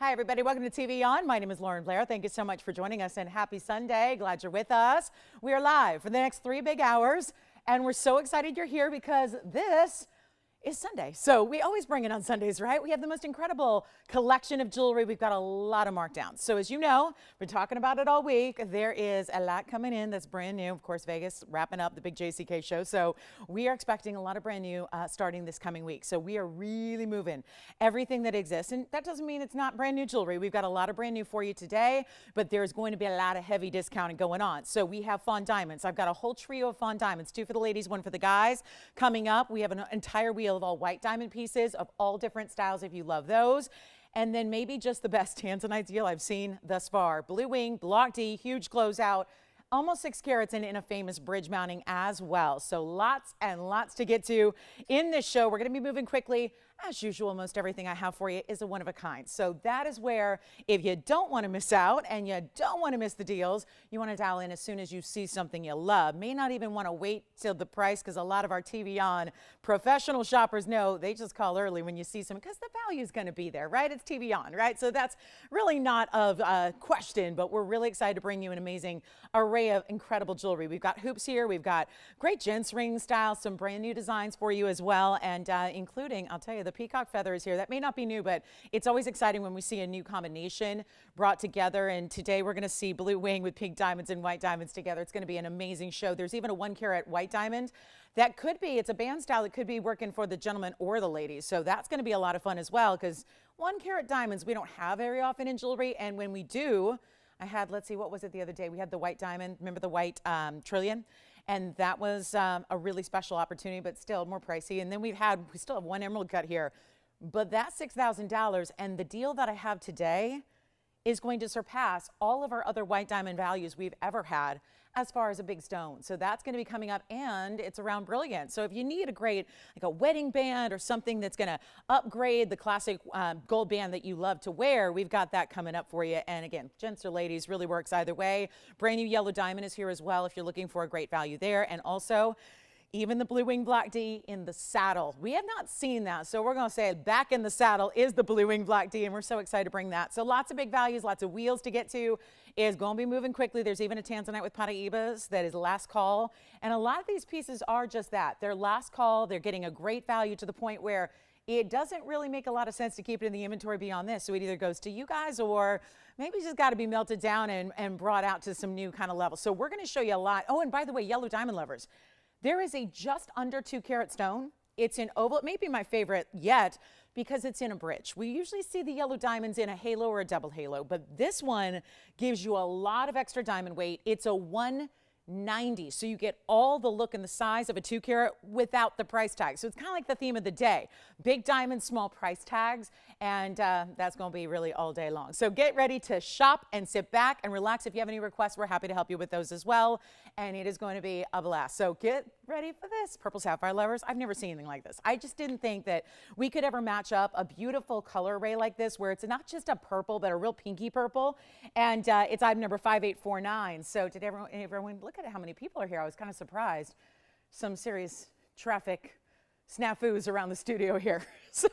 Hi, everybody. Welcome to TVON. My name is Blair. Thank you so much for joining us, and happy Sunday. Glad you're with us. We are live for the next 3 big hours, and we're so excited you're here because this is Sunday. So we always bring it on Sundays, right? We have the most incredible collection of jewelry. We've got a lot of markdowns. So as you know, we're talking about it all week. There is a lot coming in that's brand new. Of course, Vegas wrapping up the big JCK show. So we are expecting a lot of brand new starting this coming week. So we are really moving everything that exists. And that doesn't mean it's not brand new jewelry. We've got a lot of brand new for you today, but there's going to be a lot of heavy discounting going on. So we have fawn diamonds. I've got a whole trio of fawn diamonds, 2 for the ladies, 1 for the guys. Coming up, we have an entire wheel of all white diamond pieces of all different styles if you love those. And then maybe just the best Tanzanite deal I've seen thus far. Blue wing, block D, huge closeout, almost 6 carats and in a famous bridge mounting as well. So lots and lots to get to in this show. We're going to be moving quickly. As usual, most everything I have for you is a one of a kind. So that is where, if you don't want to miss out and you don't want to miss the deals, you want to dial in as soon as you see something you love. May not even want to wait till the price, because a lot of our TVON professional shoppers know they just call early when you see something, because the value is going to be there, right? It's TVON, right? So that's really not of question, but we're really excited to bring you an amazing array of incredible jewelry. We've got hoops here. We've got great gents ring style, some brand new designs for you as well, and including, I'll tell you, the peacock feather is here. That may not be new, but it's always exciting when we see a new combination brought together. And today we're going to see blue wing with pink diamonds and white diamonds together. It's going to be an amazing show. There's even a 1 carat white diamond that could be, it's a band style that could be working for the gentlemen or the ladies. So that's going to be a lot of fun as well, because 1 carat diamonds we don't have very often in jewelry. And when we do, I had, let's see, what was it the other day? We had the white diamond. Remember the white trillion? And that was a really special opportunity, but still more pricey. And then we still have 1 emerald cut here, but that's $6,000. And the deal that I have today is going to surpass all of our other white diamond values we've ever had as far as a big stone. So that's going to be coming up, and it's around brilliant. So if you need a great, like a wedding band or something that's going to upgrade the classic gold band that you love to wear, we've got that coming up for you. And again, gents or ladies, really works either way. Brand new yellow diamond is here as well if you're looking for a great value there. And also, even the blue wing block D in the saddle. We have not seen that, so we're going to say back in the saddle is the blue wing block D, and we're so excited to bring that. So lots of big values, lots of wheels to get to. Is going to be moving quickly. There's even a Tanzanite with Paraibas that is last call, and a lot of these pieces are just that. They're last call. They're getting a great value to the point where it doesn't really make a lot of sense to keep it in the inventory beyond this. So it either goes to you guys, or maybe just got to be melted down and brought out to some new kind of level. So we're going to show you a lot. Oh, and by the way, yellow diamond lovers, there is a just under 2 carat stone. It's in oval. It may be my favorite yet because it's in a bridge. We usually see the yellow diamonds in a halo or a double halo, but this one gives you a lot of extra diamond weight. It's a 190, so you get all the look and the size of a 2 carat without the price tag. So it's kind of like the theme of the day: big diamonds, small price tags, and that's going to be really all day long. So get ready to shop and sit back and relax. If you have any requests, we're happy to help you with those as well, and it is going to be a blast. So get ready for this. Purple sapphire lovers, I've never seen anything like this. I just didn't think that we could ever match up a beautiful color array like this, where it's not just a purple but a real pinky purple, and it's item number 5849. So did everyone look at how many people are here? I was kind of surprised. Some serious traffic snafus around the studio here. So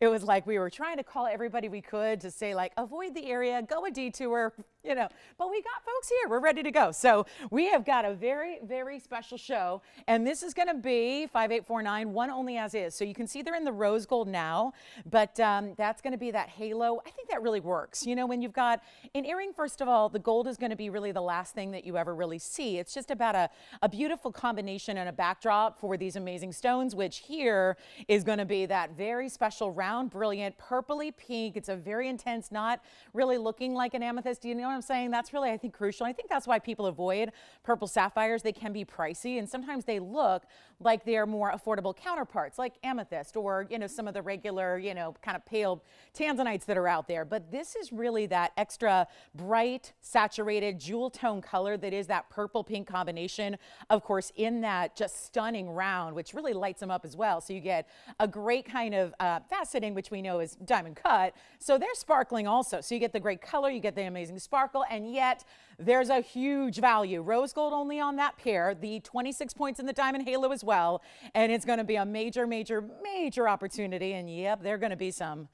it was like we were trying to call everybody we could to say, like, avoid the area, go a detour, you know, but we got folks here. We're ready to go. So we have got a very, very special show, and this is going to be 5849, one only as is. So you can see they're in the rose gold now, but that's going to be that halo. I think that really works. You know, when you've got an earring, first of all, the gold is going to be really the last thing that you ever really see. It's just about a beautiful combination and a backdrop for these amazing stones, which here is going to be that very special round, brilliant, purpley pink. It's a very intense, not really looking like an amethyst. Do you know what I'm saying? That's really, I think, crucial. I think that's why people avoid purple sapphires. They can be pricey, and sometimes they look like they're more affordable counterparts, like amethyst, or, you know, some of the regular, you know, kind of pale tanzanites that are out there. But this is really that extra bright, saturated, jewel tone color that is that purple pink combination, of course, in that just stunning round, which really lights them up as well. So you get a great kind of faceting, which we know is diamond cut. So they're sparkling also. So you get the great color, you get the amazing sparkle, and yet there's a huge value. Rose gold only on that pair, the 26 points in the diamond halo as well. And it's going to be a major, major, major opportunity. And yep, there are going to be some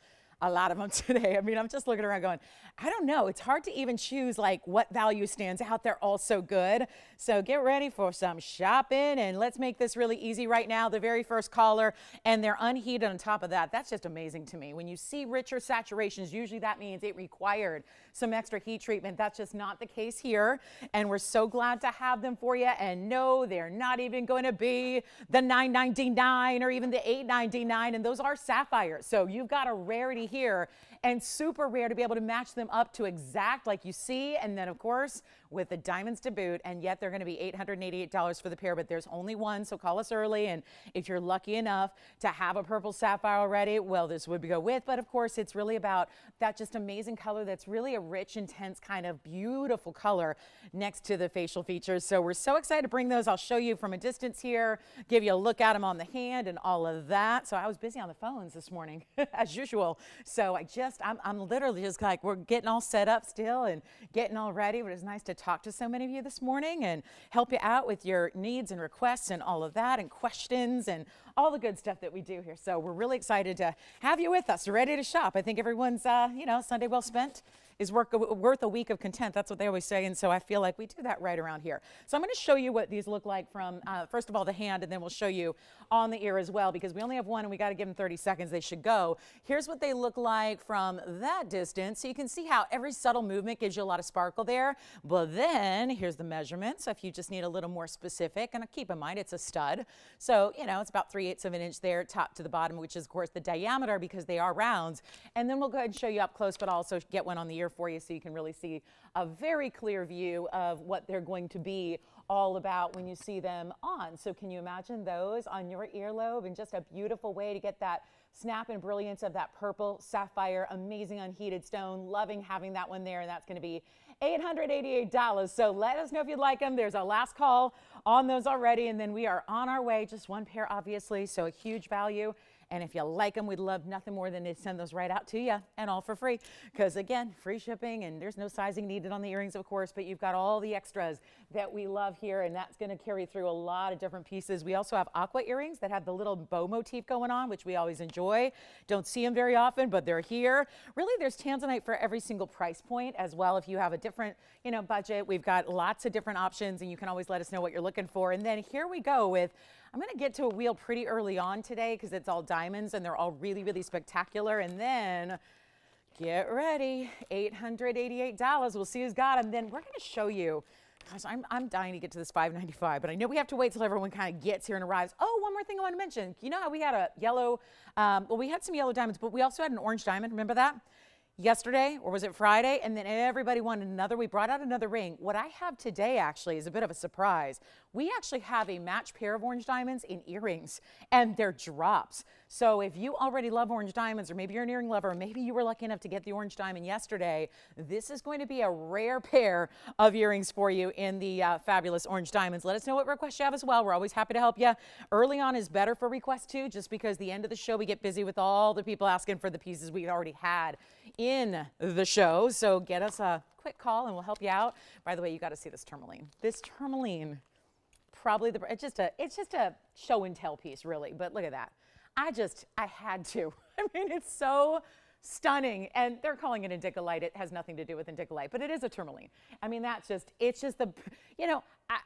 a lot of them today. I mean, I'm just looking around going, I don't know. It's hard to even choose like what value stands out. They're all so good. So get ready for some shopping, and let's make this really easy right now. The very first color, and they're unheated on top of that. That's just amazing to me. When you see richer saturations, usually that means it required some extra heat treatment. That's just not the case here. And we're so glad to have them for you. And no, they're not even going to be the $9.99 or even the $8.99. And those are sapphires. So you've got a rarity here, and super rare to be able to match them up to exact like you see. And then of course with the diamonds to boot, and yet they're going to be $888 for the pair, but there's only one, so call us early. And if you're lucky enough to have a purple sapphire already, well, this would go with. But of course it's really about that just amazing color that's really a rich, intense kind of beautiful color next to the facial features. So we're so excited to bring those. I'll show you from a distance here, give you a look at them on the hand and all of that. So I was busy on the phones this morning as usual. So I'm literally just like, we're getting all set up still and getting all ready, but it's nice to talk to so many of you this morning and help you out with your needs and requests and all of that and questions and all the good stuff that we do here. So we're really excited to have you with us, ready to shop. I think everyone's, Sunday well spent is worth a week of content. That's what they always say. And so I feel like we do that right around here. So I'm going to show you what these look like from, first of all, the hand, and then we'll show you on the ear as well, because we only have one and we got to give them 30 seconds. They should go. Here's what they look like from that distance. So you can see how every subtle movement gives you a lot of sparkle there. But then here's the measurement. So if you just need a little more specific, and keep in mind, it's a stud. So, it's about 3/8 of an inch there, top to the bottom, which is of course the diameter because they are rounds. And then we'll go ahead and show you up close, but also get one on the ear for you so you can really see a very clear view of what they're going to be all about when you see them on. So can you imagine those on your earlobe, and just a beautiful way to get that snap and brilliance of that purple sapphire, amazing unheated stone. Loving having that one there, and that's going to be $888. So let us know if you'd like them. There's our last call on those already, and then we are on our way. Just one pair, obviously, so a huge value. And if you like them, we'd love nothing more than to send those right out to you, and all for free. Because again, free shipping, and there's no sizing needed on the earrings, of course, but you've got all the extras that we love here, and that's going to carry through a lot of different pieces. We also have Aqua earrings that have the little bow motif going on, which we always enjoy. Don't see them very often, but they're here. Really, there's Tanzanite for every single price point as well. If you have a different, budget, we've got lots of different options, and you can always let us know what you're looking for. And then here we go with, I'm going to get to a wheel pretty early on today because it's all diamonds and they're all really, really spectacular. And then get ready, $888. We'll see who's got them. Then we're going to show you, gosh, I'm dying to get to this $595, but I know we have to wait till everyone kind of gets here and arrives. Oh, one more thing I want to mention. You know how we had a yellow, we had some yellow diamonds, but we also had an orange diamond. Remember that? Yesterday, or was it Friday? And then everybody wanted another. We brought out another ring. What I have today actually is a bit of a surprise. We actually have a matched pair of orange diamonds in earrings, and they're drops. So if you already love orange diamonds, or maybe you're an earring lover, or maybe you were lucky enough to get the orange diamond yesterday, this is going to be a rare pair of earrings for you in the fabulous orange diamonds. Let us know what requests you have as well. We're always happy to help you. Early on is better for requests too, just because the end of the show we get busy with all the people asking for the pieces we already had in the show. So get us a quick call and we'll help you out. By the way, you got to see this tourmaline. This tourmaline, probably it's just a show and tell piece, really. But look at that. I had to. I mean, it's so stunning. And they're calling it Indicolite. It has nothing to do with Indicolite, but it is a tourmaline. I mean, it's just the,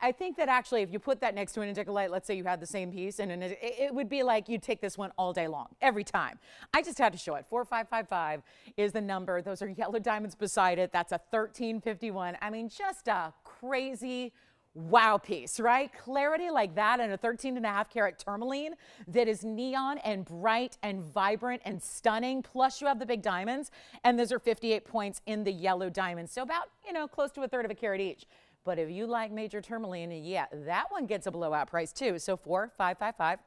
I think that actually if you put that next to an Indicolite, let's say you had the same piece, and it would be like you'd take this one all day long, every time. I just had to show it. 4555 is the number. Those are yellow diamonds beside it. That's a 1351. I mean, just a crazy wow piece, right? Clarity like that in a 13.5 karat tourmaline that is neon and bright and vibrant and stunning. Plus you have the big diamonds, and those are 58 points in the yellow diamonds. So about, close to 1/3 of a carat each. But if you like major tourmaline, yeah, that one gets a blowout price too. So 4555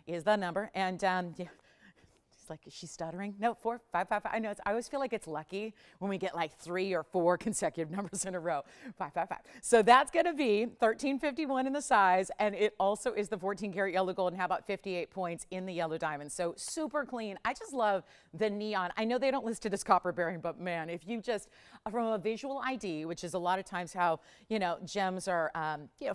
is the number. And like, is she stuttering? No, 4555. I know. I always feel like it's lucky when we get like 3 or 4 consecutive numbers in a row. 555. So that's going to be 1351 in the size, and it also is the 14 karat yellow gold, and how about 58 points in the yellow diamond. So super clean. I just love the neon. I know they don't list it as copper bearing, but man, if you just, from a visual ID, which is a lot of times how, gems are,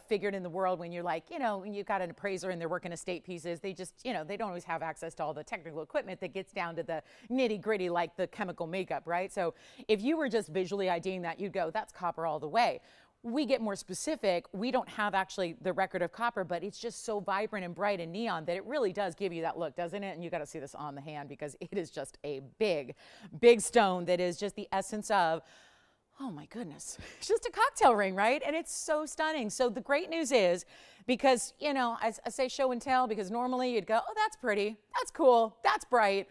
figured in the world when you're like, when you've got an appraiser and they're working estate pieces, they just, they don't always have access to all the technical equipment. that gets down to the nitty gritty like the chemical makeup, right? So if you were just visually IDing that, you'd go, that's copper all the way. We get more specific. We don't have actually the record of copper, but it's just so vibrant and bright and neon that it really does give you that look, doesn't it? And you got to see this on the hand because it is just a big, big stone that is just the essence of, oh my goodness, it's just a cocktail ring, right? And it's so stunning. So the great news is, because, you know, I say show and tell, because normally you'd go, oh, that's pretty, that's cool, that's bright,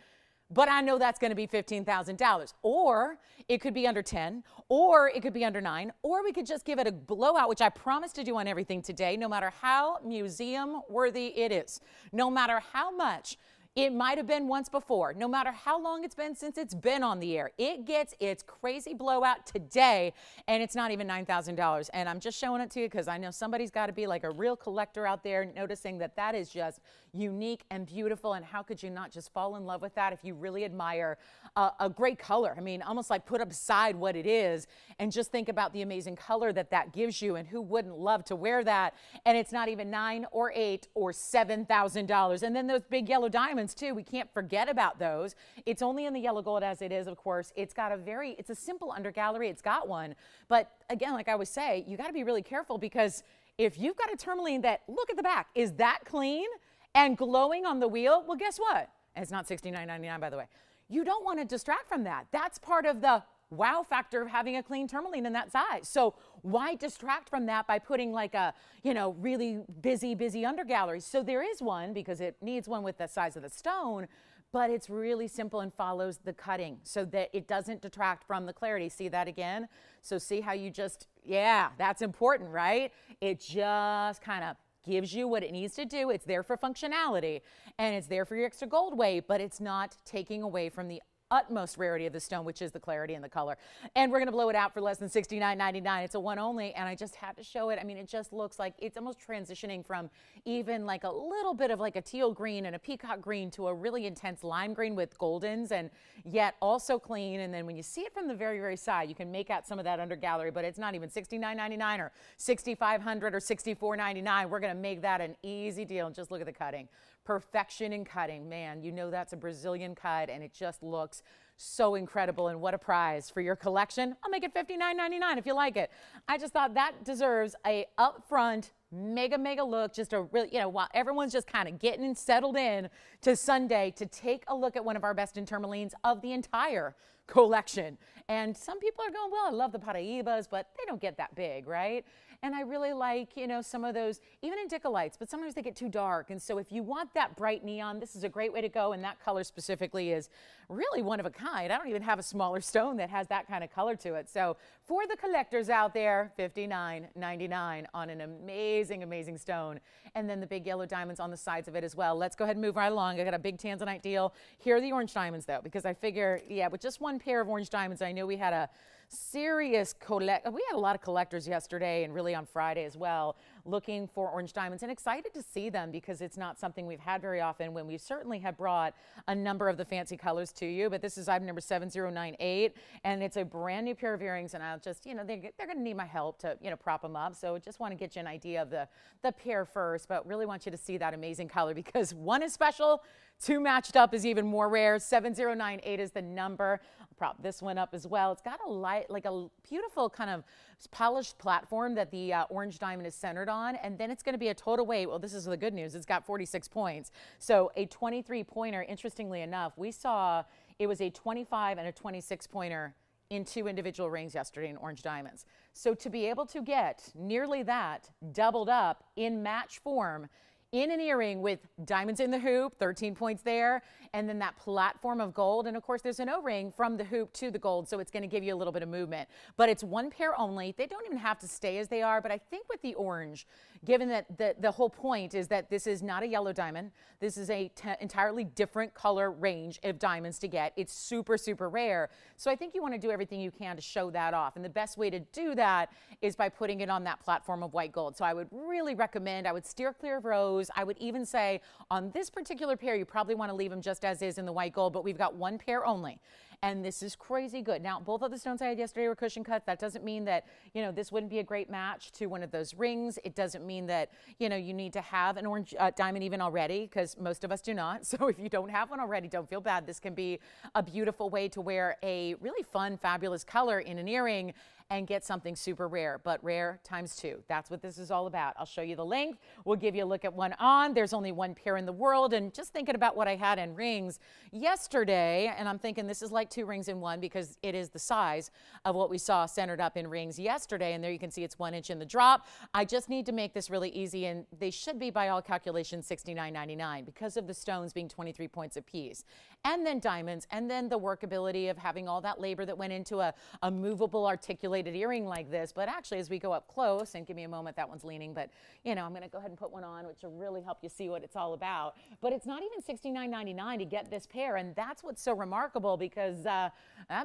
but I know that's going to be $15,000. Or it could be under 10, or it could be under 9, or we could just give it a blowout, which I promise to do on everything today, no matter how museum worthy it is, no matter how much it might have been once before, no matter how long it's been since it's been on the air. It gets its crazy blowout today, and it's not even $9,000. And I'm just showing it to you because I know somebody's got to be like a real collector out there noticing that that is just unique and beautiful. And how could you not just fall in love with that if you really admire a great color? I mean, almost like put aside what it is and just think about the amazing color that that gives you, and who wouldn't love to wear that? And it's not even $9,000 or $8,000 or $7,000. And then those big yellow diamonds too, we can't forget about those. It's only in the yellow gold as it is, of course. It's got it's a simple undergallery. It's got one. But again, like I always say, you got to be really careful, because if you've got a tourmaline that, look at the back, is that clean and glowing on the wheel, well, guess what? And it's not $69.99, by the way. You don't want to distract from that. That's part of the wow factor of having a clean tourmaline in that size. So why distract from that by putting like a, you know, really busy undergallery? So there is one, because it needs one with the size of the stone, but it's really simple and follows the cutting so that it doesn't detract from the clarity. See that again? So see how you just, yeah, that's important, right? It just kind of gives you what it needs to do. It's there for functionality, and it's there for your extra gold weight, but it's not taking away from the utmost rarity of the stone, which is the clarity and the color. And we're going to blow it out for less than $69.99. It's a one only, and I just had to show it. I mean, it just looks like it's almost transitioning from even like a little bit of like a teal green and a peacock green to a really intense lime green with goldens, and yet also clean. And then when you see it from the very, very side, you can make out some of that undergallery, but it's not even $69.99 or $6,500 or $64.99. We're going to make that an easy deal, and just look at the cutting. Perfection in cutting, man. You know that's a Brazilian cut, and it just looks so incredible. And what a prize for your collection. I'll make it $59.99 if you like it. I just thought that deserves a upfront mega look, just a really, you know, while everyone's just kind of getting settled in to Sunday, to take a look at one of our best in tourmalines of the entire collection. And some people are going, well, I love the Paraibas, but they don't get that big, right? And I really like, you know, some of those, even in Dicolites, but sometimes they get too dark. And so if you want that bright neon, this is a great way to go. And that color specifically is really one of a kind. I don't even have a smaller stone that has that kind of color to it. So for the collectors out there, $59.99 on an amazing stone. And then the big yellow diamonds on the sides of it as well. Let's go ahead and move right along. I got a big Tanzanite deal. Here are the orange diamonds though, because I figure, yeah, with just one pair of orange diamonds, I know we had a serious we had a lot of collectors yesterday and really on Friday as well, looking for orange diamonds, and excited to see them because it's not something we've had very often, when we certainly have brought a number of the fancy colors to you. But this is item number 7098, and it's a brand new pair of earrings, and I'll just, you know, they're going to need my help to, you know, prop them up. So just want to get you an idea of the pair first, but really want you to see that amazing color, because one is special, two matched up is even more rare. 7098 is the number. I'll prop this one up as well. It's got a light, like a beautiful kind of polished platform that the orange diamond is centered on, and then it's going to be a total weight. Well, this is the good news. It's got 46 points. So a 23 pointer, interestingly enough, we saw it was a 25 and a 26 pointer in two individual rings yesterday in orange diamonds. So to be able to get nearly that doubled up in match form in an earring with diamonds in the hoop, 13 points there, and then that platform of gold. And of course, there's an O-ring from the hoop to the gold, so it's going to give you a little bit of movement. But it's one pair only. They don't even have to stay as they are, but I think with the orange, given that the whole point is that this is not a yellow diamond, this is a entirely different color range of diamonds to get. It's super rare. So I think you want to do everything you can to show that off. And the best way to do that is by putting it on that platform of white gold. So I would really recommend, I would steer clear of rose. I would even say on this particular pair, you probably want to leave them just as is in the white gold, but we've got one pair only. And this is crazy good. Now, both of the stones I had yesterday were cushion cuts. That doesn't mean that, you know, this wouldn't be a great match to one of those rings. It doesn't mean that, you know, you need to have an orange diamond even already, because most of us do not. So if you don't have one already, don't feel bad. This can be a beautiful way to wear a really fun, fabulous color in an earring and get something super rare, but rare times 2. That's what this is all about. I'll show you the length. We'll give you a look at one on. There's only one pair in the world. And just thinking about what I had in rings yesterday, and I'm thinking this is like 2 rings in one, because it is the size of what we saw centered up in rings yesterday. And there you can see it's 1 inch in the drop. I just need to make this really easy, and they should be, by all calculations, $69.99 because of the stones being 23 points a piece. And then diamonds, and then the workability of having all that labor that went into a movable, articulated earring like this. But actually, as we go up close, and give me a moment, that one's leaning, but you know, I'm going to go ahead and put one on, which will really help you see what it's all about. But it's not even $69.99 to get this pair, and that's what's so remarkable, because that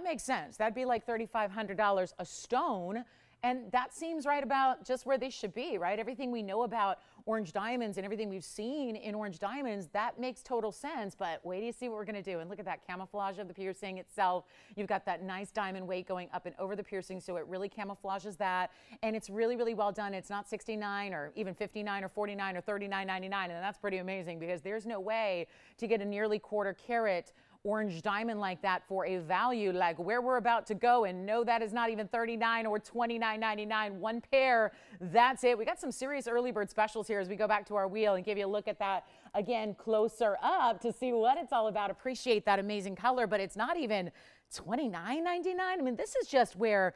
makes sense. That'd be like $3,500 a stone. And that seems right about just where they should be, right? Everything we know about orange diamonds and everything we've seen in orange diamonds, that makes total sense. But wait till you see what we're going to do. And look at that camouflage of the piercing itself. You've got that nice diamond weight going up and over the piercing, so it really camouflages that. And it's really, really well done. It's not $69 or even $59 or $49 or $39.99. And that's pretty amazing, because there's no way to get a nearly quarter carat orange diamond like that for a value like where we're about to go. And no, that is not even $39 or $29.99. One pair, that's it. We got some serious early bird specials here as we go back to our wheel and give you a look at that again closer up to see what it's all about. Appreciate that amazing color, but it's not even $29.99. I mean, this is just where,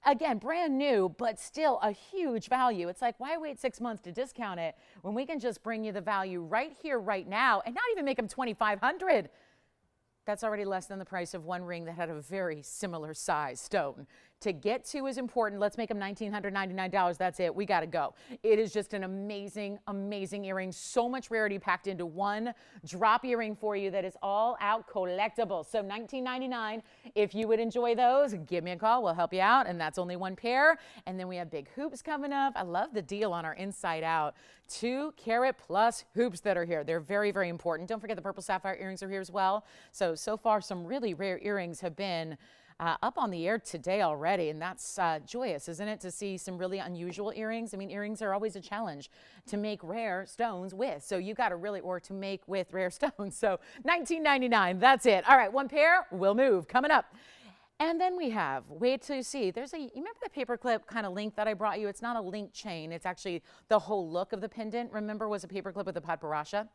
again, brand new, but still a huge value. It's like, why wait 6 months to discount it when we can just bring you the value right here, right now, and not even make them $2,500? That's already less than the price of one ring that had a very similar size stone. To get to is important. Let's make them $1,999. That's it. We got to go. It is just an amazing, amazing earring. So much rarity packed into one drop earring for you that is all out collectible. So $19.99. If you would enjoy those, give me a call. We'll help you out. And that's only one pair. And then we have big hoops coming up. I love the deal on our inside out 2 carat plus hoops that are here. They're very, very important. Don't forget the purple sapphire earrings are here as well. So far, some really rare earrings have been up on the air today already, and that's joyous, isn't it, to see some really unusual earrings? I mean, earrings are always a challenge to make rare stones with, so you got to really, or to make with rare stones. So $19.99, that's it. All right, one pair, we'll move. Coming up. And then we have, wait till you see, there's you remember the paperclip kind of link that I brought you? It's not a link chain. It's actually the whole look of the pendant, remember, was a paperclip with a padparacha.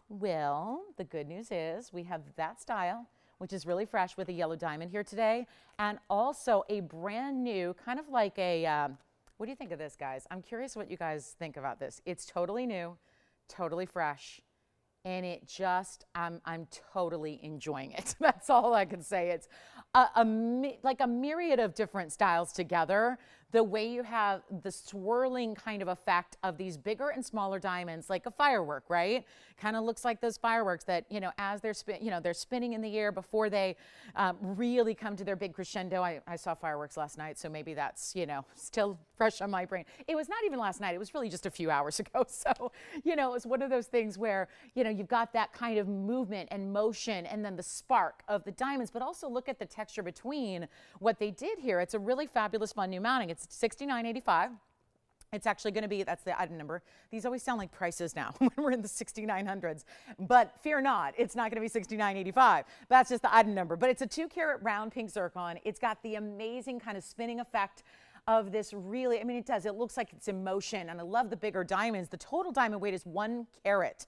Well, the good news is we have that style, which is really fresh, with a yellow diamond here today, and also a brand new, kind of like a, what do you think of this, guys? I'm curious what you guys think about this. It's totally new, totally fresh, and it just, I'm totally enjoying it. That's all I can say. It's like a myriad of different styles together. The way you have the swirling kind of effect of these bigger and smaller diamonds, like a firework, right? Kind of looks like those fireworks that, you know, as they're they're spinning in the air before they really come to their big crescendo. I saw fireworks last night, so maybe that's, you know, still fresh on my brain. It was not even last night. It was really just a few hours ago. So, you know, it's one of those things where, you know, you've got that kind of movement and motion, and then the spark of the diamonds, but also look at the texture between what they did here. It's a really fabulous, fun new mounting. It's $69.85. It's actually going to be, that's the item number. These always sound like prices now when we're in the 6900s, but fear not, it's not going to be $69.85. That's just the item number, but it's a 2 carat round pink zircon. It's got the amazing kind of spinning effect of this really, I mean, it does. It looks like it's in motion, and I love the bigger diamonds. The total diamond weight is 1 carat,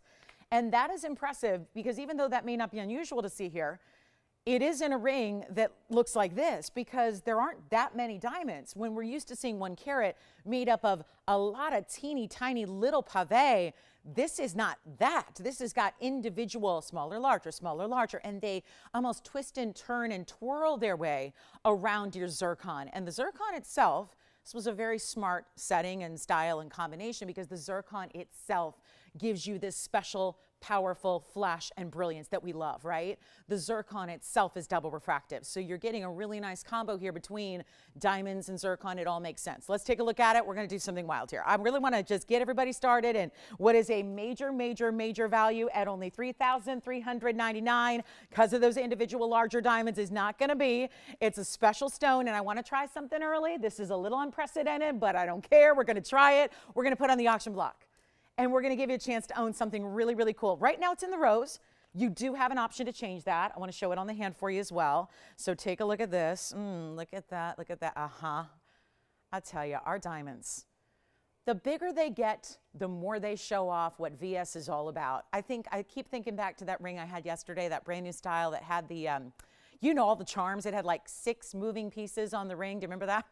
and that is impressive, because even though that may not be unusual to see here, it is in a ring that looks like this, because there aren't that many diamonds. When we're used to seeing 1 carat made up of a lot of teeny tiny little pave, this is not that. This has got individual smaller, larger, and they almost twist and turn and twirl their way around your zircon. And the zircon itself, this was a very smart setting and style and combination, because the zircon itself gives you this special powerful flash and brilliance that we love, right? The zircon itself is double refractive. So you're getting a really nice combo here between diamonds and zircon. It all makes sense. Let's take a look at it. We're going to do something wild here. I really want to just get everybody started in what is a major, major, major value at only $3,399 because of those individual larger diamonds is not going to be. It's a special stone, and I want to try something early. This is a little unprecedented, but I don't care. We're going to try it. We're going to put on the auction block. And we're going to give you a chance to own something really, really cool. Right now it's in the rose. You do have an option to change that. I want to show it on the hand for you as well. So take a look at this. Look at that. Look at that. I tell you, our diamonds, the bigger they get, the more they show off what VS is all about. I keep thinking back to that ring I had yesterday, that brand new style that had the, you know, all the charms. It had like 6 moving pieces on the ring. Do you remember that?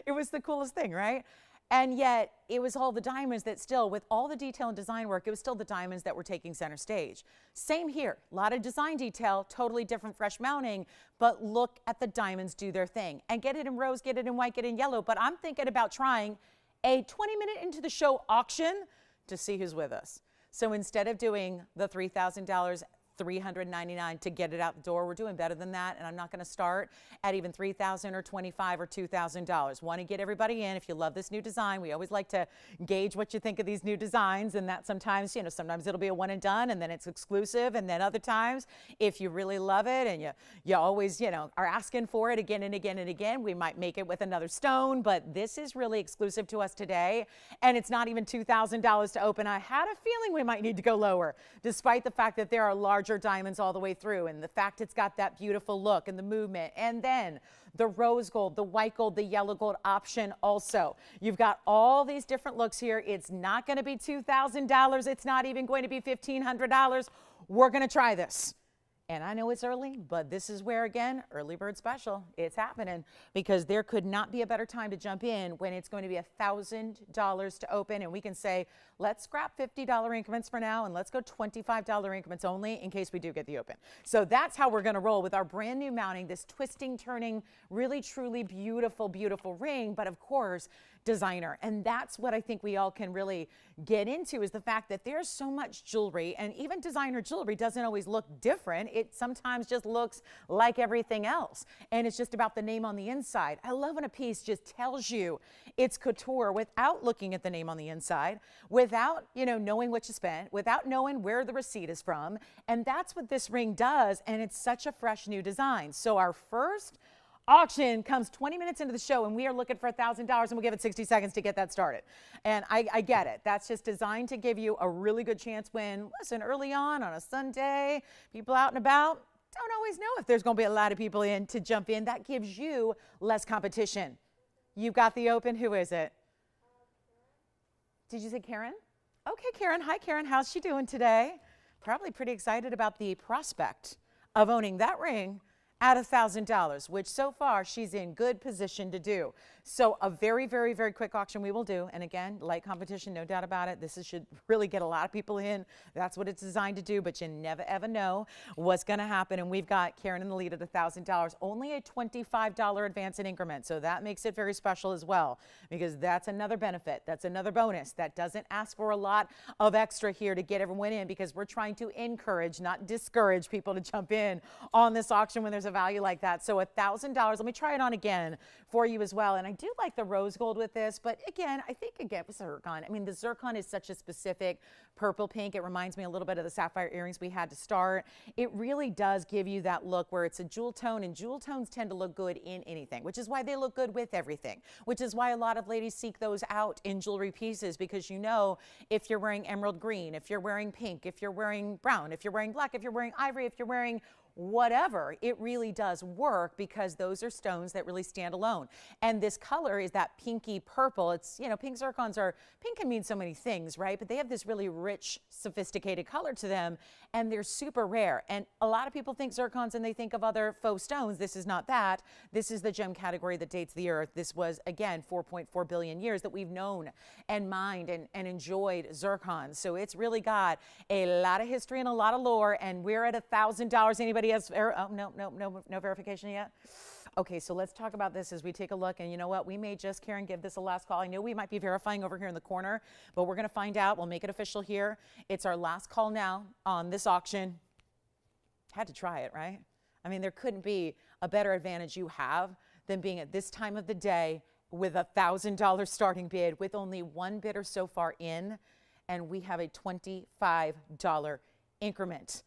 It was the coolest thing, right? And yet it was all the diamonds that still, with all the detail and design work, it was still the diamonds that were taking center stage. Same here, a lot of design detail, totally different fresh mounting, but look at the diamonds do their thing. And get it in rose, get it in white, get it in yellow. But I'm thinking about trying a 20-minute into the show auction to see who's with us. So instead of doing the $3,000, $399 to get it out the door, we're doing better than that, and I'm not going to start at even $3,000 or $2,500 or $2,000. Want to get everybody in. If you love this new design, we always like to gauge what you think of these new designs, and that sometimes, you know, sometimes it'll be a one and done, and then it's exclusive, and then other times, if you really love it and you always, you know, are asking for it again and again and again, we might make it with another stone, but this is really exclusive to us today, and it's not even $2,000 to open. I had a feeling we might need to go lower, despite the fact that there are larger diamonds all the way through, and the fact it's got that beautiful look and the movement, and then the rose gold, the white gold, the yellow gold option also. You've got all these different looks here. It's not going to be $2,000. It's not even going to be $1,500. We're going to try this. And I know it's early, but this is where, again, early bird special. It's happening because there could not be a better time to jump in when it's going to be $1,000 to open. And we can say, let's scrap $50 increments for now, and let's go $25 increments only in case we do get the open. So that's how we're going to roll with our brand new mounting, this twisting, turning, really, truly beautiful, beautiful ring. But of course, designer. And that's what I think we all can really get into, is the fact that there's so much jewelry, and even designer jewelry doesn't always look different. It sometimes just looks like everything else. And it's just about the name on the inside. I love when a piece just tells you it's couture without looking at the name on the inside, without, you know, knowing what you spent, without knowing where the receipt is from. And that's what this ring does. And it's such a fresh new design. So our first auction comes 20 minutes into the show, and we are looking for $1,000, and we'll give it 60 seconds to get that started. And I get it. That's just designed to give you a really good chance when, listen, early on a Sunday, people out and about don't always know if there's going to be a lot of people in to jump in. That gives you less competition. You've got the open. Who is it? Did you say Karen? Okay, Karen. Hi, Karen. How's she doing today? Probably pretty excited about the prospect of owning that ring at $1,000, which so far she's in good position to do. So a very, very, very quick auction we will do. And again, light competition, no doubt about it. This should really get a lot of people in. That's what it's designed to do, but you never, ever know what's going to happen. And we've got Karen in the lead at $1,000, only a $25 advance in increment. So that makes it very special as well, because that's another benefit. That's another bonus. That doesn't ask for a lot of extra here to get everyone in, because we're trying to encourage, not discourage people to jump in on this auction when there's a value like that. So $1,000. Let me try it on again for you as well. And I do like the rose gold with this, but again, I think again with zircon. I mean, the zircon is such a specific purple pink. It reminds me a little bit of the sapphire earrings we had to start. It really does give you that look where it's a jewel tone, and jewel tones tend to look good in anything, which is why they look good with everything, which is why a lot of ladies seek those out in jewelry pieces, because you know, if you're wearing emerald green, if you're wearing pink, if you're wearing brown, if you're wearing black, if you're wearing ivory, if you're wearing whatever, it really does work, because those are stones that really stand alone. And this color is that pinky purple. It's, you know, pink zircons are, pink can mean so many things, right? But they have this really rich, sophisticated color to them, and they're super rare. And a lot of people think zircons and they think of other faux stones. This is not that. This is the gem category that dates the earth. This was, again, 4.4 billion years that we've known and mined and enjoyed zircons. So it's really got a lot of history and a lot of lore, and we're at $1,000. Anybody has, oh, no verification yet? Okay, so let's talk about this as we take a look. And you know what? We may just, Karen, give this a last call. I know we might be verifying over here in the corner, but we're going to find out. We'll make it official here. It's our last call now on this auction. Had to try it, right? I mean, there couldn't be a better advantage you have than being at this time of the day with a $1,000 starting bid with only one bidder so far in, and we have a $25 increment.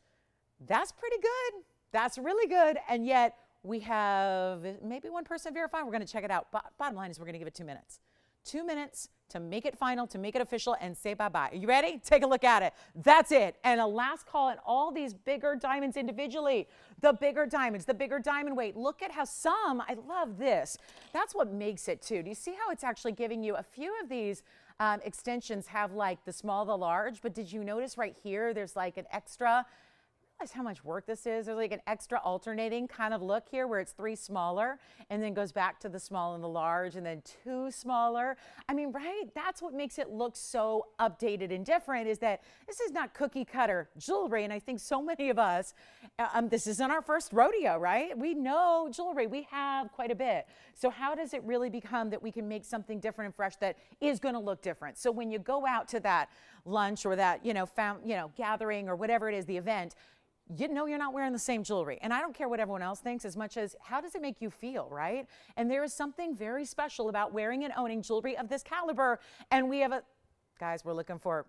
That's pretty good. That's really good. And yet we have maybe one person verifying. We're going to check it out. Bottom line is we're going to give it 2 minutes. 2 minutes to make it final, to make it official, and say bye-bye. Are you ready? Take a look at it. That's it. And a last call at all these bigger diamonds individually. The bigger diamonds, the bigger diamond weight. Look at how some, I love this. That's what makes it too. Do you see how it's actually giving you a few of these extensions have like the small, the large, but did you notice right here, there's like an extra, realize how much work this is. There's like an extra alternating kind of look here where it's 3 smaller and then goes back to the small and the large and then 2 smaller. I mean, right? That's what makes it look so updated and different, is that this is not cookie cutter jewelry. And I think so many of us, this isn't our first rodeo, right? We know jewelry. We have quite a bit. So how does it really become that we can make something different and fresh that is going to look different? So when you go out to that lunch or that, gathering or whatever it is, the event, you know you're not wearing the same jewelry. And I don't care what everyone else thinks as much as how does it make you feel, right? And there is something very special about wearing and owning jewelry of this caliber. And we have guys, we're looking for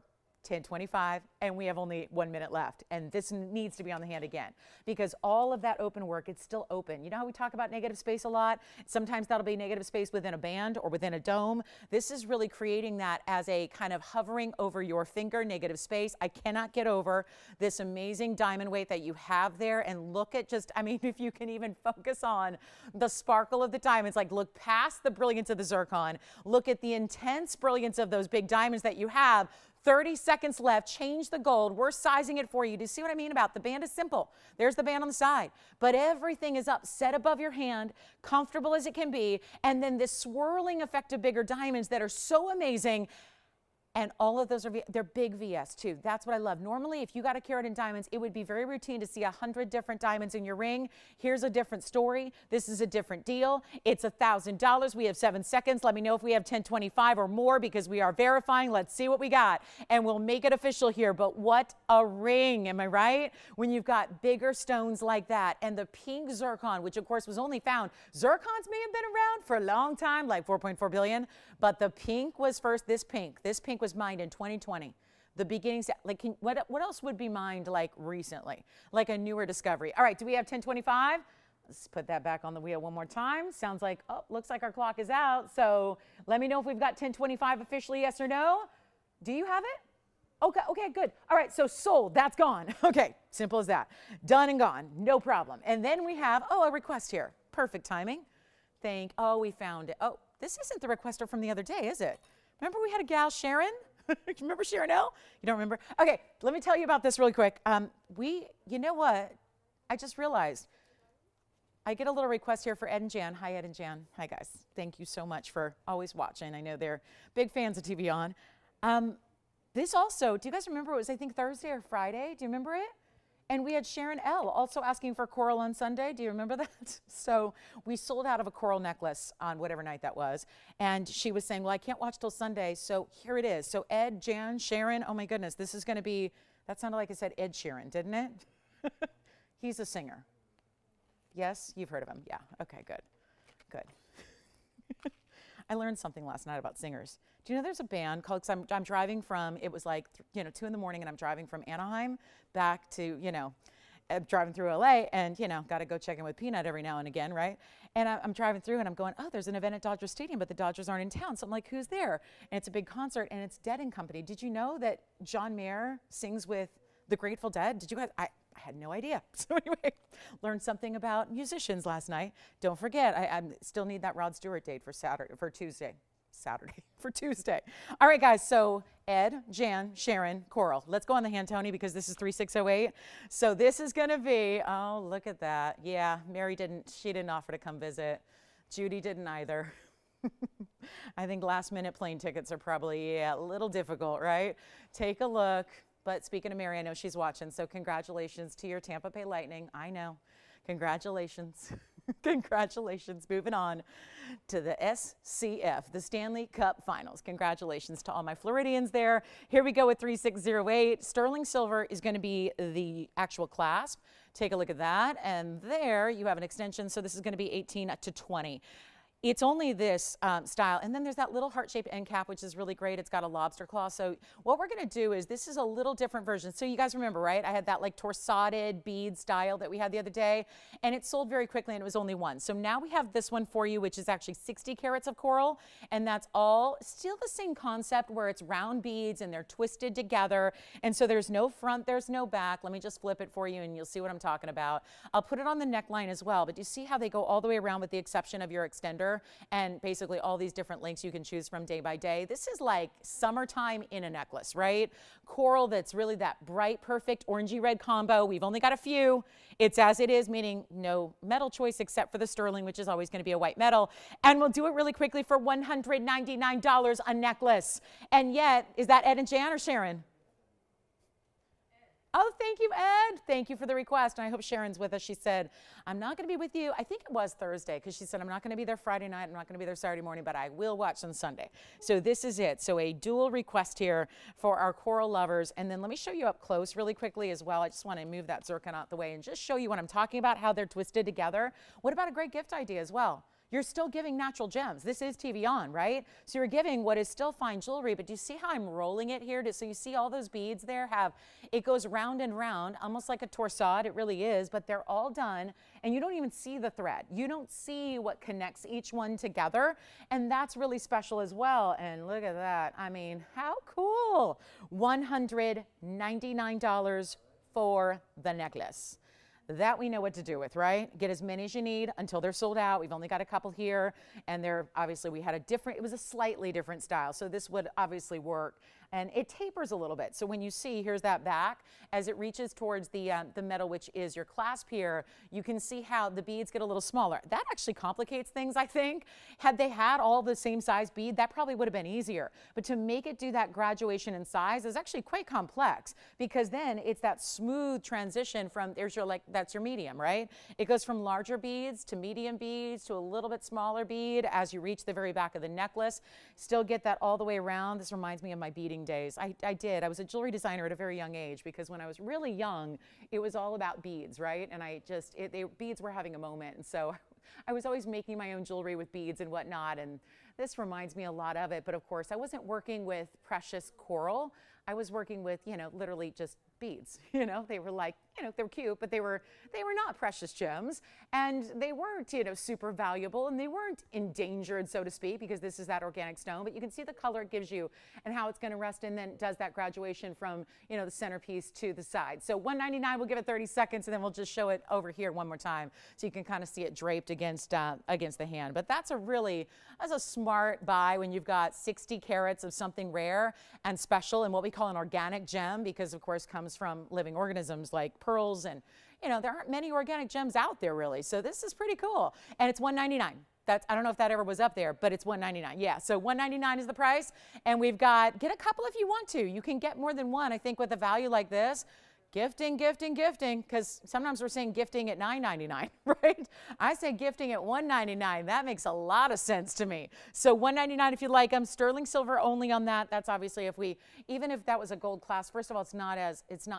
10:25 and we have only 1 minute left. And this needs to be on the hand again because all of that open work, it's still open. You know how we talk about negative space a lot? Sometimes that'll be negative space within a band or within a dome. This is really creating that as a kind of hovering over your finger negative space. I cannot get over this amazing diamond weight that you have there. And look at just, I mean, if you can even focus on the sparkle of the diamonds, like look past the brilliance of the zircon, look at the intense brilliance of those big diamonds that you have. 30 seconds left. Change the gold. We're sizing it for you. Do you see what I mean about the band is simple? There's the band on the side, but everything is up, set above your hand, comfortable as it can be, and then this swirling effect of bigger diamonds that are so amazing. And all of those they're big VS too. That's what I love. Normally, if you got a carat in diamonds, it would be very routine to see 100 different diamonds in your ring. Here's a different story. This is a different deal. It's $1,000. We have 7 seconds. Let me know if we have 10:25 or more because we are verifying. Let's see what we got. And we'll make it official here. But what a ring, am I right? When you've got bigger stones like that. And the pink zircon, which of course was only found. Zircons may have been around for a long time, like 4.4 billion. But the pink was first. This pink was mined in 2020. The beginnings, like what else would be mined like recently? Like a newer discovery. All right, do we have 10:25? Let's put that back on the wheel one more time. Sounds like, oh, looks like our clock is out. So let me know if we've got 10:25 officially, yes or no. Do you have it? Okay, good. All right, so sold, that's gone. Okay, simple as that. Done and gone, no problem. And then we have, a request here. Perfect timing. We found it. Oh, this isn't the requester from the other day, is it? Remember we had a gal, Sharon? Remember Sharon L? You don't remember? Okay, let me tell you about this really quick. You know what? I just realized I get a little request here for Ed and Jan. Hi, Ed and Jan. Hi, guys. Thank you so much for always watching. I know they're big fans of TVON. This also, do you guys remember it was, I think, Thursday or Friday? Do you remember it? And we had Sharon L. also asking for coral on Sunday. Do you remember that? So we sold out of a coral necklace on whatever night that was. And she was saying, well, I can't watch till Sunday. So here it is. So Ed, Jan, Sharon, oh my goodness, this is going to be, that sounded like I said Ed Sheeran, didn't it? He's a singer. Yes, you've heard of him. Yeah. Okay, good. I learned something last night about singers. Do you know there's a band called, because I'm driving from, it was like, 2 in the morning and I'm driving from Anaheim back to, driving through LA and, got to go check in with Peanut every now and again, right? And I'm driving through and I'm going, oh, there's an event at Dodger Stadium, but the Dodgers aren't in town. So I'm like, who's there? And it's a big concert and it's Dead and Company. Did you know that John Mayer sings with the Grateful Dead? Did you guys? I had no idea. So anyway, learned something about musicians last night. Don't forget, I still need that Rod Stewart date for Tuesday. All right, guys, so Ed, Jan, Sharon, Coral. Let's go on the hand, Tony, because this is 3608. So this is going to be, oh, look at that. Yeah, Mary she didn't offer to come visit. Judy didn't either. I think last-minute plane tickets are probably, a little difficult, right? Take a look. But speaking of Mary, I know she's watching, so congratulations to your Tampa Bay Lightning. I know. Congratulations. Congratulations. Moving on to the SCF, the Stanley Cup Finals. Congratulations to all my Floridians there. Here we go with 3608. Sterling silver is going to be the actual clasp. Take a look at that. And there you have an extension. So this is going to be 18 to 20. It's only this style. And then there's that little heart-shaped end cap, which is really great. It's got a lobster claw. So what we're going to do is, this is a little different version. So you guys remember, right? I had that like torsaded bead style that we had the other day, and it sold very quickly, and it was only one. So now we have this one for you, which is actually 60 carats of coral. And that's all still the same concept, where it's round beads and they're twisted together. And so there's no front, there's no back. Let me just flip it for you and you'll see what I'm talking about. I'll put it on the neckline as well, but you see how they go all the way around with the exception of your extender, and basically all these different lengths you can choose from day by day. This is like summertime in a necklace, right? Coral that's really that bright, perfect orangey red combo. We've only got a few. It's as it is, meaning no metal choice except for the sterling, which is always going to be a white metal. And we'll do it really quickly for $199 a necklace. And yet, is that Ed and Jan or Sharon? Oh, thank you, Ed. Thank you for the request. And I hope Sharon's with us. She said, I'm not going to be with you. I think it was Thursday, because she said, I'm not going to be there Friday night. I'm not going to be there Saturday morning, but I will watch on Sunday. So this is it. So a dual request here for our coral lovers. And then let me show you up close really quickly as well. I just want to move that zircon out the way and just show you what I'm talking about, how they're twisted together. What about a great gift idea as well? You're still giving natural gems. This is TVON, right? So you're giving what is still fine jewelry, but do you see how I'm rolling it here? So you see all those beads there it goes round and round, almost like a torsade. It really is, but they're all done, and you don't even see the thread. You don't see what connects each one together, and that's really special as well. And look at that. I mean, how cool. $199 for the necklace. That we know what to do with, right? Get as many as you need until they're sold out. We've only got a couple here, and they're obviously, it was a slightly different style, so this would obviously work. And it tapers a little bit. So when you see, here's that back, as it reaches towards the metal, which is your clasp here, you can see how the beads get a little smaller. That actually complicates things, I think. Had they had all the same size bead, that probably would have been easier. But to make it do that graduation in size is actually quite complex, because then it's that smooth transition from, that's your medium, right? It goes from larger beads to medium beads to a little bit smaller bead as you reach the very back of the necklace. Still get that all the way around. This reminds me of my beading days. I was a jewelry designer at a very young age, because when I was really young, it was all about beads, right? And beads were having a moment. And so I was always making my own jewelry with beads and whatnot. And this reminds me a lot of it. But of course, I wasn't working with precious coral. I was working with, literally just beads. They were like, they were cute, but they were not precious gems, and they weren't, super valuable, and they weren't endangered, so to speak, because this is that organic stone. But you can see the color it gives you and how it's going to rest, and then does that graduation from, the centerpiece to the side. So $199, we'll give it 30 seconds, and then we'll just show it over here one more time so you can kind of see it draped against the hand. But that's a smart buy when you've got 60 carats of something rare and special, and what we call an organic gem, because of course comes from living organisms like pearls, and there aren't many organic gems out there really. So this is pretty cool, and it's $199. I don't know if that ever was up there, but it's $199. Yeah, so $199 is the price, and we've got, get a couple if you want to. You can get more than one, I think, with a value like this. Gifting, gifting, gifting, because sometimes we're saying gifting at $9.99, right? I say gifting at $199. That makes a lot of sense to me. So $199 if you like them. Sterling silver only on that. That's obviously even if that was a gold class, first of all, it's not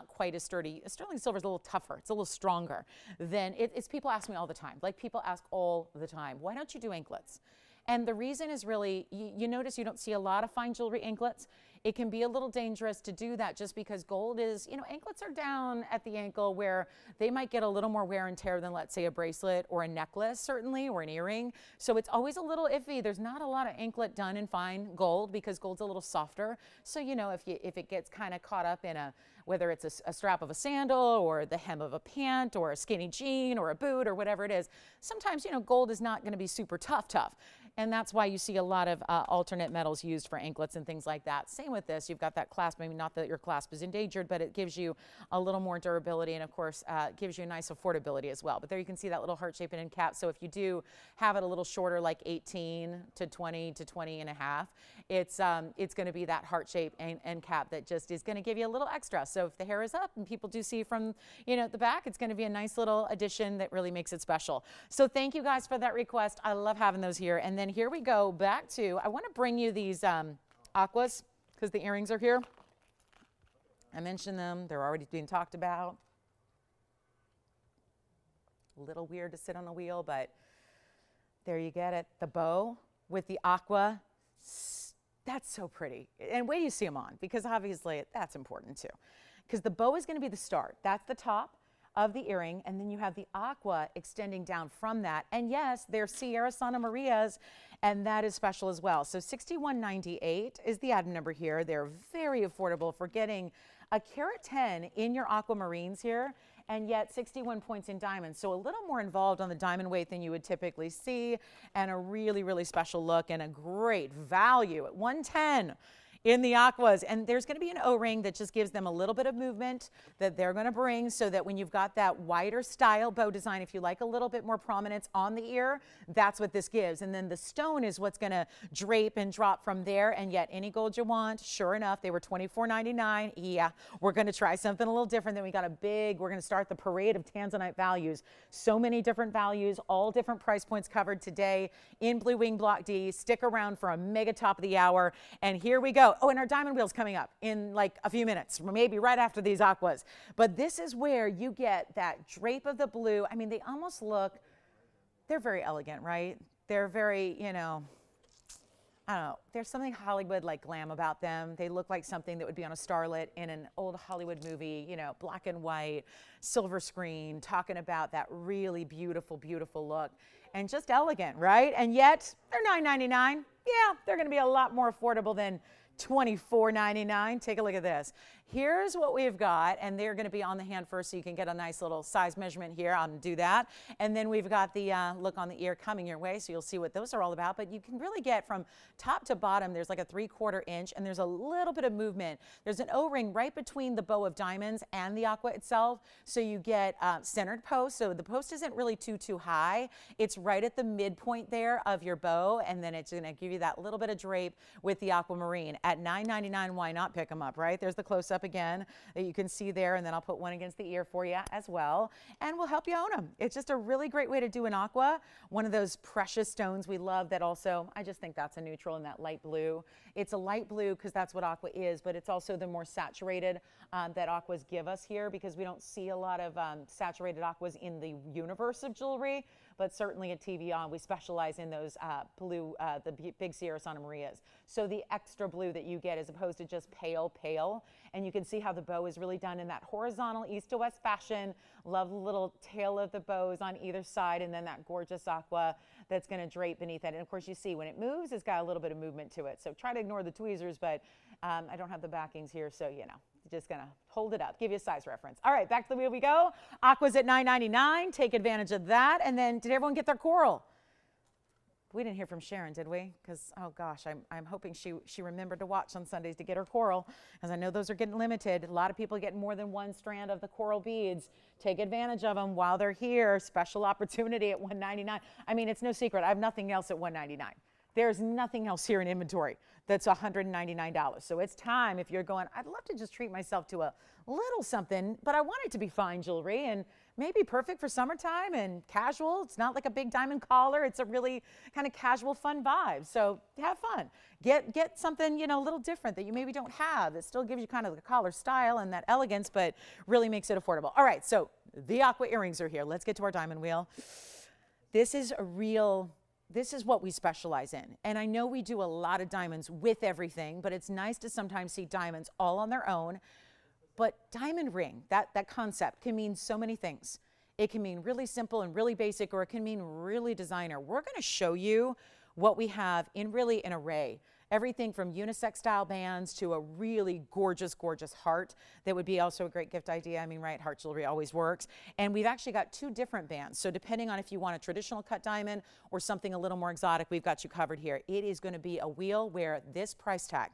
quite as sturdy. Sterling silver is a little tougher. It's a little stronger than it's people ask me all the time. Like, people ask all the time, why don't you do anklets? And the reason is really, you notice you don't see a lot of fine jewelry anklets. It can be a little dangerous to do that just because gold is, anklets are down at the ankle where they might get a little more wear and tear than, let's say, a bracelet or a necklace, certainly, or an earring. So it's always a little iffy. There's not a lot of anklet done in fine gold because gold's a little softer. So, if it gets kind of caught up in whether it's a strap of a sandal or the hem of a pant or a skinny jean or a boot or whatever it is, sometimes, gold is not going to be super tough. And that's why you see a lot of alternate metals used for anklets and things like that. Same with this. You've got that clasp, maybe not that your clasp is endangered, but it gives you a little more durability, and of course, gives you a nice affordability as well. But there you can see that little heart-shaped end cap. So if you do have it a little shorter, like 18 to 20 to 20 and a half, it's going to be that heart-shaped end cap that just is going to give you a little extra. So So if the hair is up and people do see from, the back, it's going to be a nice little addition that really makes it special. So thank you guys for that request. I love having those here. And then here we go back to, I want to bring you these aquas because the earrings are here. I mentioned them. They're already being talked about. A little weird to sit on a wheel, but there you get it. The bow with the aqua. That's so pretty. And wait till you see them on, because obviously that's important too. Because the bow is going to be the start. That's the top of the earring, and then you have the aqua extending down from that. And yes, they're Sierra Santa Marias, and that is special as well. So $61.98 is the item number here. They're very affordable for getting a carat 10 in your aquamarines here, and yet 61 points in diamonds. So a little more involved on the diamond weight than you would typically see, and a really, really special look and a great value at $110 in the aquas. And there's going to be an O-ring that just gives them a little bit of movement that they're going to bring, so that when you've got that wider style bow design, if you like a little bit more prominence on the ear, that's what this gives. And then the stone is what's going to drape and drop from there. And yet any gold you want, sure enough, they were $24.99. Yeah, we're going to try something a little different. Then we got we're going to start the parade of Tanzanite values. So many different values, all different price points covered today in Blue Wing Block D. Stick around for a mega top of the hour. And here we go. Oh, and our diamond wheel's coming up in like a few minutes, maybe right after these aquas. But this is where you get that drape of the blue. I mean, they almost look, they're very elegant, right? They're very, I don't know, there's something Hollywood like glam about them. They look like something that would be on a starlet in an old Hollywood movie, black and white, silver screen, talking about that really beautiful, beautiful look. And just elegant, right? And yet they're $9.99. Yeah, they're going to be a lot more affordable than $24.99. Take a look at this. Here's what we've got, and they're going to be on the hand first, so you can get a nice little size measurement here. I'll do that. And then we've got the look on the ear coming your way, so you'll see what those are all about. But you can really get from top to bottom, there's like a 3/4 inch, and there's a little bit of movement. There's an O-ring right between the bow of diamonds and the aqua itself, so you get centered post. So the post isn't really too high. It's right at the midpoint there of your bow, and then it's going to give you that little bit of drape with the aquamarine. At $9.99, why not pick them up, right? There's the close-up again that you can see there, and then I'll put one against the ear for you as well, and we'll help you own them. It's just a really great way to do an aqua, one of those precious stones we love that also, I just think that's a neutral in that light blue. It's a light blue because that's what aqua is, but it's also the more saturated that aquas give us here, because we don't see a lot of saturated aquas in the universe of jewelry, but certainly at TVON we specialize in those blue, the big Sierra Santa Marias. So the extra blue that you get as opposed to just pale, and you can see how the bow is really done in that horizontal east to west fashion. Love the little tail of the bows on either side, and then that gorgeous aqua that's going to drape beneath it. And of course you see when it moves, it's got a little bit of movement to it. So try to ignore the tweezers, but I don't have the backings here, so just gonna hold it up, give you a size reference. All right, back to the wheel we go. Aqua's at $9.99, take advantage of that. And then did everyone get their coral? We didn't hear from Sharon, did we? Because, oh gosh, I'm hoping she remembered to watch on Sundays to get her coral, as I know those are getting limited. A lot of people get more than one strand of the coral beads. Take advantage of them while they're here. Special opportunity at $199. I mean, it's no secret, I have nothing else at $199. There's nothing else here in inventory that's $199. So it's time, if you're going, I'd love to just treat myself to a little something, but I want it to be fine jewelry and maybe perfect for summertime and casual. It's not like a big diamond collar. It's a really kind of casual, fun vibe. So have fun. Get something, a little different that you maybe don't have that still gives you kind of the collar style and that elegance, but really makes it affordable. All right, so the aqua earrings are here. Let's get to our diamond wheel. This is what we specialize in. And I know we do a lot of diamonds with everything, but it's nice to sometimes see diamonds all on their own. But diamond ring, that concept can mean so many things. It can mean really simple and really basic, or it can mean really designer. We're going to show you what we have in really an array. Everything from unisex style bands to a really gorgeous, gorgeous heart that would be also a great gift idea. I mean, right, heart jewelry always works. And we've actually got 2 different bands. So depending on if you want a traditional cut diamond or something a little more exotic, we've got you covered here. It is going to be a wheel where this price tag,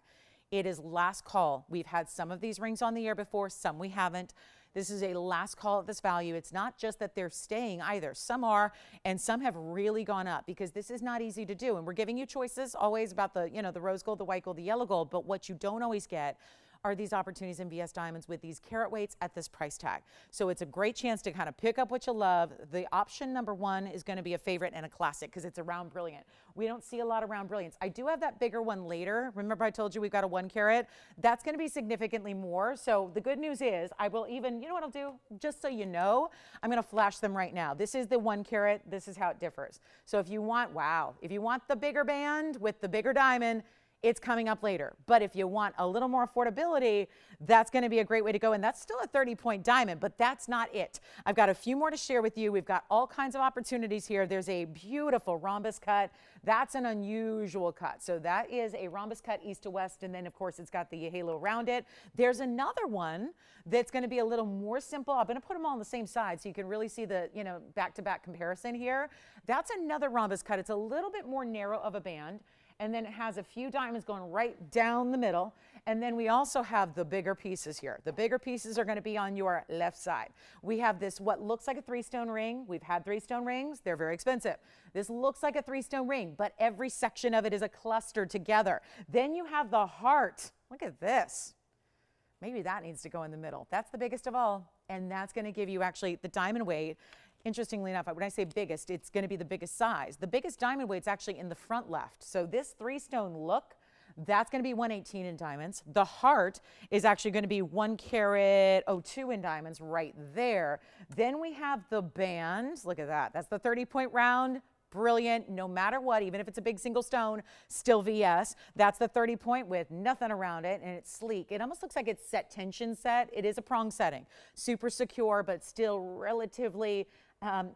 it is last call. We've had some of these rings on the air before, some we haven't. This is a last call at this value. It's not just that they're staying either. Some are, and some have really gone up, because this is not easy to do. And we're giving you choices always about the, the rose gold, the white gold, the yellow gold, but what you don't always get are these opportunities in VS Diamonds with these carat weights at this price tag. So it's a great chance to kind of pick up what you love. The option number one is going to be a favorite and a classic because it's a round brilliant. We don't see a lot of round brilliants. I do have that bigger one later. Remember I told you we've got a 1 carat? That's going to be significantly more. So the good news is I will even, you know what I'll do? Just so you know, I'm going to flash them right now. This is the 1 carat. This is how it differs. So if you want, wow, if you want the bigger band with the bigger diamond, it's coming up later. But if you want a little more affordability, that's going to be a great way to go. And that's still a 30-point diamond, but that's not it. I've got a few more to share with you. We've got all kinds of opportunities here. There's a beautiful rhombus cut. That's an unusual cut. So that is a rhombus cut east to west. And then, of course, it's got the halo around it. There's another one that's going to be a little more simple. I'm going to put them all on the same side so you can really see the, you know, back-to-back comparison here. That's another rhombus cut. It's a little bit more narrow of a band. And then it has a few diamonds going right down the middle. And then we also have the bigger pieces here. The bigger pieces are going to be on your left side. We have this, what looks like a 3-stone ring. We've had 3-stone rings. They're very expensive. This looks like a 3-stone ring, but every section of it is a cluster together. Then you have the heart. Look at this. Maybe that needs to go in the middle. That's the biggest of all. And that's going to give you actually the diamond weight. Interestingly enough, when I say biggest, it's going to be the biggest size. The biggest diamond weight's actually in the front left. So this 3-stone look, that's going to be 118 in diamonds. The heart is actually going to be 1 carat 02 in diamonds right there. Then we have the band. Look at that. That's the 30-point round. Brilliant, no matter what, even if it's a big single stone, still VS. That's the 30-point with nothing around it, and it's sleek. It almost looks like it's set tension set. It is a prong setting. Super secure, but still relatively,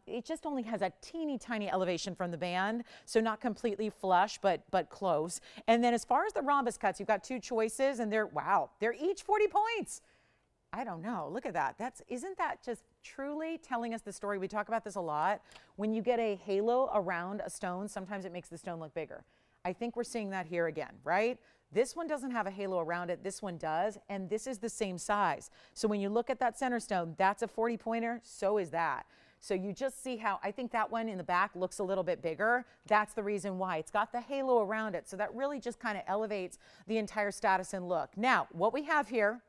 it just only has a teeny tiny elevation from the band, so not completely flush, but close. And then as far as the rhombus cuts, you've got 2 choices, and they're each 40 points. I don't know. Look at that. Isn't that just truly telling us the story? We talk about this a lot. When you get a halo around a stone, sometimes it makes the stone look bigger. I think we're seeing that here again, right? This one doesn't have a halo around it. This one does, and this is the same size. So when you look at that center stone, that's a 40-pointer. So is that. So you just see how I think that one in the back looks a little bit bigger. That's the reason why. It's got the halo around it. So that really just kind of elevates the entire status and look. Now, what we have here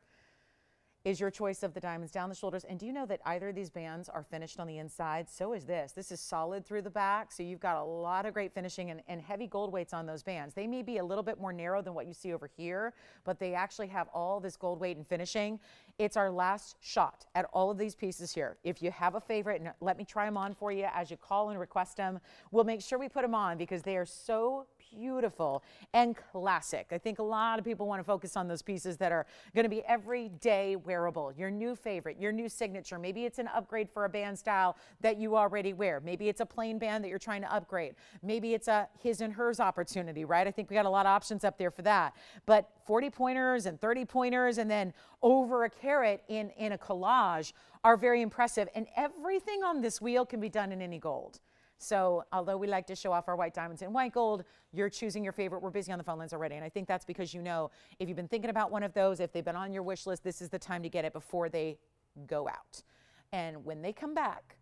is your choice of the diamonds down the shoulders. And do you know that either of these bands are finished on the inside? So is this. This is solid through the back. So you've got a lot of great finishing and heavy gold weights on those bands. They may be a little bit more narrow than what you see over here, but they actually have all this gold weight and finishing. It's our last shot at all of these pieces here. If you have a favorite, and let me try them on for you as you call and request them, we'll make sure we put them on because they are so beautiful and classic. I think a lot of people want to focus on those pieces that are going to be everyday wearable, your new favorite, your new signature. Maybe it's an upgrade for a band style that you already wear. Maybe it's a plain band that you're trying to upgrade. Maybe it's a his and hers opportunity, right? I think we got a lot of options up there for that. But 40 pointers and 30 pointers and then over a carat in a collage are very impressive. And everything on this wheel can be done in any gold. So although we like to show off our white diamonds in white gold, you're choosing your favorite. We're busy on the phone lines already. And I think that's because you know if you've been thinking about one of those, if they've been on your wish list, this is the time to get it before they go out. And when they come back,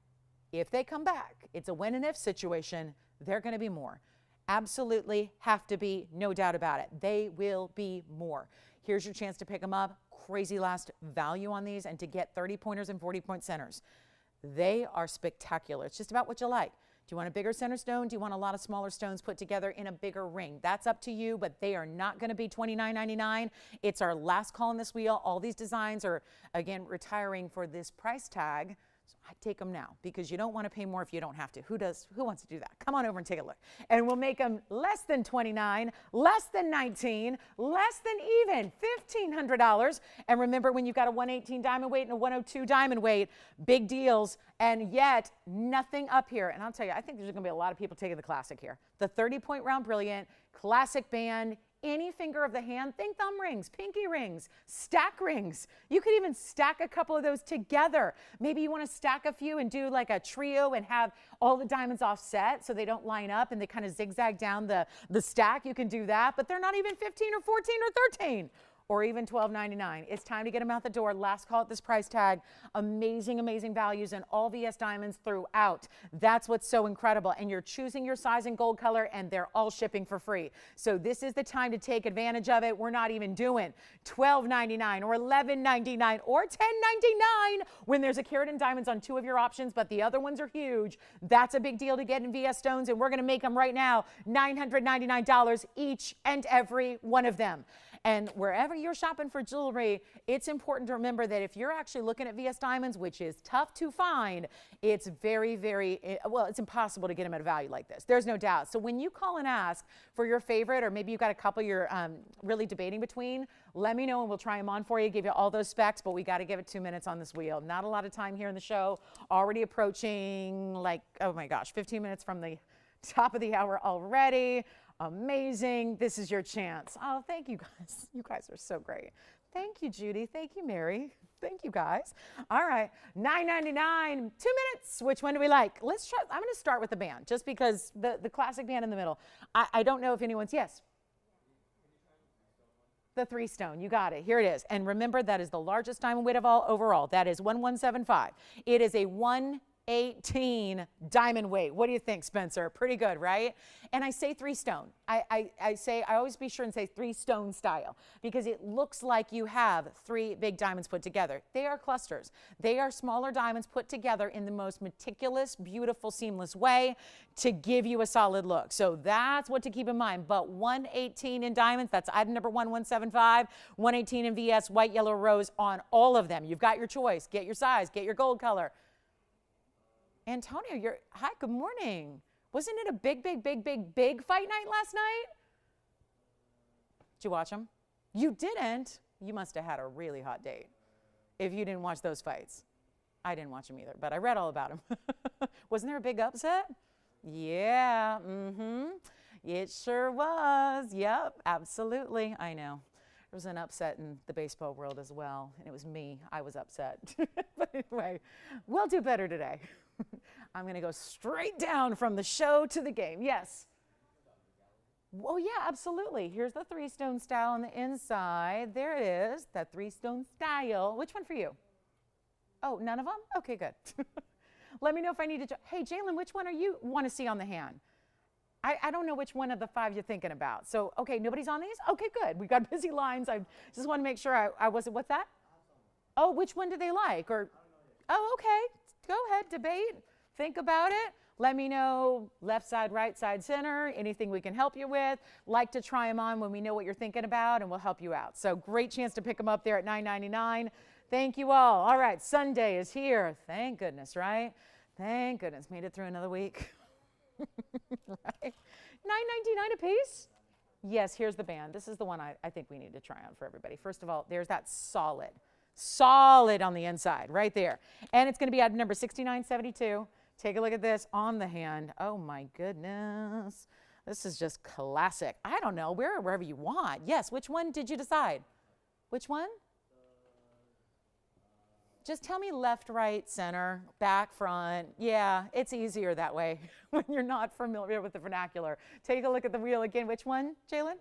if they come back, it's a when and if situation. They're going to be more. Absolutely have to be, no doubt about it. They will be more. Here's your chance to pick them up. Crazy last value on these and to get 30 pointers and 40-point centers. They are spectacular. It's just about what you like. Do you want a bigger center stone? Do you want a lot of smaller stones put together in a bigger ring? That's up to you, but they are not going to be $29.99. It's our last call on this wheel. All these designs are, again, retiring for this price tag. So I take them now because you don't want to pay more if you don't have to. Who does? Who wants to do that? Come on over and take a look. And we'll make them less than $29, less than $19, less than even $1,500. And remember, when you've got a 118 diamond weight and a 102 diamond weight, big deals, and yet nothing up here. And I'll tell you, I think there's going to be a lot of people taking the classic here. The 30-point round brilliant, classic band, any finger of the hand. Think thumb rings, pinky rings, stack rings. You could even stack a couple of those together. Maybe you want to stack a few and do like a trio and have all the diamonds offset so they don't line up and they kind of zigzag down the stack. You can do that, but they're not even 15 or 14 or 13. or even $12.99. It's time to get them out the door. Last call at this price tag. Amazing, amazing values in all VS diamonds throughout. That's what's so incredible. And you're choosing your size and gold color, and they're all shipping for free. So this is the time to take advantage of it. We're not even doing $12.99 or $11.99 or $10.99 when there's a carat in diamonds on 2 of your options, but the other ones are huge. That's a big deal to get in VS stones, and we're going to make them right now $999 each and every one of them. And wherever you're shopping for jewelry, it's important to remember that if you're actually looking at VS diamonds, which is tough to find, it's very, very, well, it's impossible to get them at a value like this. There's no doubt. So when you call and ask for your favorite, or maybe you've got a couple you're really debating between, let me know and we'll try them on for you, give you all those specs, but we got to give it 2 minutes on this wheel. Not a lot of time here in the show. Already approaching, like, oh my gosh, 15 minutes from the top of the hour already. Amazing. This is your chance. Oh, thank you guys. You guys are so great. Thank you, Judy. Thank you, Mary. Thank you, guys. All right, $9.99, 2 minutes. Which one do we like? Let's try. I'm going to start with the band, just because the classic band in the middle. I don't know if anyone's, yes. The 3-stone, you got it. Here it is. And remember, that is the largest diamond weight of all overall. That is 1175. It is a 118 diamond weight. What do you think, Spencer? Pretty good, right? And I say 3-stone. I always be sure and say 3-stone style, because it looks like you have 3 big diamonds put together. They are clusters. They are smaller diamonds put together in the most meticulous, beautiful, seamless way to give you a solid look. So that's what to keep in mind. But 118 in diamonds, that's item number 1175, 118 in VS, white, yellow, rose on all of them. You've got your choice. Get your size, get your gold color. Antonio, hi, good morning. Wasn't it a big fight night last night? Did you watch them? You didn't? You must have had a really hot date if you didn't watch those fights. I didn't watch them either, but I read all about them. Wasn't there a big upset? Yeah, it sure was. Yep, absolutely. I know. There was an upset in the baseball world as well, and it was me. I was upset. But anyway, we'll do better today. I'm going to go straight down from the show to the game. Yes. Oh, yeah, absolutely. Here's the 3-stone style on the inside. There it is, that 3-stone style. Which one for you? Oh, none of them? Okay, good. Let me know if I need to. Hey, Jalen, which one are you want to see on the hand? I don't know which one of the 5 you're thinking about. So, okay, nobody's on these? Okay, good. We've got busy lines. I just want to make sure I wasn't. What's that? Oh, which one do they like? Or, oh, okay. Go ahead, debate, think about it. Let me know left side, right side, center, anything we can help you with. Like to try them on when we know what you're thinking about, and we'll help you out. So great chance to pick them up there at $9.99. Thank you all. All right, Sunday is here. Thank goodness, right? Thank goodness. Made it through another week. Right? $9.99 a piece? Yes, here's the band. This is the one I think we need to try on for everybody. First of all, there's that solid on the inside right there. And it's going to be item number 6972. Take a look at this on the hand. Oh my goodness. This is just classic. I don't know, wherever you want. Yes, which one did you decide? Which one? Just tell me left, right, center, back, front. Yeah, it's easier that way when you're not familiar with the vernacular. Take a look at the wheel again. Which one, Jalen?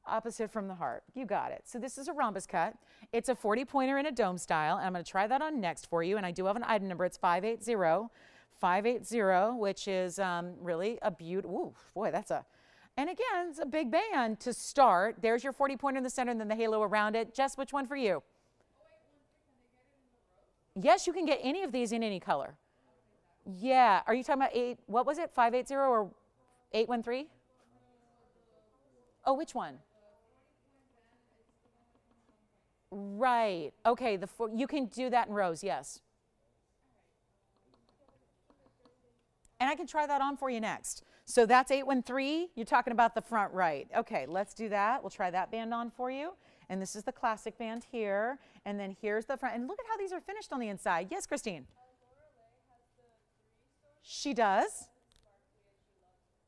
Opposite from the heart. You got it. So this is a rhombus cut. It's a 40-pointer in a dome style. And I'm going to try that on next for you. And I do have an item number. It's 580. 580, which is really a beautiful. Ooh, boy, that's a. And again, it's a big band to start. There's your 40-pointer in the center and then the halo around it. Jess, which one for you? Yes, you can get any of these in any color. Yeah. Are you talking about what was it? 580 or 813? Oh, which one? Right. Okay, you can do that in rows, yes. And I can try that on for you next. So that's 813. You're talking about the front right. Okay, let's do that. We'll try that band on for you. And this is the classic band here. And then here's the front. And look at how these are finished on the inside. Yes, Christine? She does?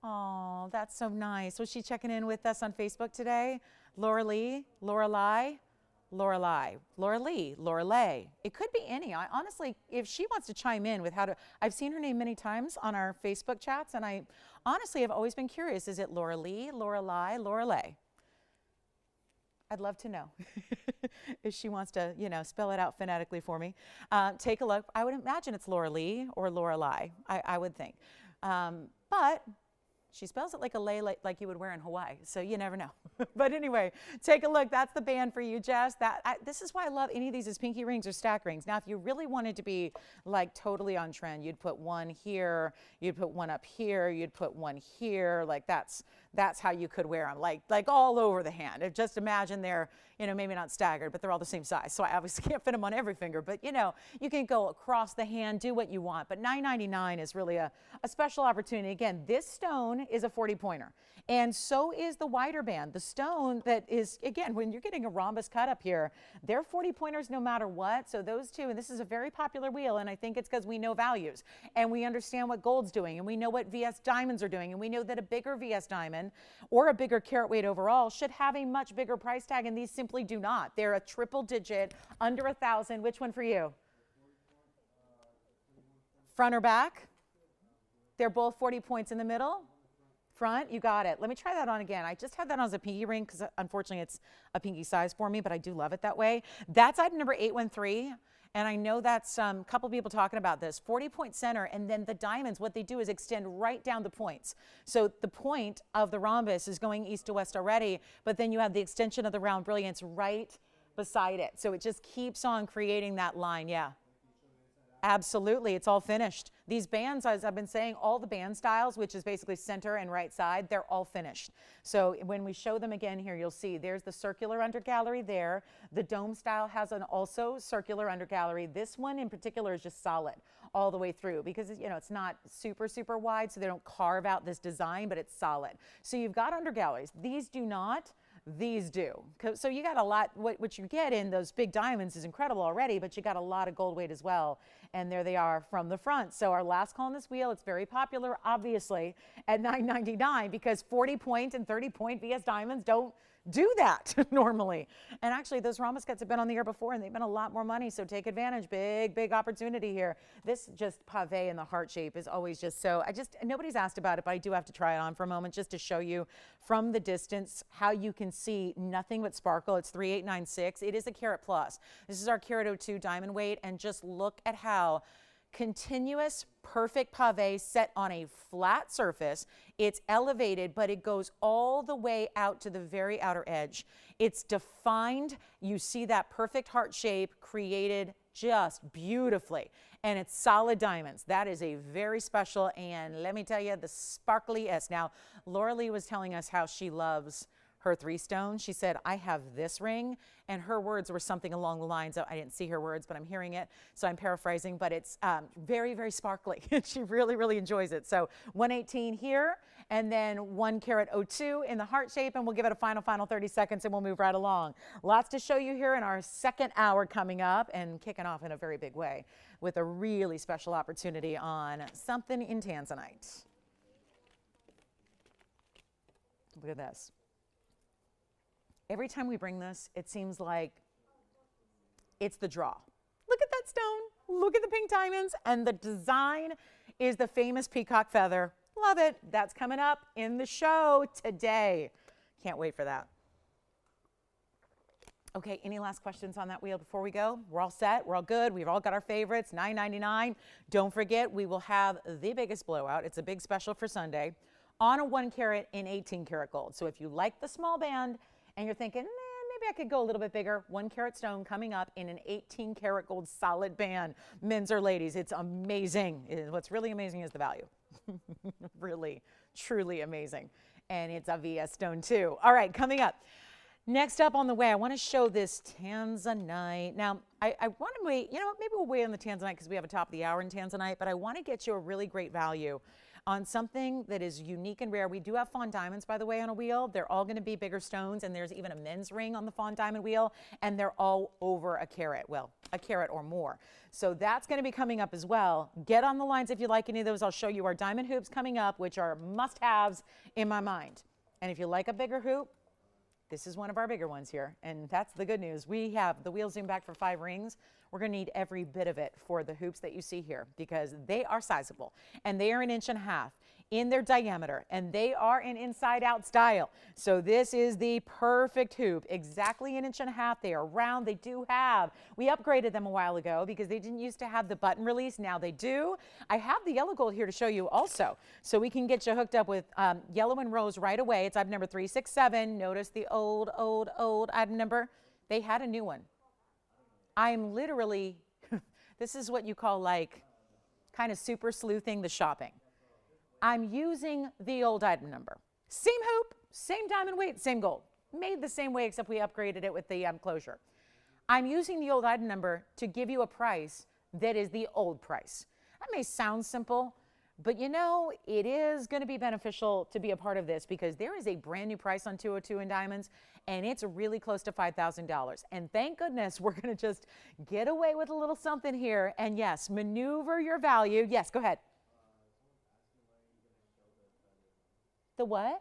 Oh, that's so nice. Was she checking in with us on Facebook today? Laura Lee, Lorelei, Lorelei, Laura Lee, Lorelei. It could be any. I honestly, if she wants to chime in with how to, I've seen her name many times on our Facebook chats, and I honestly have always been curious. Is it Laura Lee, Lorelei, Lorelei? I'd love to know if she wants to, you know, spell it out phonetically for me. Take a look. I would imagine it's Laura Lee or Lorelei, I would think. But she spells it like a lei, like you would wear in Hawaii, so you never know. But anyway, take a look. That's the band for you, Jess. This is why I love any of these as pinky rings or stack rings. Now, if you really wanted to be like totally on trend, you'd put one here, you'd put one up here, you'd put one here. Like that's how you could wear them, like all over the hand. Just imagine they're, you know, maybe not staggered, but they're all the same size. So I obviously can't fit them on every finger, but you know, you can go across the hand, do what you want. But $9.99 is really a special opportunity. Again, this stone is a 40-pointer, and so is the wider band. The stone that is, again, when you're getting a rhombus cut up here, they're 40-pointers no matter what. So those two, and this is a very popular wheel, and I think it's because we know values, and we understand what gold's doing, and we know what VS diamonds are doing, and we know that a bigger VS diamond or a bigger carat weight overall should have a much bigger price tag, and these simply do not. They're a triple digit, under 1,000. Which one for you? Front or back? They're both 40 points in the middle. Front, you got it. Let me try that on again. I just had that on as a pinky ring because unfortunately it's a pinky size for me, but I do love it that way. That's item number 813. And I know that's a couple people talking about this. 40-point center, and then the diamonds, what they do is extend right down the points. So the point of the rhombus is going east to west already, but then you have the extension of the round brilliance right beside it. So it just keeps on creating that line, yeah. Absolutely, it's all finished. These bands, as I've been saying, all the band styles, which is basically center and right side, they're all finished. So when we show them again here, you'll see there's the circular undergallery there. The dome style has an also circular undergallery. This one in particular is just solid all the way through because, you know, it's not super, super wide, so they don't carve out this design, but it's solid. So you've got undergalleries. These do not. These do. So you got a lot, what you get in those big diamonds is incredible already, but you got a lot of gold weight as well. And there they are from the front. So our last call on this wheel, it's very popular, obviously, at $9.99 because 40-point and 30-point VS diamonds don't do that normally. And actually, those rhombus cuts have been on the air before, and they've been a lot more money, so take advantage. Big, big opportunity here. This just pave in the heart shape is always just so, nobody's asked about it, but I do have to try it on for a moment just to show you from the distance how you can see nothing but sparkle. It's 3896. It is a carat plus. This is our carat 02 diamond weight, and just look at how continuous, perfect pave set on a flat surface. It's elevated, but it goes all the way out to the very outer edge. It's defined. You see that perfect heart shape created just beautifully. And it's solid diamonds. That is a very special, and let me tell you, the sparkly-est. Now, Laura Lee was telling us how she loves her 3 stones. She said, I have this ring, and her words were something along the lines of, I didn't see her words, but I'm hearing it, so I'm paraphrasing, but it's very, very sparkly. She really, really enjoys it. So 118 here, and then 1 carat 02 in the heart shape, and we'll give it a final 30 seconds, and we'll move right along. Lots to show you here in our second hour coming up, and kicking off in a very big way with a really special opportunity on something in Tanzanite. Look at this. Every time we bring this, it seems like it's the draw. Look at that stone. Look at the pink diamonds. And the design is the famous peacock feather. Love it. That's coming up in the show today. Can't wait for that. Okay, any last questions on that wheel before we go? We're all set. We're all good. We've all got our favorites. $9.99. Don't forget, we will have the biggest blowout. It's a big special for Sunday on a 1 carat in 18 karat gold. So if you like the small band, and you're thinking, maybe I could go a little bit bigger, 1 carat stone coming up in an 18 karat gold solid band. Men's or ladies, it's amazing. What's really amazing is the value. Really, truly amazing. And it's a VS stone too. All right, coming up. Next up on the way, I want to show this Tanzanite. Now, I want to wait, you know what, maybe we'll wait on the Tanzanite because we have a top of the hour in Tanzanite, but I want to get you a really great value on something that is unique and rare. We do have fawn diamonds, by the way, on a wheel. They're all going to be bigger stones, and there's even a men's ring on the fawn diamond wheel, and they're all over a carat. Well, a carat or more. So that's going to be coming up as well. Get on the lines if you like any of those. I'll show you our diamond hoops coming up, which are must-haves in my mind. And if you like a bigger hoop, this is one of our bigger ones here, and that's the good news. We have the wheel zoom back for 5 rings. We're going to need every bit of it for the hoops that you see here because they are sizable, and they are 1.5 inches. in their diameter, and they are an inside out style. So this is the perfect hoop, exactly 1.5 inches. They are round. They do have, we upgraded them a while ago because they didn't used to have the button release. Now they do. I have the yellow gold here to show you also. So we can get you hooked up with yellow and rose right away. It's item number 367. Notice the old item number. They had a new one. I'm literally, this is what you call like kind of super sleuthing the shopping. I'm using the old item number. Same hoop, same diamond weight, same gold. Made the same way except we upgraded it with the closure. I'm using the old item number to give you a price that is the old price. That may sound simple, but you know, it is going to be beneficial to be a part of this because there is a brand new price on 202 in diamonds and it's really close to $5,000. And thank goodness we're going to just get away with a little something here. And yes, maneuver your value. Yes, go ahead. The what?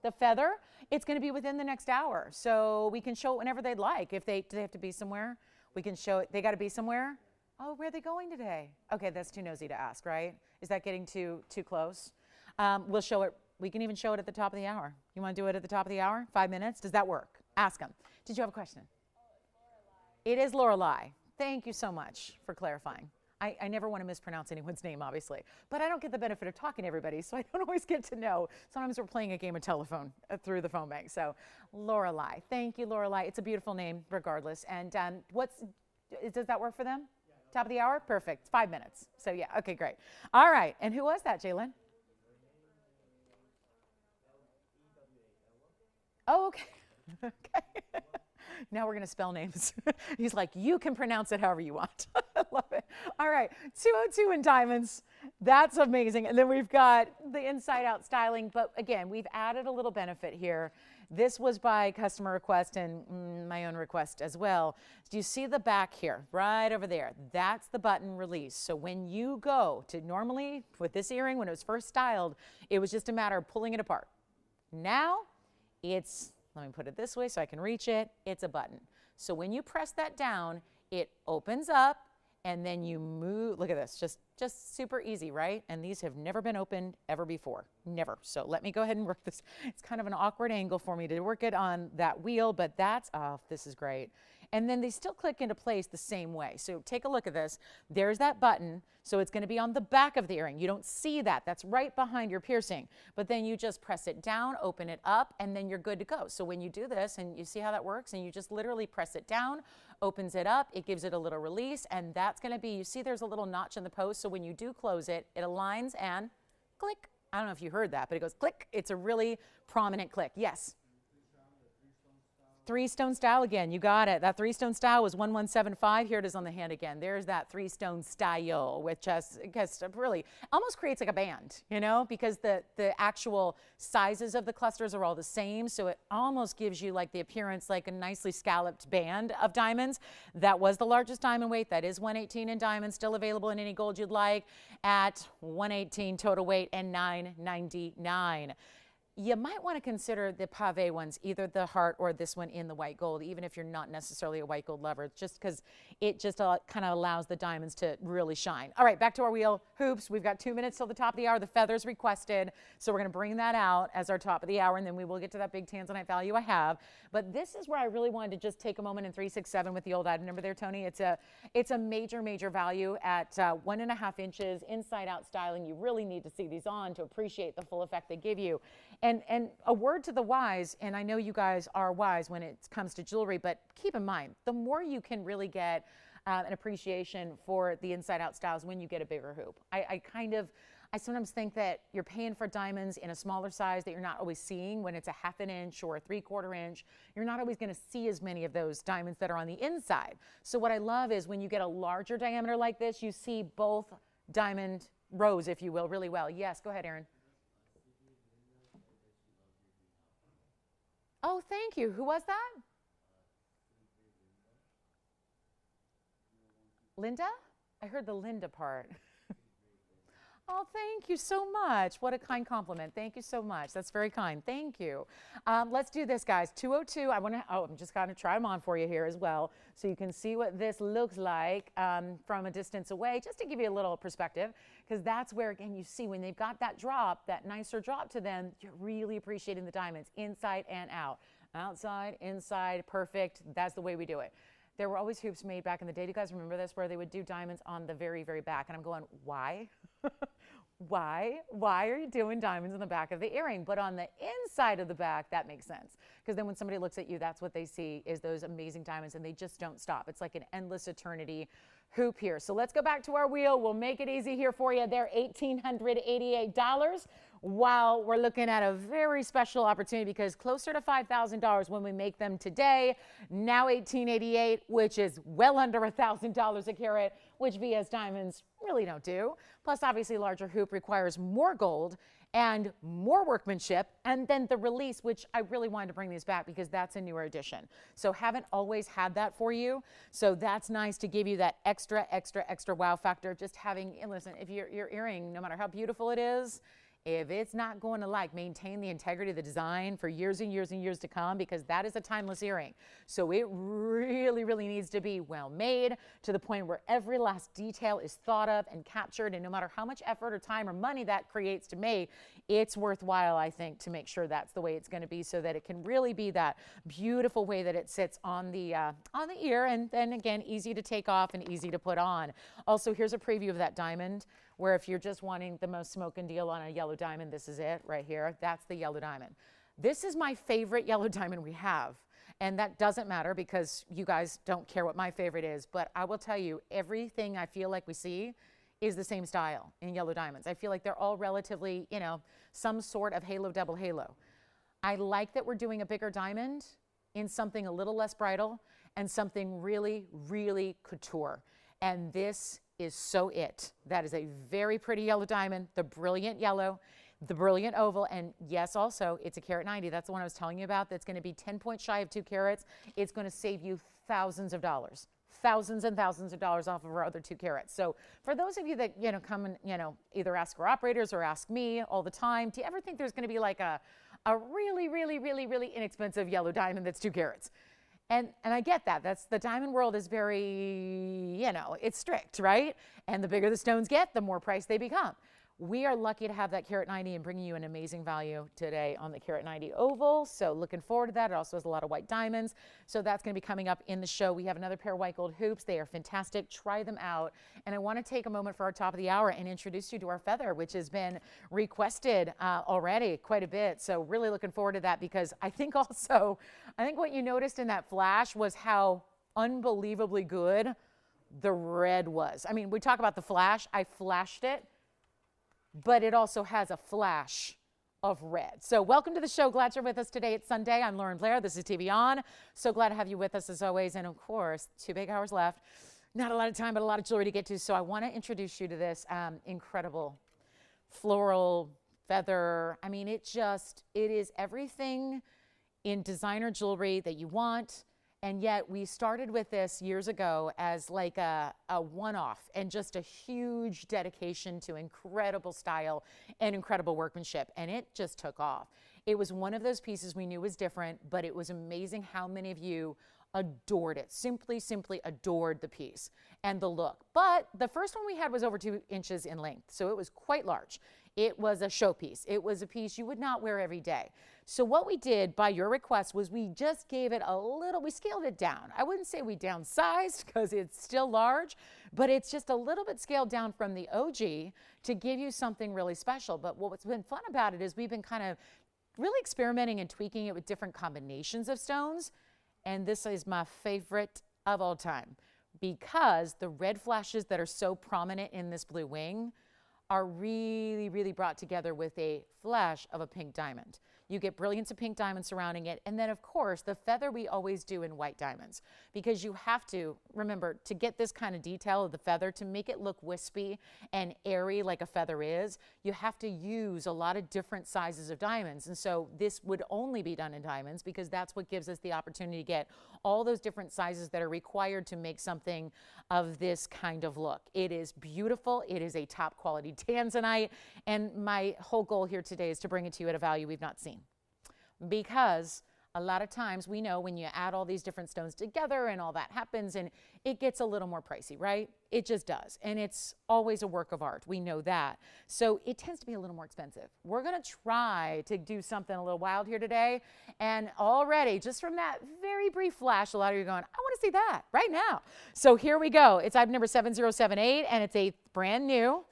The feather? It's going to be within the next hour. So we can show it whenever they'd like. If do they have to be somewhere? We can show it. They got to be somewhere? Oh, where are they going today? Okay, that's too nosy to ask, right? Is that getting too close? We'll show it. We can even show it at the top of the hour. You want to do it at the top of the hour? 5 minutes? Does that work? Ask them. Did you have a question? It is Lorelei. Thank you so much for clarifying. I never want to mispronounce anyone's name, obviously, but I don't get the benefit of talking to everybody, so I don't always get to know. Sometimes we're playing a game of telephone through the phone bank. So Lorelei, thank you, Lorelei. It's a beautiful name regardless. And does that work for them? Yeah, top of the hour? Perfect. 5 minutes. So yeah, okay, great. All right, and who was that, Jalen? Oh, okay. Okay. Now we're going to spell names. He's like, you can pronounce it however you want. I love it. All right, 202 in diamonds. That's amazing. And then we've got the inside out styling. But again, we've added a little benefit here. This was by customer request and my own request as well. Do you see the back here, right over there? That's the button release. So when you go to normally with this earring, when it was first styled, it was just a matter of pulling it apart. Now it's, let me put it this way so I can reach it. It's a button. So when you press that down, it opens up and then you move. Look at this, just super easy, right? And these have never been opened ever before, never. So let me go ahead and work this. It's kind of an awkward angle for me to work it on that wheel, but that's, oh, this is great. And then they still click into place the same way. So take a look at this. There's that button. So it's going to be on the back of the earring. You don't see that. That's right behind your piercing. But then you just press it down, open it up, and then you're good to go. So when you do this, and you see how that works, and you just literally press it down, opens it up, it gives it a little release, and that's going to be, you see there's a little notch in the post. So when you do close it, it aligns and click. I don't know if you heard that, but it goes click. It's a really prominent click. Yes. Three-stone style again, you got it. That three-stone style was 1175. Here it is on the hand again. There's that three-stone style, which just really almost creates like a band, you know, because the actual sizes of the clusters are all the same. So it almost gives you like the appearance like a nicely scalloped band of diamonds. That was the largest diamond weight. That is 118 in diamonds, still available in any gold you'd like at 118 total weight and $9.99. You might want to consider the pave ones, either the heart or this one in the white gold, even if you're not necessarily a white gold lover, just because it just kind of allows the diamonds to really shine. All right, back to our wheel hoops. We've got 2 minutes till the top of the hour. The feathers requested, so we're going to bring that out as our top of the hour, and then we will get to that big Tanzanite value I have. But this is where I really wanted to just take a moment in 367 with the old item number there, Tony. It's a major value at 1.5 inches, inside out styling. You really need to see these on to appreciate the full effect they give you. And a word to the wise, and I know you guys are wise when it comes to jewelry, but keep in mind, the more you can really get an appreciation for the inside out styles when you get a bigger hoop. I sometimes think that you're paying for diamonds in a smaller size that you're not always seeing when it's a 1/2 inch or a 3/4 inch. You're not always going to see as many of those diamonds that are on the inside. So what I love is when you get a larger diameter like this, you see both diamond rows, if you will, really well. Yes, go ahead, Aaron. Oh, thank you. Who was that? Linda? I heard the Linda part. Oh, thank you so much. What a kind compliment. Thank you so much. That's very kind. Thank you. Let's do this, guys. 202. I'm just going to try them on for you here as well, so you can see what this looks like from a distance away, just to give you a little perspective, because that's where, again, you see when they've got that drop, that nicer drop to them, you're really appreciating the diamonds inside and out. Outside, inside, perfect. That's the way we do it. There were always hoops made back in the day. Do you guys remember this, where they would do diamonds on the very, very back? And I'm going, why? Why are you doing diamonds on the back of the earring? But on the inside of the back, that makes sense. Because then when somebody looks at you, that's what they see, is those amazing diamonds, and they just don't stop. It's like an endless eternity hoop here. So let's go back to our wheel. We'll make it easy here for you. They're $1,888. While we're looking at a very special opportunity, because closer to $5,000 when we make them today, now $1,888, which is well under $1,000 a carat, which VS Diamonds really don't do. Plus, obviously, larger hoop requires more gold and more workmanship, and then the release, which I really wanted to bring these back because that's a newer edition. So haven't always had that for you. So that's nice to give you that extra wow factor. Just having, and listen, if your earring, no matter how beautiful it is, if it's not going to maintain the integrity of the design for years and years and years to come, because that is a timeless earring. So it really needs to be well made, to the point where every last detail is thought of and captured, and no matter how much effort or time or money that creates to make, it's worthwhile, I think, to make sure that's the way it's going to be, so that it can really be that beautiful way that it sits on the ear, and then again, easy to take off and easy to put on. Also, here's a preview of that diamond, where if you're just wanting the most smoking deal on a yellow diamond, this is it right here. That's the yellow diamond. This is my favorite yellow diamond we have. And that doesn't matter, because you guys don't care what my favorite is. But I will tell you, everything I feel like we see is the same style in yellow diamonds. I feel like they're all relatively, some sort of halo, double halo. I like that we're doing a bigger diamond in something a little less bridal and something really couture. And this is so it. That is a very pretty yellow diamond, the brilliant yellow, the brilliant oval, and yes, also, it's a carat 90. That's the one I was telling you about. That's going to be 10 points shy of 2 carats. It's going to save you thousands of dollars. Thousands and thousands of dollars off of our other 2 carats. So for those of you that, come and, either ask our operators or ask me all the time, do you ever think there's going to be like a really inexpensive yellow diamond that's 2 carats? And I get that. That's, the diamond world is very, it's strict, right? And the bigger the stones get, the more price they become. We are lucky to have that carat 90 and bringing you an amazing value today on the carat 90 oval. So looking forward to that. It also has a lot of white diamonds. So that's going to be coming up in the show. We have another pair of white gold hoops. They are fantastic. Try them out. And I want to take a moment for our top of the hour and introduce you to our feather, which has been requested already quite a bit. So really looking forward to that, because I think what you noticed in that flash was how unbelievably good the red was. I mean, we talk about the flash. I flashed it, but it also has a flash of red. So welcome to the show. Glad you're with us today. It's Sunday. I'm Lauren Blair. This is TVON. So glad to have you with us as always. And of course, 2 big hours left. Not a lot of time, but a lot of jewelry to get to. So I want to introduce you to this incredible floral feather. I mean, it is everything in designer jewelry that you want. And yet we started with this years ago as like a one-off, and just a huge dedication to incredible style and incredible workmanship. And it just took off. It was one of those pieces we knew was different, but it was amazing how many of you adored it. Simply adored the piece and the look. But the first one we had was over 2 inches in length, so it was quite large. It was a showpiece. It was a piece you would not wear every day. So what we did by your request was we just gave it we scaled it down. I wouldn't say we downsized, because it's still large, but it's just a little bit scaled down from the OG to give you something really special. But what's been fun about it is we've been kind of really experimenting and tweaking it with different combinations of stones. And this is my favorite of all time, because the red flashes that are so prominent in this blue wing are really brought together with a flash of a pink diamond. You get brilliance of pink diamond surrounding it. And then, of course, the feather we always do in white diamonds, because you have to, remember, to get this kind of detail of the feather, to make it look wispy and airy like a feather is, you have to use a lot of different sizes of diamonds. And so this would only be done in diamonds, because that's what gives us the opportunity to get all those different sizes that are required to make something of this kind of look. It is beautiful. It is a top quality Tanzanite. And my whole goal here today is to bring it to you at a value we've not seen. Because a lot of times we know when you add all these different stones together and all that happens and it gets a little more pricey, right? It just does. And it's always a work of art. We know that. So it tends to be a little more expensive. We're going to try to do something a little wild here today. And already, just from that very brief flash, a lot of you are going, I want to see that right now. So here we go. It's item number 7078 and it's a brand new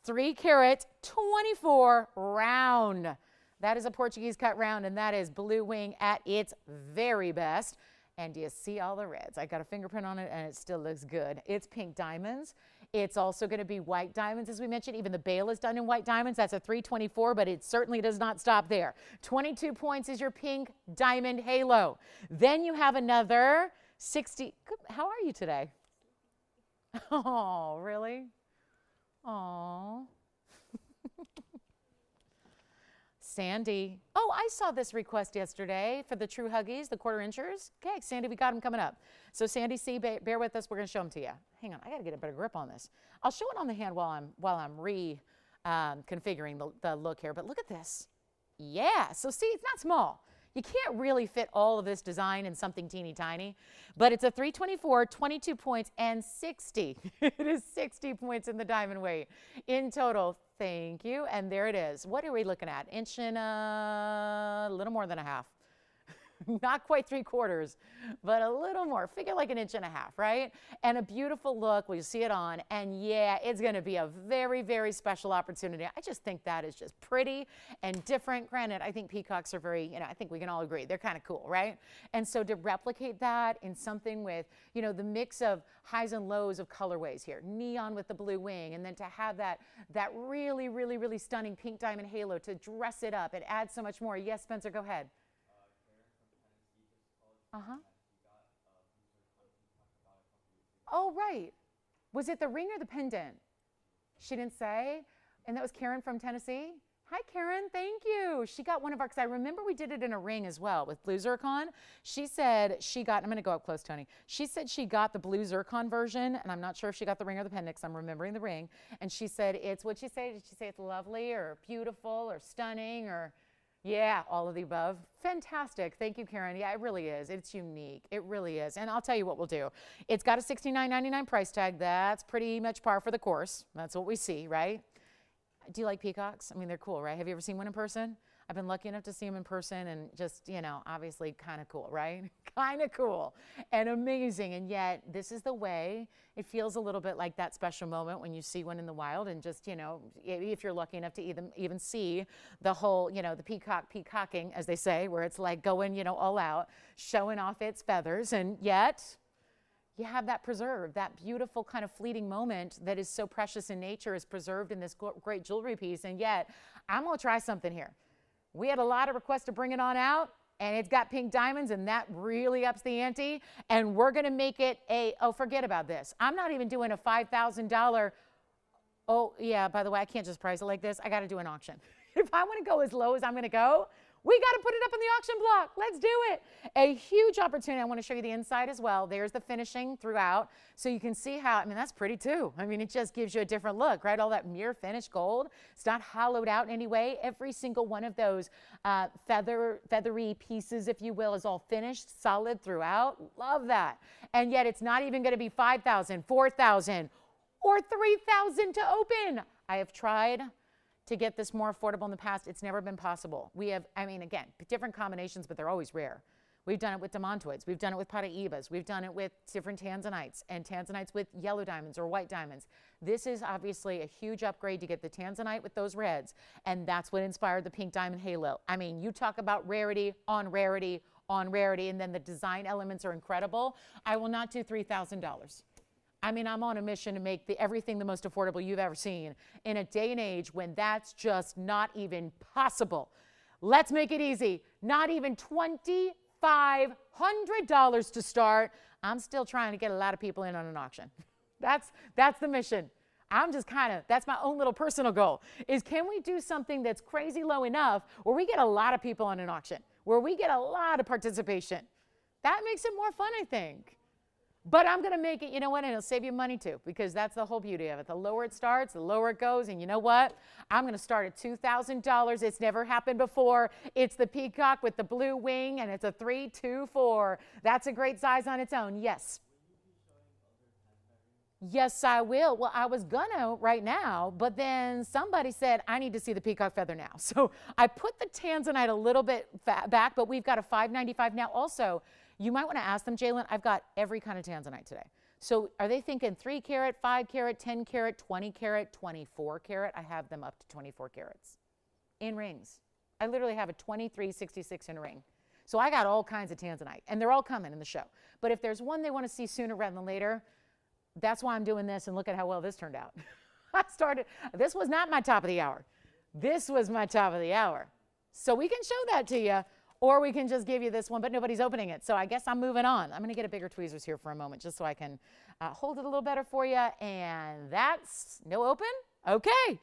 3-carat 24 round. That is a Portuguese cut round, and that is blue wing at its very best. And do you see all the reds? I got a fingerprint on it, and it still looks good. It's pink diamonds. It's also going to be white diamonds, as we mentioned. Even the bail is done in white diamonds. That's a 324, but it certainly does not stop there. 22 points is your pink diamond halo. Then you have another 60. How are you today? Oh, really? Oh. Sandy. Oh, I saw this request yesterday for the true Huggies, the 1/4 inchers. Okay, Sandy, we got them coming up. So Sandy C, bear with us. We're going to show them to you. Hang on, I got to get a better grip on this. I'll show it on the hand while I'm configuring the look here. But look at this. Yeah. So see, it's not small. You can't really fit all of this design in something teeny tiny, but it's a 324, 22 points, and 60. It is 60 points in the diamond weight in total. Thank you. And there it is. What are we looking at? Inch and a little more than a half. Not quite 3/4, but a little more. Figure like 1.5 inches, right? And a beautiful look. We'll see it on. And yeah, it's going to be a very, very special opportunity. I just think that is just pretty and different. Granted, I think peacocks are very, I think we can all agree, they're kind of cool, right? And so to replicate that in something with, the mix of highs and lows of colorways here, neon with the blue wing, and then to have that really, really, really stunning pink diamond halo to dress it up, it adds so much more. Yes, Spencer, go ahead. Oh, right. Was it the ring or the pendant? She didn't say. And that was Karen from Tennessee. Hi, Karen. Thank you. She got one of our, because I remember we did it in a ring as well with blue zircon. She said she got, I'm going to go up close, Tony. She said she got the blue zircon version, and I'm not sure if she got the ring or the pendant, because I'm remembering the ring. And she said it's, what'd she say? Did she say it's lovely or beautiful or stunning or... Yeah, all of the above. Fantastic. Thank you, Karen. Yeah, it really is. It's unique. It really is. And I'll tell you what we'll do. It's got a $69.99 price tag. That's pretty much par for the course. That's what we see, right? Do you like peacocks? I mean, they're cool, right? Have you ever seen one in person? I've been lucky enough to see them in person and just, obviously kind of cool, right? Kind of cool and amazing. And yet this is the way it feels a little bit like that special moment when you see one in the wild and just, if you're lucky enough to even see the whole, the peacocking, as they say, where it's like going, all out, showing off its feathers. And yet you have that preserved, that beautiful kind of fleeting moment that is so precious in nature is preserved in this great jewelry piece. And yet I'm going to try something here. We had a lot of requests to bring it on out, and it's got pink diamonds, and that really ups the ante. And we're going to make it forget about this. I'm not even doing a $5,000. Oh, yeah, by the way, I can't just price it like this. I got to do an auction. If I want to go as low as I'm going to go, we got to put it up on the auction block. Let's do it. A huge opportunity. I want to show you the inside as well. There's the finishing throughout. So you can see how, that's pretty too. It just gives you a different look, right? All that mirror finished gold. It's not hollowed out in any way. Every single one of those feathery pieces, if you will, is all finished, solid throughout. Love that. And yet it's not even going to be $5,000, $4,000, or $3,000 to open. I have tried to get this more affordable in the past. It's never been possible. We have, again, different combinations, but they're always rare. We've done it with demontoids. We've done it with paraibas. We've done it with different tanzanites and tanzanites with yellow diamonds or white diamonds. This is obviously a huge upgrade to get the tanzanite with those reds, and that's what inspired the pink diamond halo. You talk about rarity on rarity on rarity, and then the design elements are incredible. I will not do $3,000. I'm on a mission to make everything the most affordable you've ever seen in a day and age when that's just not even possible. Let's make it easy. Not even $2,500 to start. I'm still trying to get a lot of people in on an auction. That's the mission. That's my own little personal goal, is can we do something that's crazy low enough where we get a lot of people on an auction, where we get a lot of participation? That makes it more fun, I think. But I'm going to make it, you know what, and it'll save you money too, because that's the whole beauty of it. The lower it starts, the lower it goes. And you know what? I'm going to start at $2,000. It's never happened before. It's the peacock with the blue wing, and it's a 324. That's a great size on its own. Yes. Yes, I will. Well, I was gonna right now, but then somebody said, I need to see the peacock feather now. So I put the Tanzanite a little bit back, but we've got a $5.95 now. Also, you might want to ask them, Jalen, I've got every kind of Tanzanite today. So are they thinking 3 carat, 5 carat, 10 carat, 20 carat, 24 carat? I have them up to 24 carats in rings. I literally have a 2366 in a ring. So I got all kinds of Tanzanite, and they're all coming in the show. But if there's one they want to see sooner rather than later, that's why I'm doing this, and look at how well this turned out. This was not my top of the hour. This was my top of the hour. So we can show that to you, or we can just give you this one, but nobody's opening it. So I guess I'm moving on. I'm going to get a bigger tweezers here for a moment just so I can hold it a little better for you. And that's no open? Okay.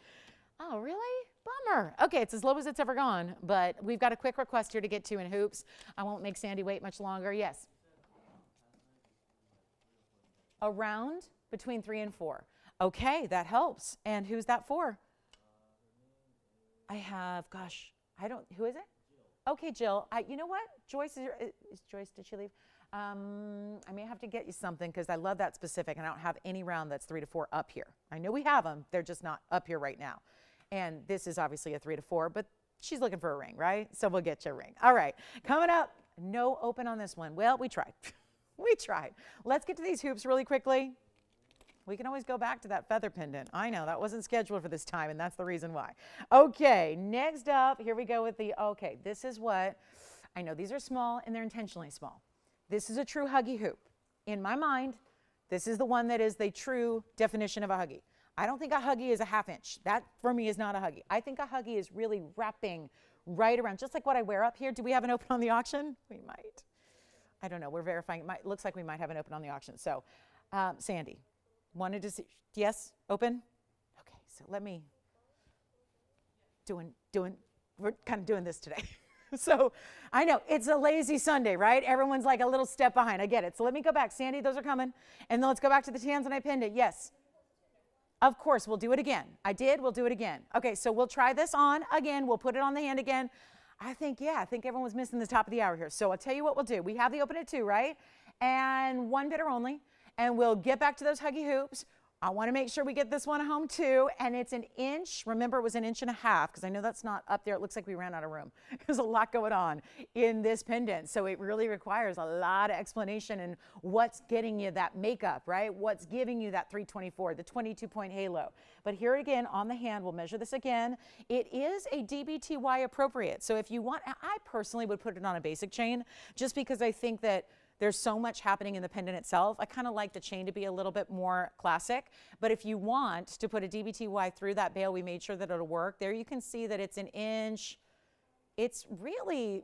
Oh, really? Bummer. Okay, it's as low as it's ever gone, but we've got a quick request here to get to in hoops. I won't make Sandy wait much longer. Yes. Around between 3 and 4. Okay, that helps. And who's that for? I have, gosh, who is it? Okay, Jill. You know what? Joyce, is Joyce, did she leave? I may have to get you something because I love that specific, and I don't have any round that's 3 to 4 up here. I know we have them. They're just not up here right now. And this is obviously a 3 to 4, but she's looking for a ring, right? So we'll get you a ring. All right, coming up, no open on this one. Well, we tried. We tried. Let's get to these hoops really quickly. We can always go back to that feather pendant. I know that wasn't scheduled for this time, and that's the reason why. Okay, next up, here we go with okay, this is what, I know these are small and they're intentionally small. This is a true Huggy hoop. In my mind, this is the one that is the true definition of a Huggy. I don't think a Huggy is a 1/2 inch. That for me is not a Huggy. I think a Huggy is really wrapping right around, just like what I wear up here. Do we have an open on the auction? We might. I don't know. We're verifying. It looks like we might have an open on the auction. So, Sandy, wanted to see. Yes, open? Okay, so let me, we're kind of doing this today. So, I know, it's a lazy Sunday, right? Everyone's like a little step behind. I get it. So let me go back. Sandy, those are coming. And then let's go back to the Tanzanite pendant. Yes. Of course, we'll do it again. We'll do it again. Okay, so we'll try this on again. We'll put it on the hand again. I think everyone was missing the top of the hour here. So I'll tell you what we'll do. We have the open at 2, right? And 1 bidder only. And we'll get back to those Huggy hoops. I want to make sure we get this one home too. And it's an inch. Remember, it was 1.5 inches because I know that's not up there. It looks like we ran out of room. There's a lot going on in this pendant. So it really requires a lot of explanation and what's getting you that makeup, right? What's giving you that 324, the 22-point halo. But here again on the hand, we'll measure this again. It is a DBTY appropriate. So if you want, I personally would put it on a basic chain just because I think that there's so much happening in the pendant itself. I kind of like the chain to be a little bit more classic. But if you want to put a DBTY through that bail, we made sure that it'll work. There you can see that it's 1 inch. It's really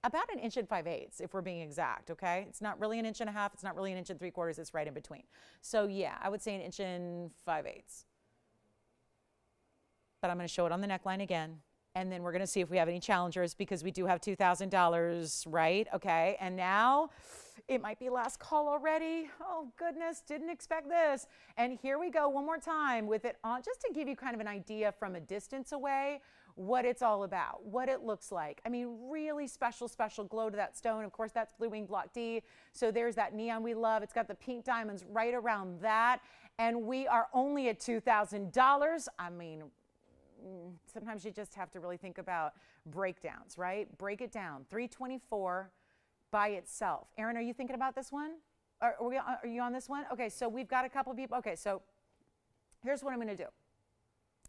about 1 5/8 inches if we're being exact, okay? It's not really 1.5 inches. It's not really 1 3/4 inches. It's right in between. So yeah, I would say 1 5/8 inches. But I'm going to show it on the neckline again. And then we're going to see if we have any challengers because we do have $2,000, right? Okay, and now it might be last call already. Oh, goodness, didn't expect this. And here we go one more time with it on, just to give you kind of an idea from a distance away what it's all about, what it looks like. I mean, really special, special glow to that stone. Of course, that's Blue Wing Block D. So there's that neon we love. It's got the pink diamonds right around that. And we are only at $2,000. I mean, sometimes you just have to really think about breakdowns, right? Break it down. 324 by itself. Aaron, are you thinking about this one? Are you on this one? Okay, so we've got a couple of people. Okay, so here's what I'm going to do.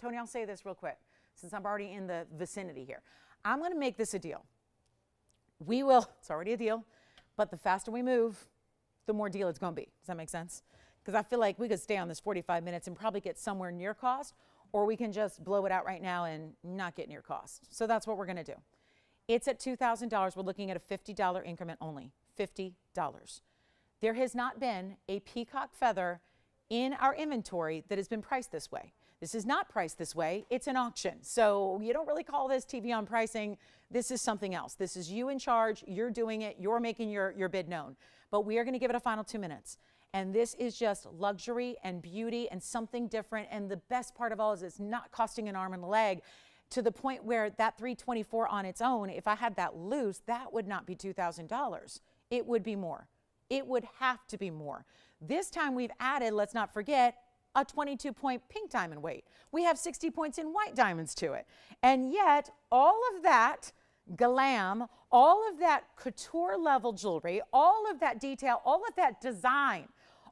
Tony, I'll say this real quick since I'm already in the vicinity here. I'm going to make this a deal. We will, it's already a deal, but the faster we move, the more deal it's going to be. Does that make sense? Because I feel like we could stay on this 45 minutes and probably get somewhere near cost, or we can just blow it out right now and not get near cost. So that's what we're going to do. It's at $2,000. We're looking at a $50 increment only, $50. There has not been a peacock feather in our inventory that has been priced this way. This is not priced this way. It's an auction. So you don't really call this TVON pricing. This is something else. This is you in charge. You're doing it. You're making your bid known. but we are going to give it a final 2 minutes. And this is just luxury and beauty and something different. And the best part of all is it's not costing an arm and a leg, to the point where that $324 on its own, if I had that loose, that would not be $2,000. It would be more. It would have to be more. This time we've added, let's not forget, a 22-point pink diamond weight. We have 60 points in white diamonds to it. And yet all of that glam, all of that couture level jewelry, all of that detail, all of that design,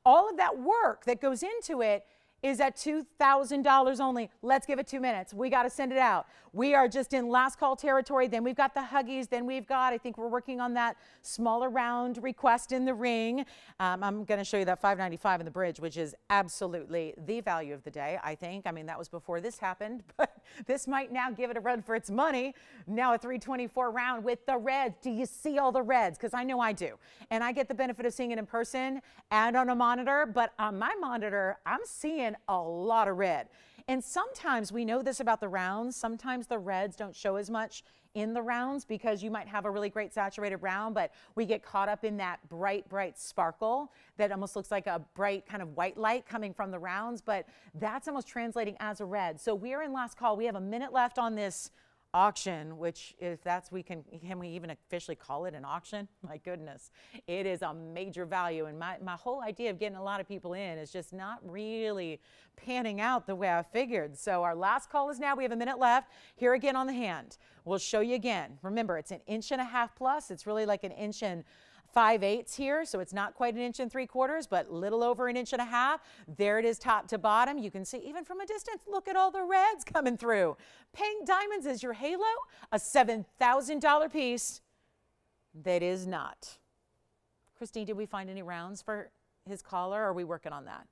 all of that work that goes into it is at $2,000 only. Let's give it 2 minutes. We got to send it out. We are just in last call territory. Then we've got the Huggies. Then we've got, I think we're working on that smaller round request in the ring. I'm going to show you that $595 in the bridge, which is absolutely the value of the day, I think. I mean, that was before this happened, but this might now give it a run for its money. Now a $324 round with the reds. Do you see all the reds? Because I know I do. And I get the benefit of seeing it in person and on a monitor, but on my monitor, I'm seeing a lot of red. And sometimes we know this about the rounds. Sometimes the reds don't show as much in the rounds because you might have a really great saturated round, but we get caught up in that bright, bright sparkle that almost looks like a bright kind of white light coming from the rounds, but that's almost translating as a red. So we're in last call. We have a minute left on this auction, which if that's, can we even officially call it an auction? My goodness, it is a major value. And my whole idea of getting a lot of people in is just not really panning out the way I figured. So our last call is now. We have a minute left. Here again on the hand. We'll show you again. Remember, it's an 1.5 inches plus. It's really like an 1 5/8 inches here, so it's not quite 1 3/4 inches, but little over 1.5 inches. There it is, top to bottom. You can see even from a distance, look at all the reds coming through. Pink diamonds is your halo, a $7,000 piece that is not. Christine, did we find any rounds for his collar, or are we working on that?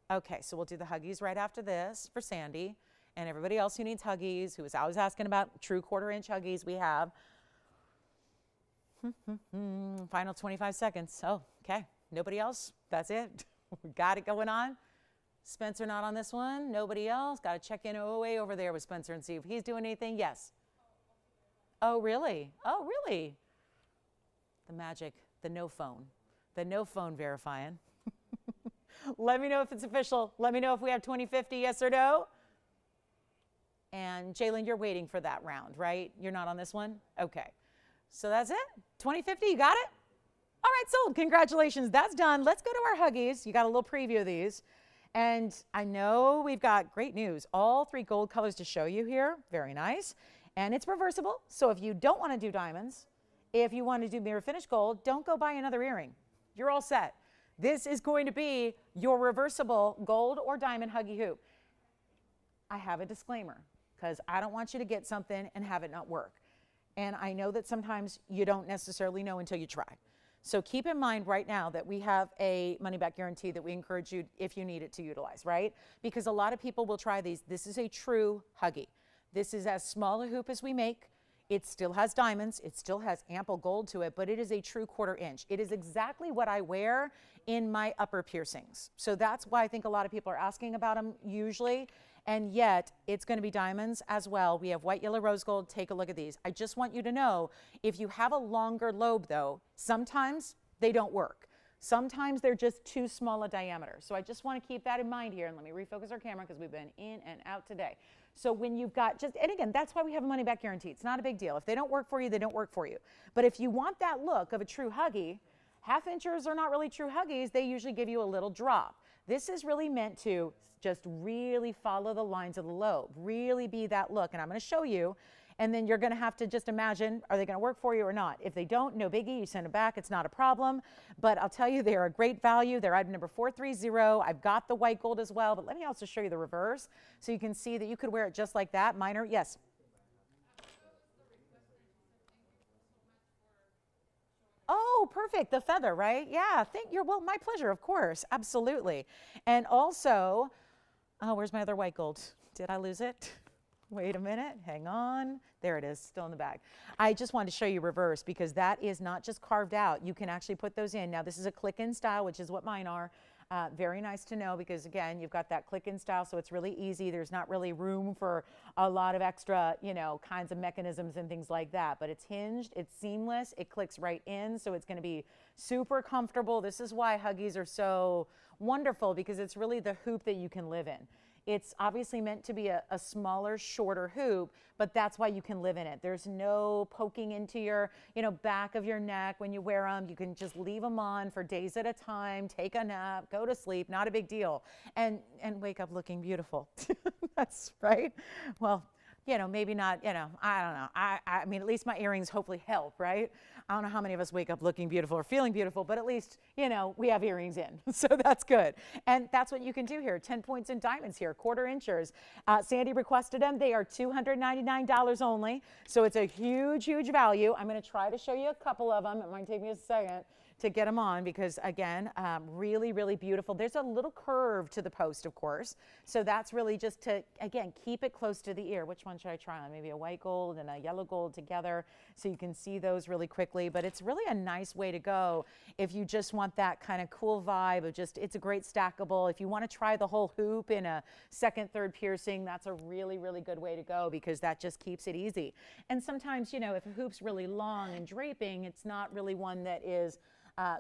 Okay, so we'll do the Huggies right after this for Sandy and everybody else who needs Huggies, who is always asking about true 1/4 inch Huggies we have. Final 25 seconds. Oh, okay. Nobody else? That's it. We got it going on. Spencer not on this one. Nobody else. Got to check in way over there with Spencer and see if he's doing anything. Yes. Oh, really? Oh, really? The magic, the no phone verifying. Let me know if it's official. Let me know if we have 2050, yes or no. And Jalen, you're waiting for that round, right? You're not on this one? Okay. So that's it. 2050, you got it? All right, sold. Congratulations. That's done. Let's go to our Huggies. You got a little preview of these. And I know we've got great news. All 3 gold colors to show you here. Very nice. And it's reversible. So if you don't want to do diamonds, if you want to do mirror finish gold, don't go buy another earring. You're all set. This is going to be your reversible gold or diamond Huggy hoop. I have a disclaimer because I don't want you to get something and have it not work. And I know that sometimes you don't necessarily know until you try. So keep in mind right now that we have a money-back guarantee that we encourage you, if you need it, to utilize, right? Because a lot of people will try these. This is a true Huggy. This is as small a hoop as we make. It still has diamonds. It still has ample gold to it, but it is a true 1/4 inch. It is exactly what I wear in my upper piercings. So that's why I think a lot of people are asking about them usually. And yet it's going to be diamonds as well. We have white, yellow, rose gold. Take a look at these. I just want you to know, if you have a longer lobe though, sometimes they don't work. Sometimes they're just too small a diameter. So I just want to keep that in mind here. And let me refocus our camera because we've been in and out today. So when you've got and again, that's why we have a money back guarantee. It's not a big deal. If they don't work for you, they don't work for you. But if you want that look of a true Huggy, 1/2 inchers are not really true Huggies. They usually give you a little drop. This is really meant to just really follow the lines of the lobe, really be that look. And I'm going to show you. And then you're going to have to just imagine, are they going to work for you or not? If they don't, no biggie, you send them back. It's not a problem. But I'll tell you, they're a great value. They're item number 430. I've got the white gold as well. But let me also show you the reverse so you can see that you could wear it just like that. Minor, yes. Oh, perfect. The feather, right? Yeah. Well, my pleasure, of course. Absolutely. And also, oh, where's my other white gold? Did I lose it? Wait a minute, hang on. There it is, still in the bag. I just wanted to show you reverse because that is not just carved out. You can actually put those in. Now this is a click-in style, which is what mine are. Very nice to know because, again, you've got that click-in style, so it's really easy. There's not really room for a lot of extra, kinds of mechanisms and things like that. But it's hinged, it's seamless, it clicks right in, so it's going to be super comfortable. This is why Huggies are so wonderful because it's really the hoop that you can live in. It's obviously meant to be a smaller, shorter hoop, but that's why you can live in it. There's no poking into your, back of your neck when you wear them. You can just leave them on for days at a time, take a nap, go to sleep, not a big deal, and wake up looking beautiful. That's right. Well, maybe not, I don't know. I mean, at least my earrings hopefully help, right? I don't know how many of us wake up looking beautiful or feeling beautiful, but at least, we have earrings in. So that's good. And that's what you can do here. 10 points in diamonds here, 1/4 inchers. Sandy requested them. They are $299 only. So it's a huge, huge value. I'm going to try to show you a couple of them. It might take me a second to get them on because, again, really, really beautiful. There's a little curve to the post, of course. So that's really just to, again, keep it close to the ear. Which one should I try on? Maybe a white gold and a yellow gold together so you can see those really quickly. But it's really a nice way to go if you just want that kind of cool vibe of just, it's a great stackable. If you want to try the whole hoop in a second, third piercing, that's a really, really good way to go because that just keeps it easy. And sometimes, if a hoop's really long and draping, it's not really one that is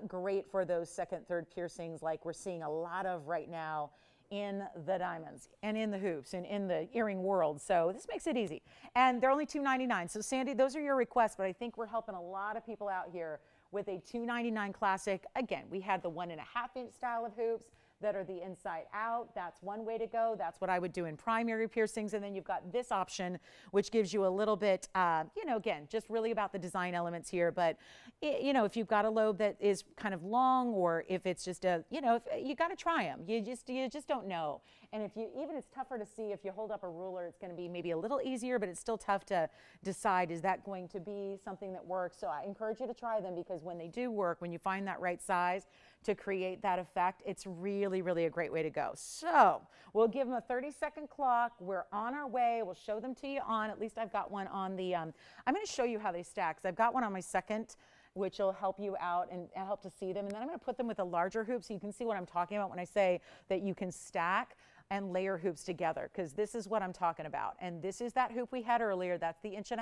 great for those second, third piercings like we're seeing a lot of right now in the diamonds and in the hoops and in the earring world. So this makes it easy. And they're only $299. So Sandy, those are your requests, but I think we're helping a lot of people out here with a $299 classic. Again, we had the 1.5 inch style of hoops that are the inside out. That's one way to go. That's what I would do in primary piercings. And then you've got this option, which gives you a little bit, again, just really about the design elements here. But, if you've got a lobe that is kind of long, or if it's just if you got to try them, you just don't know. And even it's tougher to see if you hold up a ruler, it's going to be maybe a little easier, but it's still tough to decide, is that going to be something that works? So I encourage you to try them because when they do work, when you find that right size to create that effect, it's really, really a great way to go. So we'll give them a 30-second clock. We're on our way. We'll show them to you on, at least I've got one on the, I'm going to show you how they stack. I've got one on my second, which will help you out and help to see them. And then I'm going to put them with a larger hoop so you can see what I'm talking about when I say that you can stack and layer hoops together, because this is what I'm talking about. And this is that hoop we had earlier. That's the 1.5 inches.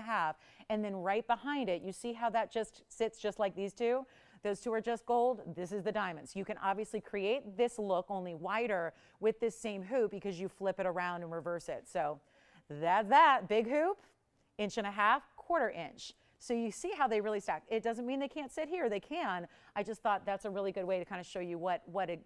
And then right behind it, you see how that just sits just like these two? Those two are just gold. This is the diamonds. You can obviously create this look only wider with this same hoop because you flip it around and reverse it. So that's that. Big hoop, 1.5 inches, 1/4 inch. So you see how they really stack. It doesn't mean they can't sit here. They can. I just thought that's a really good way to kind of show you what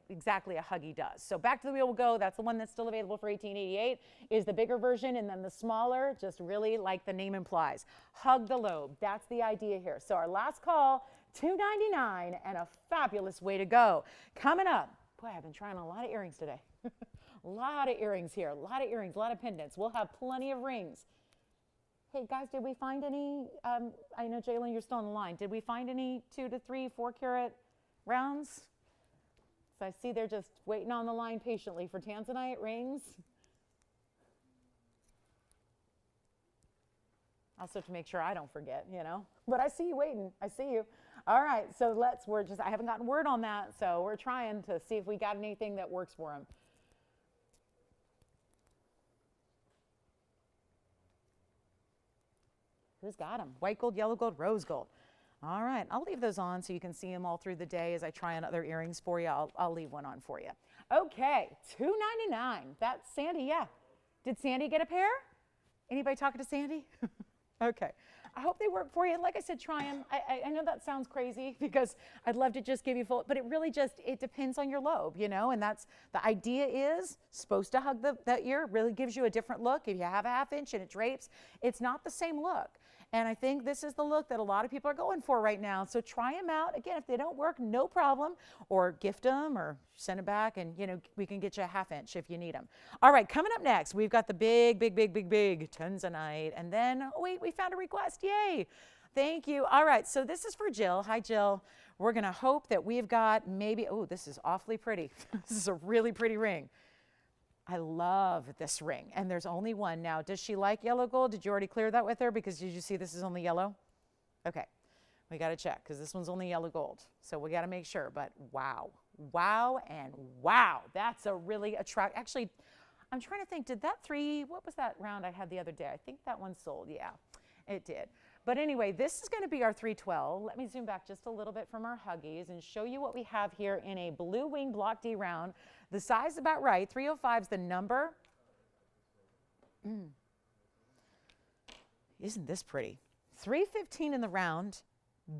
exactly a Huggy does. So back to the wheel we'll go. That's the one that's still available for $18.88 is the bigger version. And then the smaller, just really like the name implies, hug the lobe. That's the idea here. So our last call, $299, and a fabulous way to go. Coming up, boy, I've been trying on a lot of earrings today. A lot of earrings here, a lot of earrings, a lot of pendants. We'll have plenty of rings. Hey guys, did we find any, I know Jalen, you're still on the line. Did we find any 2 to 3, 4 carat rounds? So I see they're just waiting on the line patiently for Tanzanite rings. Also to make sure I don't forget, but I see you waiting. I see you. All right, so I haven't gotten word on that, so we're trying to see if we got anything that works for them. Who's got them? White gold, yellow gold, rose gold. All right, I'll leave those on so you can see them all through the day as I try on other earrings for you. I'll leave one on for you. Okay, $299. That's Sandy, yeah. Did Sandy get a pair? Anybody talking to Sandy? Okay. I hope they work for you. Like I said, try them. I know that sounds crazy because I'd love to just give you full, but it really it depends on your lobe, and that's, the idea is supposed to hug the ear, really gives you a different look. If you have a 1/2 inch and it drapes, it's not the same look. And I think this is the look that a lot of people are going for right now. So try them out. Again, if they don't work, no problem. Or gift them or send them back and, we can get you a 1/2 inch if you need them. All right, coming up next, we've got the big Tanzanite. And then, oh, wait, we found a request. Yay. Thank you. All right, so this is for Jill. Hi, Jill. We're going to hope that we've got maybe, oh, this is awfully pretty. This is a really pretty ring. I love this ring, and there's only one. Now, does she like yellow gold? Did you already clear that with her? Because did you see this is only yellow? Okay, we got to check because this one's only yellow gold. So we got to make sure, but wow, wow and wow. That's a really attractive. Actually, I'm trying to think, did that what was that round I had the other day? I think that one sold. Yeah, it did. But anyway, this is going to be our 312. Let me zoom back just a little bit from our Huggies and show you what we have here in a blue wing block D round. The size is about right. 305 is the number. Isn't this pretty? 315 in the round.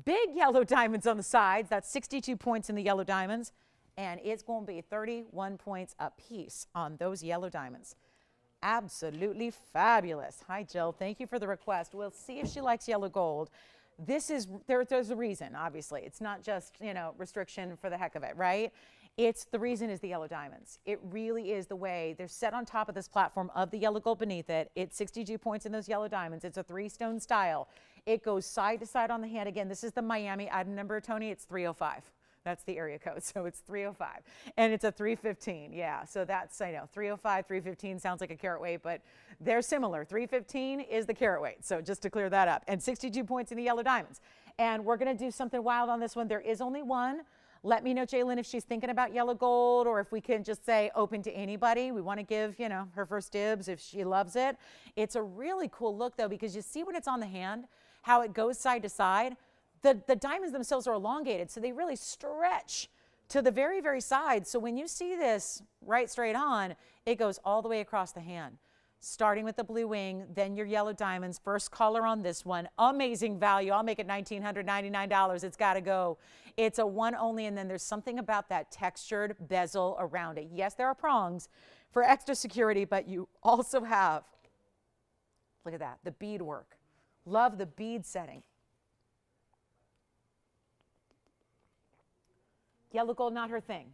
Big yellow diamonds on the sides. That's 62 points in the yellow diamonds. And it's going to be 31 points a piece on those yellow diamonds. Absolutely fabulous. Hi, Jill. Thank you for the request. We'll see if she likes yellow gold. This is, there's a reason, obviously. It's not just, you know, restriction for the heck of it, right? The reason is the yellow diamonds. It really is the way they're set on top of this platform of the yellow gold beneath it. It's 62 points in those yellow diamonds. It's a 3-stone style. It goes side to side on the hand. Again, this is the Miami item number, Tony. It's 305. That's the area code, so it's 305. And it's a 315, yeah. So that's, I know, 305, 315 sounds like a carat weight, but they're similar. 315 is the carat weight, so just to clear that up. And 62 points in the yellow diamonds. And we're going to do something wild on this one. There is only one. Let me know, Jalen, if she's thinking about yellow gold or if we can just say open to anybody. We want to give, you know, her first dibs if she loves it. It's a really cool look, though, because you see when it's on the hand, how it goes side to side. The diamonds themselves are elongated, so they really stretch to the very, very side. So when you see this right straight on, it goes all the way across the hand. Starting with the blue wing, then your yellow diamonds. First color on this one. Amazing value. I'll make it $1,999. It's got to go. It's a one only, and then there's something about that textured bezel around it. Yes, there are prongs for extra security, but you also have, look at that, the bead work. Love the bead setting. Yellow gold, not her thing.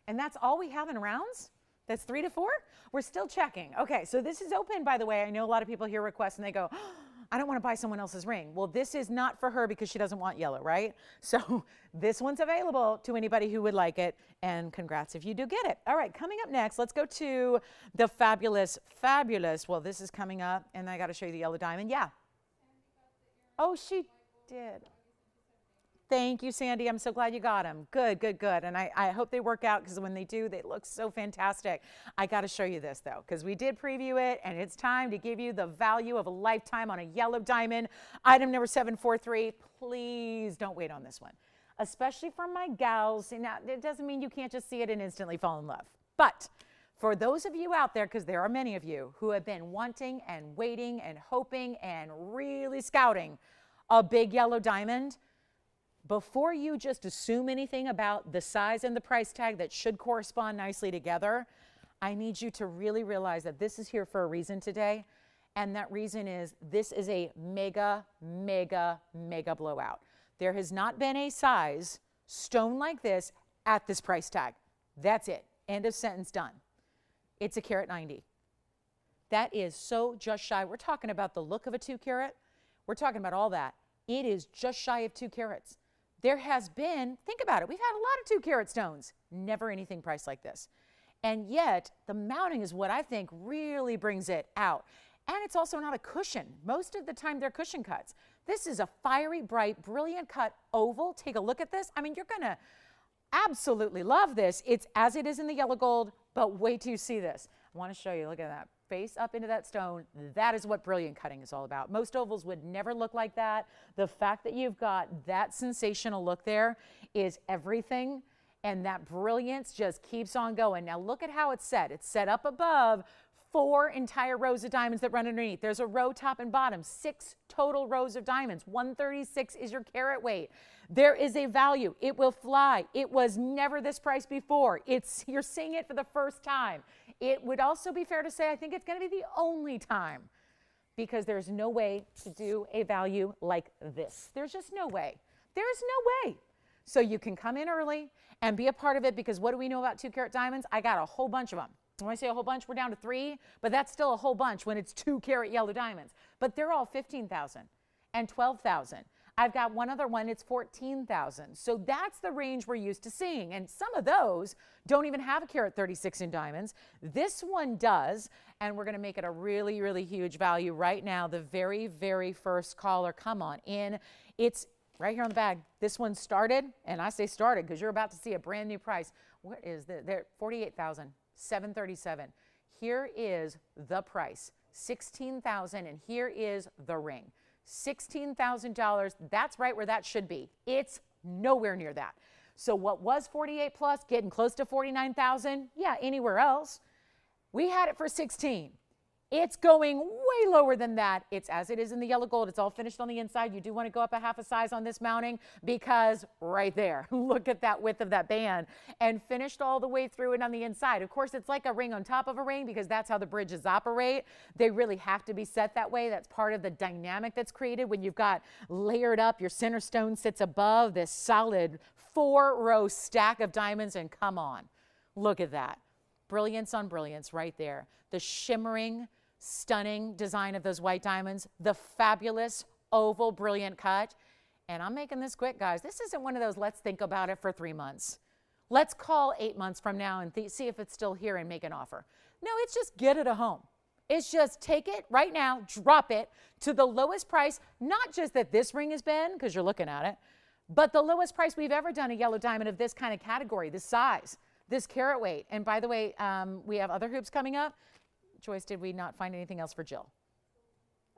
And that's all we have in rounds? That's 3 to 4? We're still checking. Okay, so this is open, by the way. I know a lot of people hear requests and they go, oh, I don't want to buy someone else's ring. Well, this is not for her because she doesn't want yellow, right? So this one's available to anybody who would like it. And congrats if you do get it. All right, coming up next, let's go to the fabulous. Well, this is coming up, and I got to show you the yellow diamond. Yeah. Oh, she did. Thank you, Sandy. I'm so glad you got them. Good, good, good. And I hope they work out because when they do, they look so fantastic. I got to show you this, though, because we did preview it, and it's time to give you the value of a lifetime on a yellow diamond. Item number 743. Please don't wait on this one, especially for my gals. Now, it doesn't mean you can't just see it and instantly fall in love. But for those of you out there, because there are many of you who have been wanting and waiting and hoping and really scouting a big yellow diamond, before you just assume anything about the size and the price tag that should correspond nicely together, I need you to really realize that this is here for a reason today. And that reason is this is a mega, mega, mega blowout. There has not been a size stone like this at this price tag. That's it. End of sentence, done. It's a carat 90. That is so just shy. We're talking about the look of a 2 carat. We're talking about all that. It is just shy of 2 carats. There has been, think about it, we've had a lot of 2 carat stones, never anything priced like this. And yet, the mounting is what I think really brings it out. And it's also not a cushion. Most of the time, they're cushion cuts. This is a fiery, bright, brilliant cut oval. Take a look at this. I mean, you're going to absolutely love this. It's as it is in the yellow gold, but wait till you see this. I want to show you, look at that. Face up into that stone. That is what brilliant cutting is all about. Most ovals would never look like that. The fact that you've got that sensational look there is everything, and that brilliance just keeps on going. Now look at how it's set. It's set up above 4 entire rows of diamonds that run underneath. There's a row top and bottom, 6 total rows of diamonds. 136 is your carat weight. There is a value. It will fly. It was never this price before. You're seeing it for the first time. It would also be fair to say I think it's going to be the only time because there's no way to do a value like this. There's just no way. There's no way. So you can come in early and be a part of it because what do we know about 2 carat diamonds? I got a whole bunch of them. When I say a whole bunch, we're down to 3, but that's still a whole bunch when it's 2 carat yellow diamonds. But they're all 15,000 and 12,000. I've got one other one, it's 14,000. So that's the range we're used to seeing. And some of those don't even have a carat 36 in diamonds. This one does, and we're going to make it a really, really huge value right now. The very, very first caller, come on in. It's right here on the bag. This one started, and I say started because you're about to see a brand new price. What is the, there, $48,737. Here is the price, $16,000, and here is the ring. $16,000, that's right where that should be. It's nowhere near that. So what was 48 plus, getting close to 49,000, yeah, anywhere else. We had it for 16. It's going way lower than that. It's as it is in the yellow gold. It's all finished on the inside. You do want to go up a half a size on this mounting because right there, look at that width of that band, and finished all the way through and on the inside. Of course, it's like a ring on top of a ring because that's how the bridges operate. They really have to be set that way. That's part of the dynamic that's created when you've got layered up. Your center stone sits above this solid 4-row stack of diamonds, and come on, look at that. Brilliance on brilliance right there. The shimmering, stunning design of those white diamonds, the fabulous oval brilliant cut. And I'm making this quick, guys. This isn't one of those let's think about it for 3 months. Let's call 8 months from now and see if it's still here and make an offer. No, it's just get it a home. It's just take it right now, drop it to the lowest price, not just that this ring has been, because you're looking at it, but the lowest price we've ever done a yellow diamond of this kind of category, this size, this carat weight. And by the way, we have other hoops coming up. Joyce, did we not find anything else for Jill?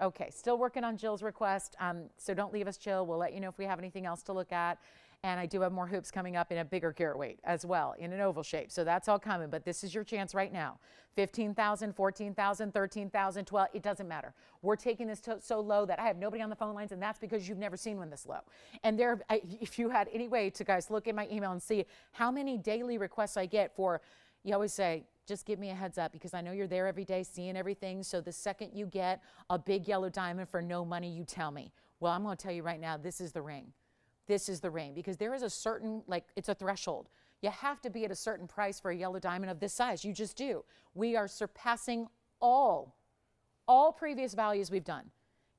Okay, still working on Jill's request, so don't leave us, Jill. We'll let you know if we have anything else to look at. And I do have more hoops coming up in a bigger carat weight as well, in an oval shape. So that's all coming, but this is your chance right now. 15,000, 14,000, 13,000, 12, it doesn't matter. We're taking this so low that I have nobody on the phone lines, and that's because you've never seen one this low. And there, if you had any way to, guys, look at my email and see how many daily requests I get for, you always say, just give me a heads up because I know you're there every day seeing everything. So the second you get a big yellow diamond for no money, you tell me. Well, I'm going to tell you right now, this is the ring. This is the ring because there is a certain, like, it's a threshold. You have to be at a certain price for a yellow diamond of this size. You just do. We are surpassing all previous values we've done.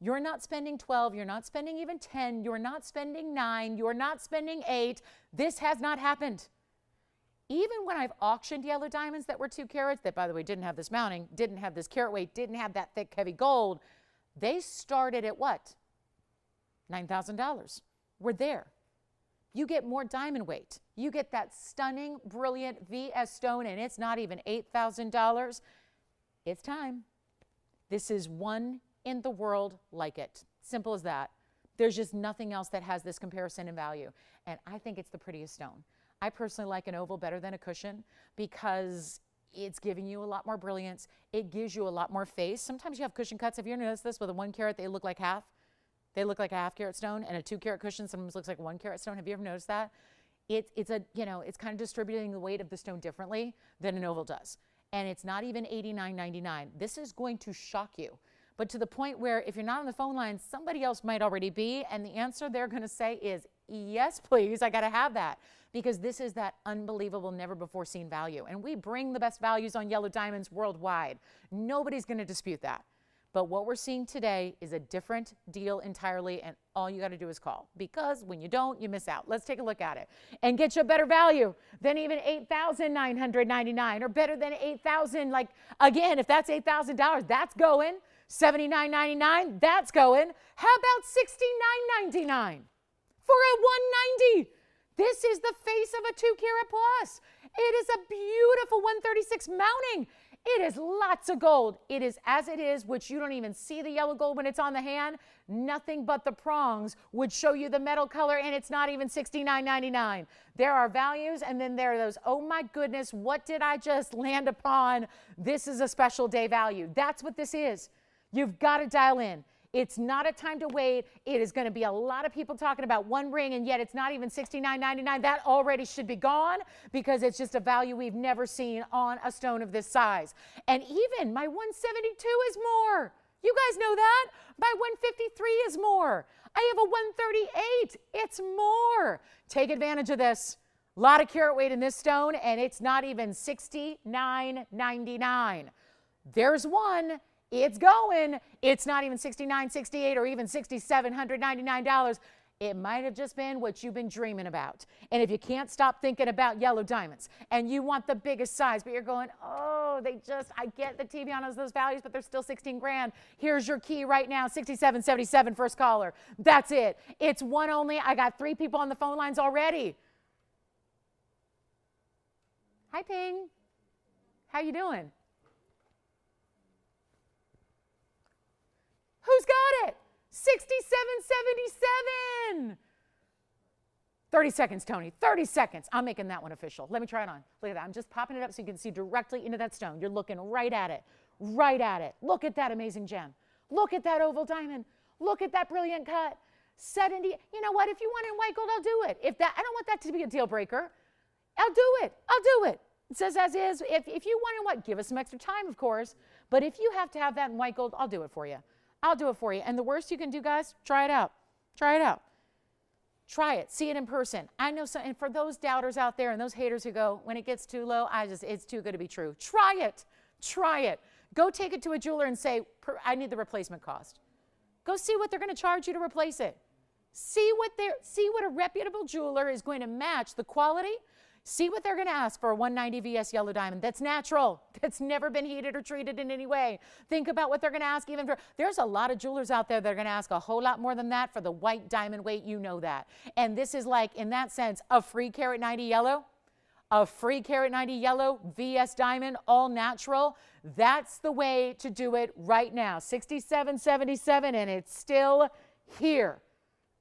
You're not spending 12. You're not spending even 10. You're not spending 9. You're not spending 8. This has not happened. Even when I've auctioned yellow diamonds that were 2 carats, that, by the way, didn't have this mounting, didn't have this carat weight, didn't have that thick, heavy gold, they started at what? $9,000. We're there. You get more diamond weight. You get that stunning, brilliant VS stone, and it's not even $8,000. It's time. This is one in the world like it. Simple as that. There's just nothing else that has this comparison in value. And I think it's the prettiest stone. I personally like an oval better than a cushion because it's giving you a lot more brilliance. It gives you a lot more face. Sometimes you have cushion cuts. Have you ever noticed this? With a 1 carat, they look like half. They look like a half carat stone, and a 2 carat cushion sometimes looks like a 1 carat stone. Have you ever noticed that? It's a, you know, it's kind of distributing the weight of the stone differently than an oval does. And it's not even $89.99. This is going to shock you. But to the point where if you're not on the phone line, somebody else might already be, and the answer they're going to say is, yes, please, I got to have that. Because this is that unbelievable, never before seen value. And we bring the best values on yellow diamonds worldwide. Nobody's going to dispute that. But what we're seeing today is a different deal entirely, and all you got to do is call. Because when you don't, you miss out. Let's take a look at it and get you a better value than even $8,999 or better than $8,000. Like, again, if that's $8,000, that's going. $79.99, that's going. How about $69.99 for a $190? This is the face of a 2 carat plus. It is a beautiful 136 mounting. It is lots of gold. It is as it is, which you don't even see the yellow gold when it's on the hand. Nothing but the prongs would show you the metal color, and it's not even $69.99. There are values, and then there are those, oh my goodness, what did I just land upon? This is a special day value. That's what this is. You've got to dial in. It's not a time to wait. It is going to be a lot of people talking about one ring, and yet it's not even $69.99. That already should be gone because it's just a value we've never seen on a stone of this size. And even my 172 is more. You guys know that? My 153 is more. I have a 138. It's more. Take advantage of this. A lot of carat weight in this stone, and it's not even $69.99. There's one. It's going. It's not even $69, $68, or even $6,799. It might have just been what you've been dreaming about. And if you can't stop thinking about yellow diamonds and you want the biggest size, but you're going, oh, I get the TVON has those values, but they're still 16 grand. Here's your key right now, 6777, first caller. That's it. It's one only. I got 3 people on the phone lines already. Hi, Ping. How you doing? Who's got it? 6777. 30 seconds, Tony. 30 seconds. I'm making that one official. Let me try it on. Look at that. I'm just popping it up so you can see directly into that stone. You're looking right at it. Right at it. Look at that amazing gem. Look at that oval diamond. Look at that brilliant cut. 70. You know what? If you want it in white gold, I'll do it. I don't want that to be a deal breaker. I'll do it. I'll do it. It says as is. If you want it in white, give us some extra time, of course. But if you have to have that in white gold, I'll do it for you. I'll do it for you. And the worst you can do, guys, try it out. Try it out. Try it. See it in person. I know some, and for those doubters out there and those haters who go, when it gets too low, it's too good to be true. Try it. Try it. Go take it to a jeweler and say, I need the replacement cost. Go see what they're going to charge you to replace it. See what a reputable jeweler is going to match the quality. See what they're going to ask for a 190 VS yellow diamond. That's natural. That's never been heated or treated in any way. Think about what they're going to ask even for. There's a lot of jewelers out there that are going to ask a whole lot more than that for the white diamond weight. You know that. And this is like, in that sense, a free carat 90 yellow. A free carat 90 yellow VS diamond, all natural. That's the way to do it right now. 6777, and it's still here.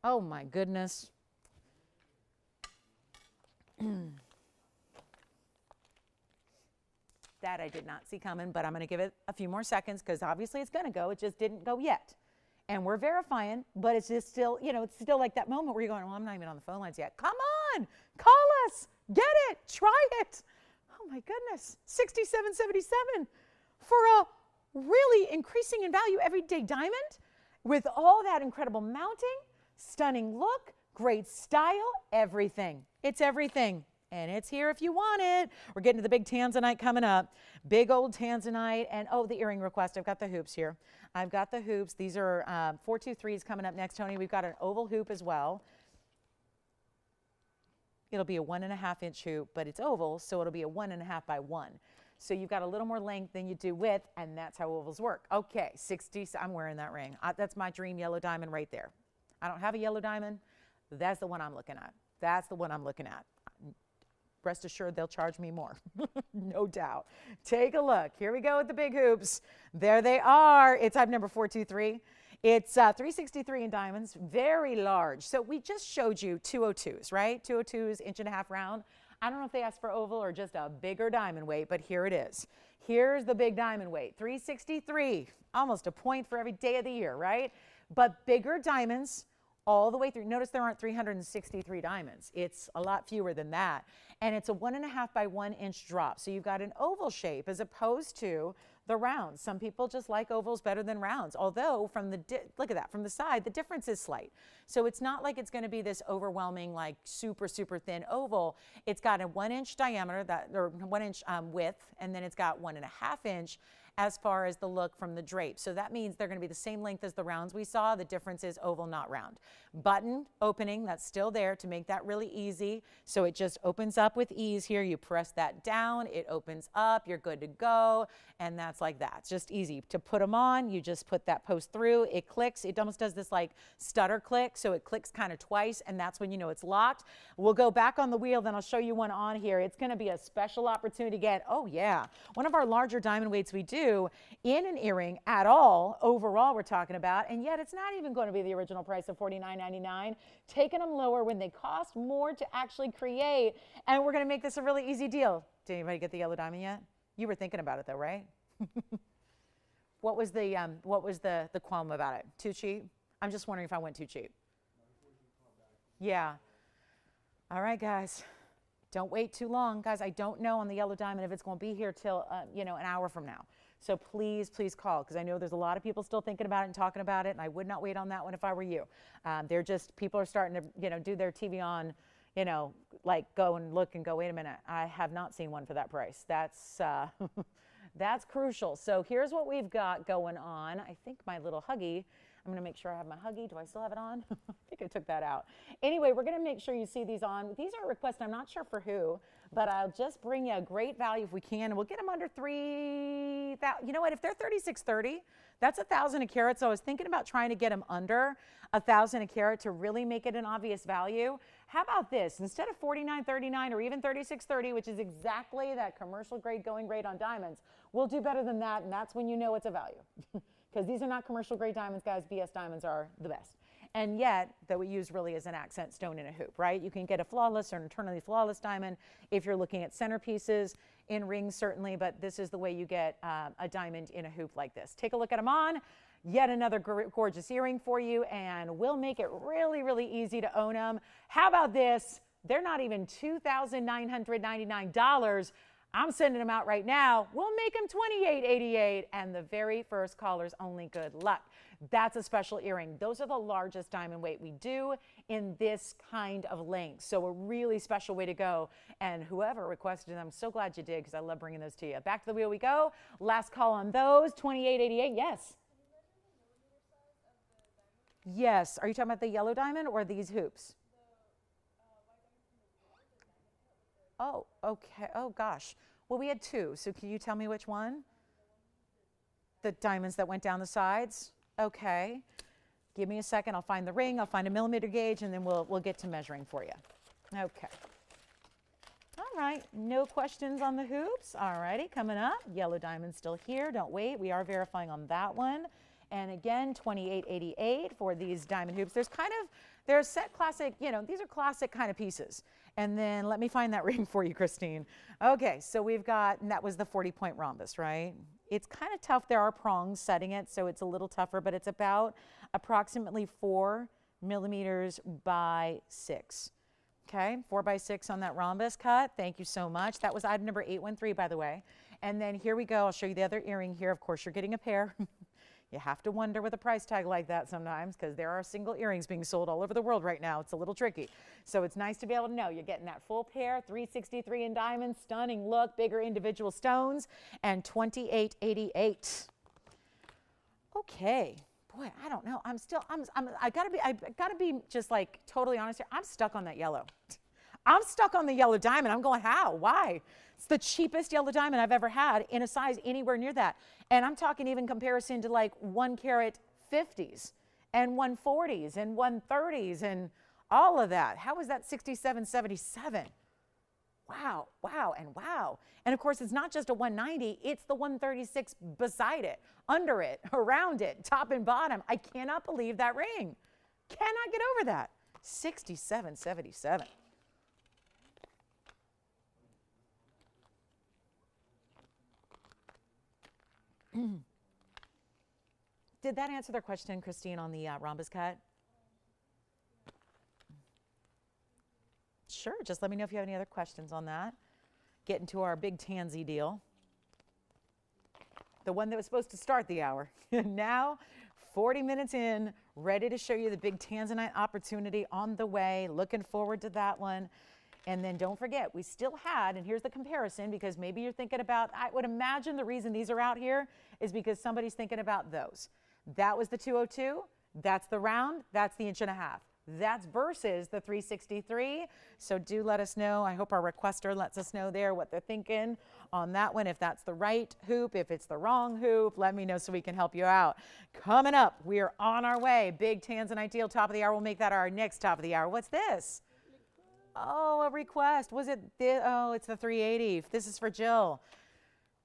Oh my goodness. That I did not see coming, but I'm going to give it a few more seconds because obviously it's going to go. It just didn't go yet. And we're verifying, but it's just still, it's still like that moment where you're going, well, I'm not even on the phone lines yet. Come on, call us, get it, try it. Oh my goodness, 6777 for a really increasing in value everyday diamond with all that incredible mounting, stunning look, great style, everything. It's everything. And it's here if you want it. We're getting to the big Tanzanite coming up. Big old Tanzanite. And, oh, the earring request. I've got the hoops here. I've got the hoops. These are 423s coming up next, Tony. We've got an oval hoop as well. It'll be a 1.5-inch hoop, but it's oval, so it'll be a 1.5 by 1. So you've got a little more length than you do width, and that's how ovals work. Okay, 60. I'm wearing that ring. That's my dream yellow diamond right there. I don't have a yellow diamond. That's the one I'm looking at. That's the one I'm looking at. Rest assured they'll charge me more, no doubt. Take a look. Here we go with the big hoops. There they are. It's type number 423. It's 363 in diamonds, very large. So we just showed you 202s, right? 202s, 1.5 round. I don't know if they asked for oval or just a bigger diamond weight, but here it is. Here's the big diamond weight, 363, almost a point for every day of the year, right? But bigger diamonds all the way through. Notice there aren't 363 diamonds. It's a lot fewer than that. And it's a 1.5 by 1 inch drop. So you've got an oval shape as opposed to the rounds. Some people just like ovals better than rounds. Although from the, look at that, from the side, the difference is slight. So it's not like it's going to be this overwhelming, like super, super thin oval. It's got a 1 inch diameter, or 1 inch width, and then it's got 1.5 inch as far as the look from the drape. So that means they're going to be the same length as the rounds we saw. The difference is oval, not round. Button opening, that's still there to make that really easy. So it just opens up with ease here. You press that down, it opens up, you're good to go. And that's like that. It's just easy. To put them on, you just put that post through, it clicks. It almost does this like stutter click. So it clicks kind of twice, and that's when you know it's locked. We'll go back on the wheel, then I'll show you one on here. It's going to be a special opportunity to get, oh yeah, one of our larger diamond weights we do in an earring at all, overall we're talking about, and yet it's not even going to be the original price of $49.99, taking them lower when they cost more to actually create, and we're going to make this a really easy deal. Did anybody get the yellow diamond yet? You were thinking about it though, right? What was the qualm about it? Too cheap? I'm just wondering if I went too cheap. Yeah. All right, guys. Don't wait too long, guys. I don't know on the yellow diamond if it's going to be here till an hour from now. So please, please call, because I know there's a lot of people still thinking about it and talking about it, and I would not wait on that one if I were you. People are starting to, do their TVON, like go and look and go, wait a minute, I have not seen one for that price. That's, that's crucial. So here's what we've got going on. I think my little Huggy I'm going to make sure I have my Huggy. Do I still have it on? I think I took that out. Anyway, we're going to make sure you see these on. These are requests. I'm not sure for who, but I'll just bring you a great value if we can. We'll get them under 3,000. You know what? If they're 36.30, that's 1,000 a carat. So I was thinking about trying to get them under 1,000 a carat to really make it an obvious value. How about this? Instead of 49.39 or even 36.30, which is exactly that commercial grade going rate on diamonds, we'll do better than that, and that's when you know it's a value. Because these are not commercial grade diamonds, guys. BS diamonds are the best. And yet, that we use really as an accent stone in a hoop, right? You can get a flawless or an eternally flawless diamond if you're looking at centerpieces, in rings certainly, but this is the way you get a diamond in a hoop like this. Take a look at them on. Yet another gorgeous earring for you, and we'll make it really, really easy to own them. How about this? They're not even $2,999. I'm sending them out right now. We'll make them $28.88, and the very first caller's only good luck. That's a special earring. Those are the largest diamond weight we do in this kind of length. So a really special way to go. And whoever requested them, I'm so glad you did, because I love bringing those to you. Back to the wheel we go. Last call on those, $28.88. Yes. Yes. Are you talking about the yellow diamond or these hoops? Oh, okay. Oh, gosh. Well, we had two. So can you tell me which one? The diamonds that went down the sides? Okay. Give me a second. I'll find the ring. I'll find a millimeter gauge, and then we'll get to measuring for you. Okay. All right. No questions on the hoops. All righty. Coming up. Yellow diamond still here. Don't wait. We are verifying on that one. And again, $28.88 for these diamond hoops. They're set classic, you know, these are classic kind of pieces. And then let me find that ring for you, Christine. Okay, so we've got, and that was the 40-point rhombus, right? It's kind of tough. There are prongs setting it, so it's a little tougher, but it's about approximately 4 millimeters by 6. Okay, 4 by 6 on that rhombus cut. Thank you so much. That was item number 813, by the way. And then here we go. I'll show you the other earring here. Of course, you're getting a pair. You have to wonder with a price tag like that sometimes, because there are single earrings being sold all over the world right now. It's a little tricky. So it's nice to be able to know you're getting that full pair, 363 in diamonds, stunning look, bigger individual stones, and $28.88. Okay. Boy, I don't know. I gotta be just like totally honest here. I'm stuck on that yellow. I'm stuck on the yellow diamond. I'm going, how? Why? It's the cheapest yellow diamond I've ever had in a size anywhere near that. And I'm talking even comparison to like 1 carat 50s and 140s and 130s and all of that. How is that 67.77? Wow, wow, and wow. And of course, it's not just a 190, it's the 136 beside it, under it, around it, top and bottom. I cannot believe that ring. Cannot get over that. 67.77. Did that answer their question, Christine, on the rhombus cut? Sure, just let me know if you have any other questions on that. Get into our big Tansy deal. The one that was supposed to start the hour. Now, 40 minutes in, ready to show you the big Tanzanite opportunity on the way. Looking forward to that one. And then don't forget, we still had, and here's the comparison, because maybe you're thinking about, I would imagine the reason these are out here is because somebody's thinking about those. That was the 202, that's the round, that's the 1.5 inches. That's versus the 363. So do let us know. I hope our requester lets us know there what they're thinking on that one. If that's the right hoop, if it's the wrong hoop, let me know so we can help you out. Coming up, we are on our way. Big Tanzanite deal, top of the hour. We'll make that our next top of the hour. What's this? Oh, a request. Was it? Oh, it's the 380. This is for Jill.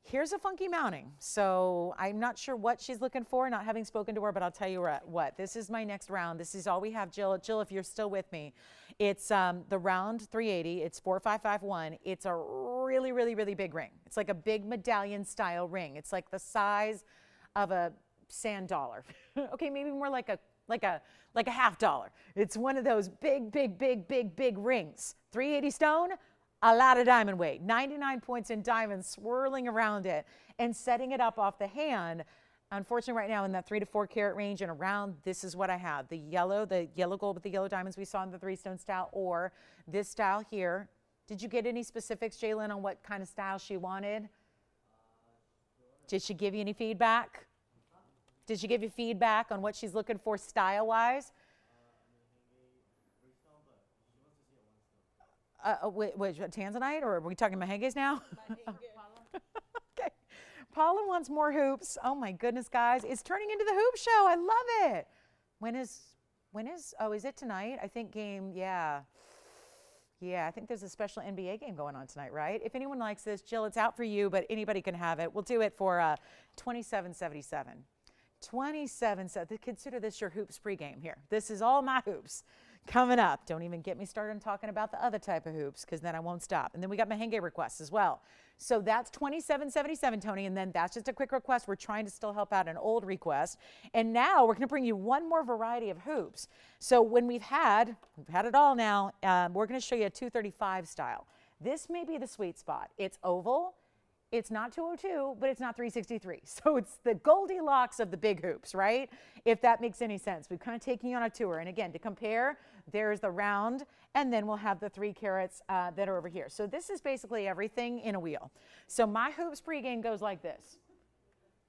Here's a funky mounting. So I'm not sure what she's looking for, not having spoken to her, but I'll tell you what. This is my next round. This is all we have, Jill. Jill, if you're still with me, it's the round 380. It's 4551. It's a really, really, really big ring. It's like a big medallion style ring. It's like the size of a sand dollar. Okay, maybe more like a $50. It's one of those big rings. 380 stone, a lot of diamond weight. 99 points in diamonds swirling around it and setting it up off the hand. Unfortunately, right now in that 3 to 4 carat range and around, this is what I have. The yellow gold with the yellow diamonds we saw in the 3-stone style, or this style here. Did you get any specifics, Jalen, on what kind of style she wanted? Did she give you any feedback? Did she give you feedback on what she's looking for style-wise? Wait, Tanzanite, or are we talking Mahenges now? Okay. Paula wants more hoops. Oh my goodness, guys. It's turning into the hoop show. I love it. When is, oh, is it tonight? I think game, yeah. Yeah, I think there's a special NBA game going on tonight, right? If anyone likes this, Jill, it's out for you, but anybody can have it. We'll do it for $27.77. $27.77. Consider this your hoops pregame here. This is all my hoops coming up. Don't even get me started on talking about the other type of hoops, because then I won't stop. And then we got Mahenge requests as well. So that's $27.77, Tony, and then that's just a quick request. We're trying to still help out an old request. And now we're going to bring you one more variety of hoops. So when we've had it all now, we're going to show you a 235 style. This may be the sweet spot. It's oval. It's not 202, but it's not 363. So it's the Goldilocks of the big hoops, right? If that makes any sense. We've kind of taken you on a tour. And again, to compare, there's the round, and then we'll have the 3 carats that are over here. So this is basically everything in a wheel. So my hoops pregame goes like this.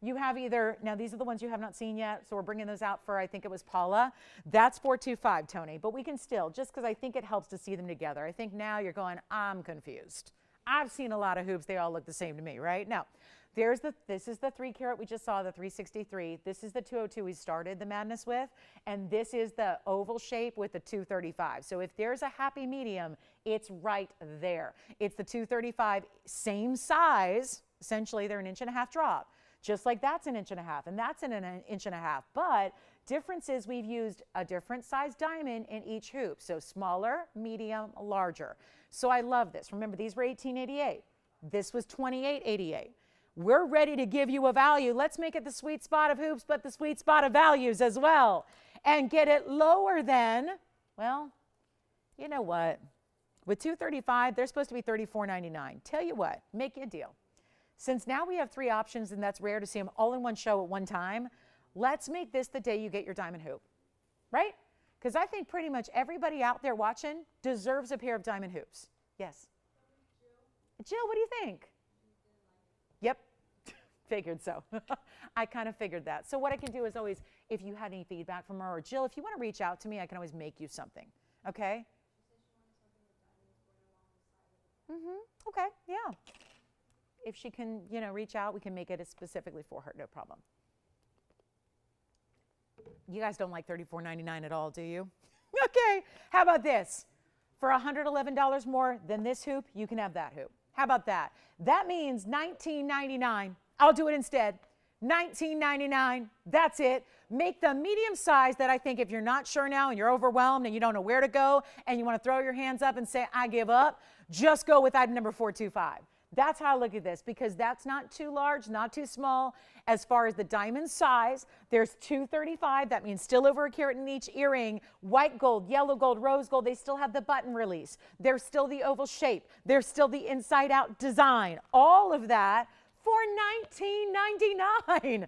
You have either, now these are the ones you have not seen yet, so we're bringing those out for, I think it was Paula. That's 425, Tony, but we can still, just because I think it helps to see them together. I think now you're going, I'm confused. I've seen a lot of hoops. They all look the same to me, right? Now, this is the 3 carat we just saw, the 363. This is the 202 we started the madness with. And this is the oval shape with the 235. So if there's a happy medium, it's right there. It's the 235, same size. Essentially, they're 1.5 inch drop. Just like that's 1.5 inch, and that's an 1.5 inch. But difference is we've used a different size diamond in each hoop. So smaller, medium, larger. So I love this. Remember, these were $18.88. This was $28.88. We're ready to give you a value. Let's make it the sweet spot of hoops, but the sweet spot of values as well. And get it lower than, well, you know what? With 235, they're supposed to be $34.99. Tell you what, make you a deal. Since now we have 3 options, and that's rare to see them all in one show at one time, let's make this the day you get your diamond hoop, right? Because I think pretty much everybody out there watching deserves a pair of diamond hoops. Yes? Jill, what do you think? Yep, figured so. I kind of figured that. So what I can do is always, if you had any feedback from her, or Jill, if you want to reach out to me, I can always make you something, okay? Okay, yeah. If she can, you know, reach out, we can make it specifically for her, no problem. You guys don't like $34.99 at all, do you? Okay, how about this? For $111 more than this hoop, you can have that hoop. How about that? That means $19.99. I'll do it instead. $19.99. That's it. Make the medium size that I think if you're not sure now and you're overwhelmed and you don't know where to go and you want to throw your hands up and say, I give up, just go with item number 425. That's how I look at this, because that's not too large, not too small. As far as the diamond size, there's 235. That means still over a carat in each earring. White gold, yellow gold, rose gold. They still have the button release. There's still the oval shape. There's still the inside out design. All of that for $19.99.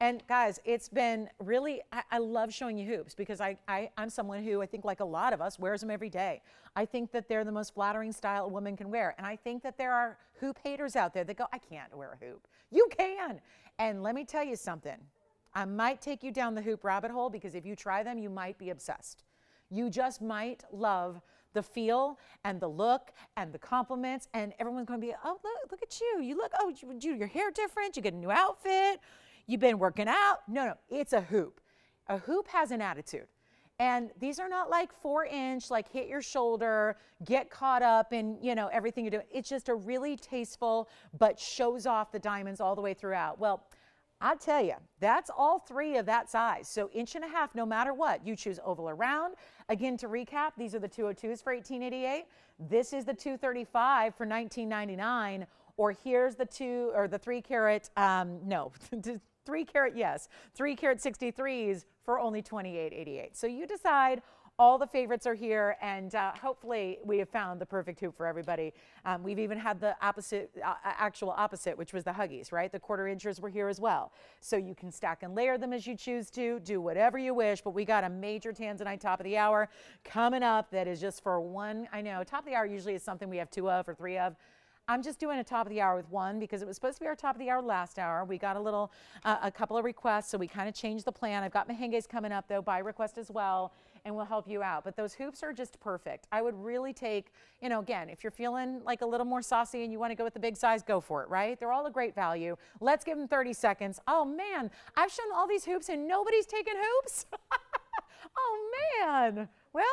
And guys, it's been really, I love showing you hoops, because I'm someone who, I think like a lot of us, wears them every day. I think that they're the most flattering style a woman can wear. And I think that there are hoop haters out there that go, I can't wear a hoop. You can. And let me tell you something. I might take you down the hoop rabbit hole, because if you try them, you might be obsessed. You just might love the feel and the look and the compliments, and everyone's going to be, oh, look at you. You look, oh, your hair different. You get a new outfit. You've been working out. No, it's a hoop. A hoop has an attitude. And these are not like 4-inch, like hit your shoulder, get caught up in, you know, everything you're doing. It's just a really tasteful, but shows off the diamonds all the way throughout. Well, I'll tell you, that's all 3 of that size. So 1.5 inches, no matter what. You choose oval or round. Again, to recap, these are the 202s for $18.88. This is the 235 for $19.99. Or here's the 3 carat, no, 3 carat, yes, 3 carat 63s for only $28.88. So you decide. All the favorites are here, and hopefully we have found the perfect hoop for everybody. We've even had the actual opposite, which was the Huggies, right? The 1/4 inchers were here as well. So you can stack and layer them as you choose to, do whatever you wish, but we got a major Tanzanite top of the hour coming up that is just for one. I know top of the hour usually is something we have 2 of or 3 of. I'm just doing a top of the hour with one because it was supposed to be our top of the hour last hour. We got a couple of requests, so we kind of changed the plan. I've got mehenges coming up though by request as well, and we'll help you out. But those hoops are just perfect. I would really take, you know, again, if you're feeling like a little more saucy and you want to go with the big size, go for it, right? They're all a great value. Let's give them 30 seconds. Oh man, I've shown all these hoops and nobody's taken hoops. Oh man. Well,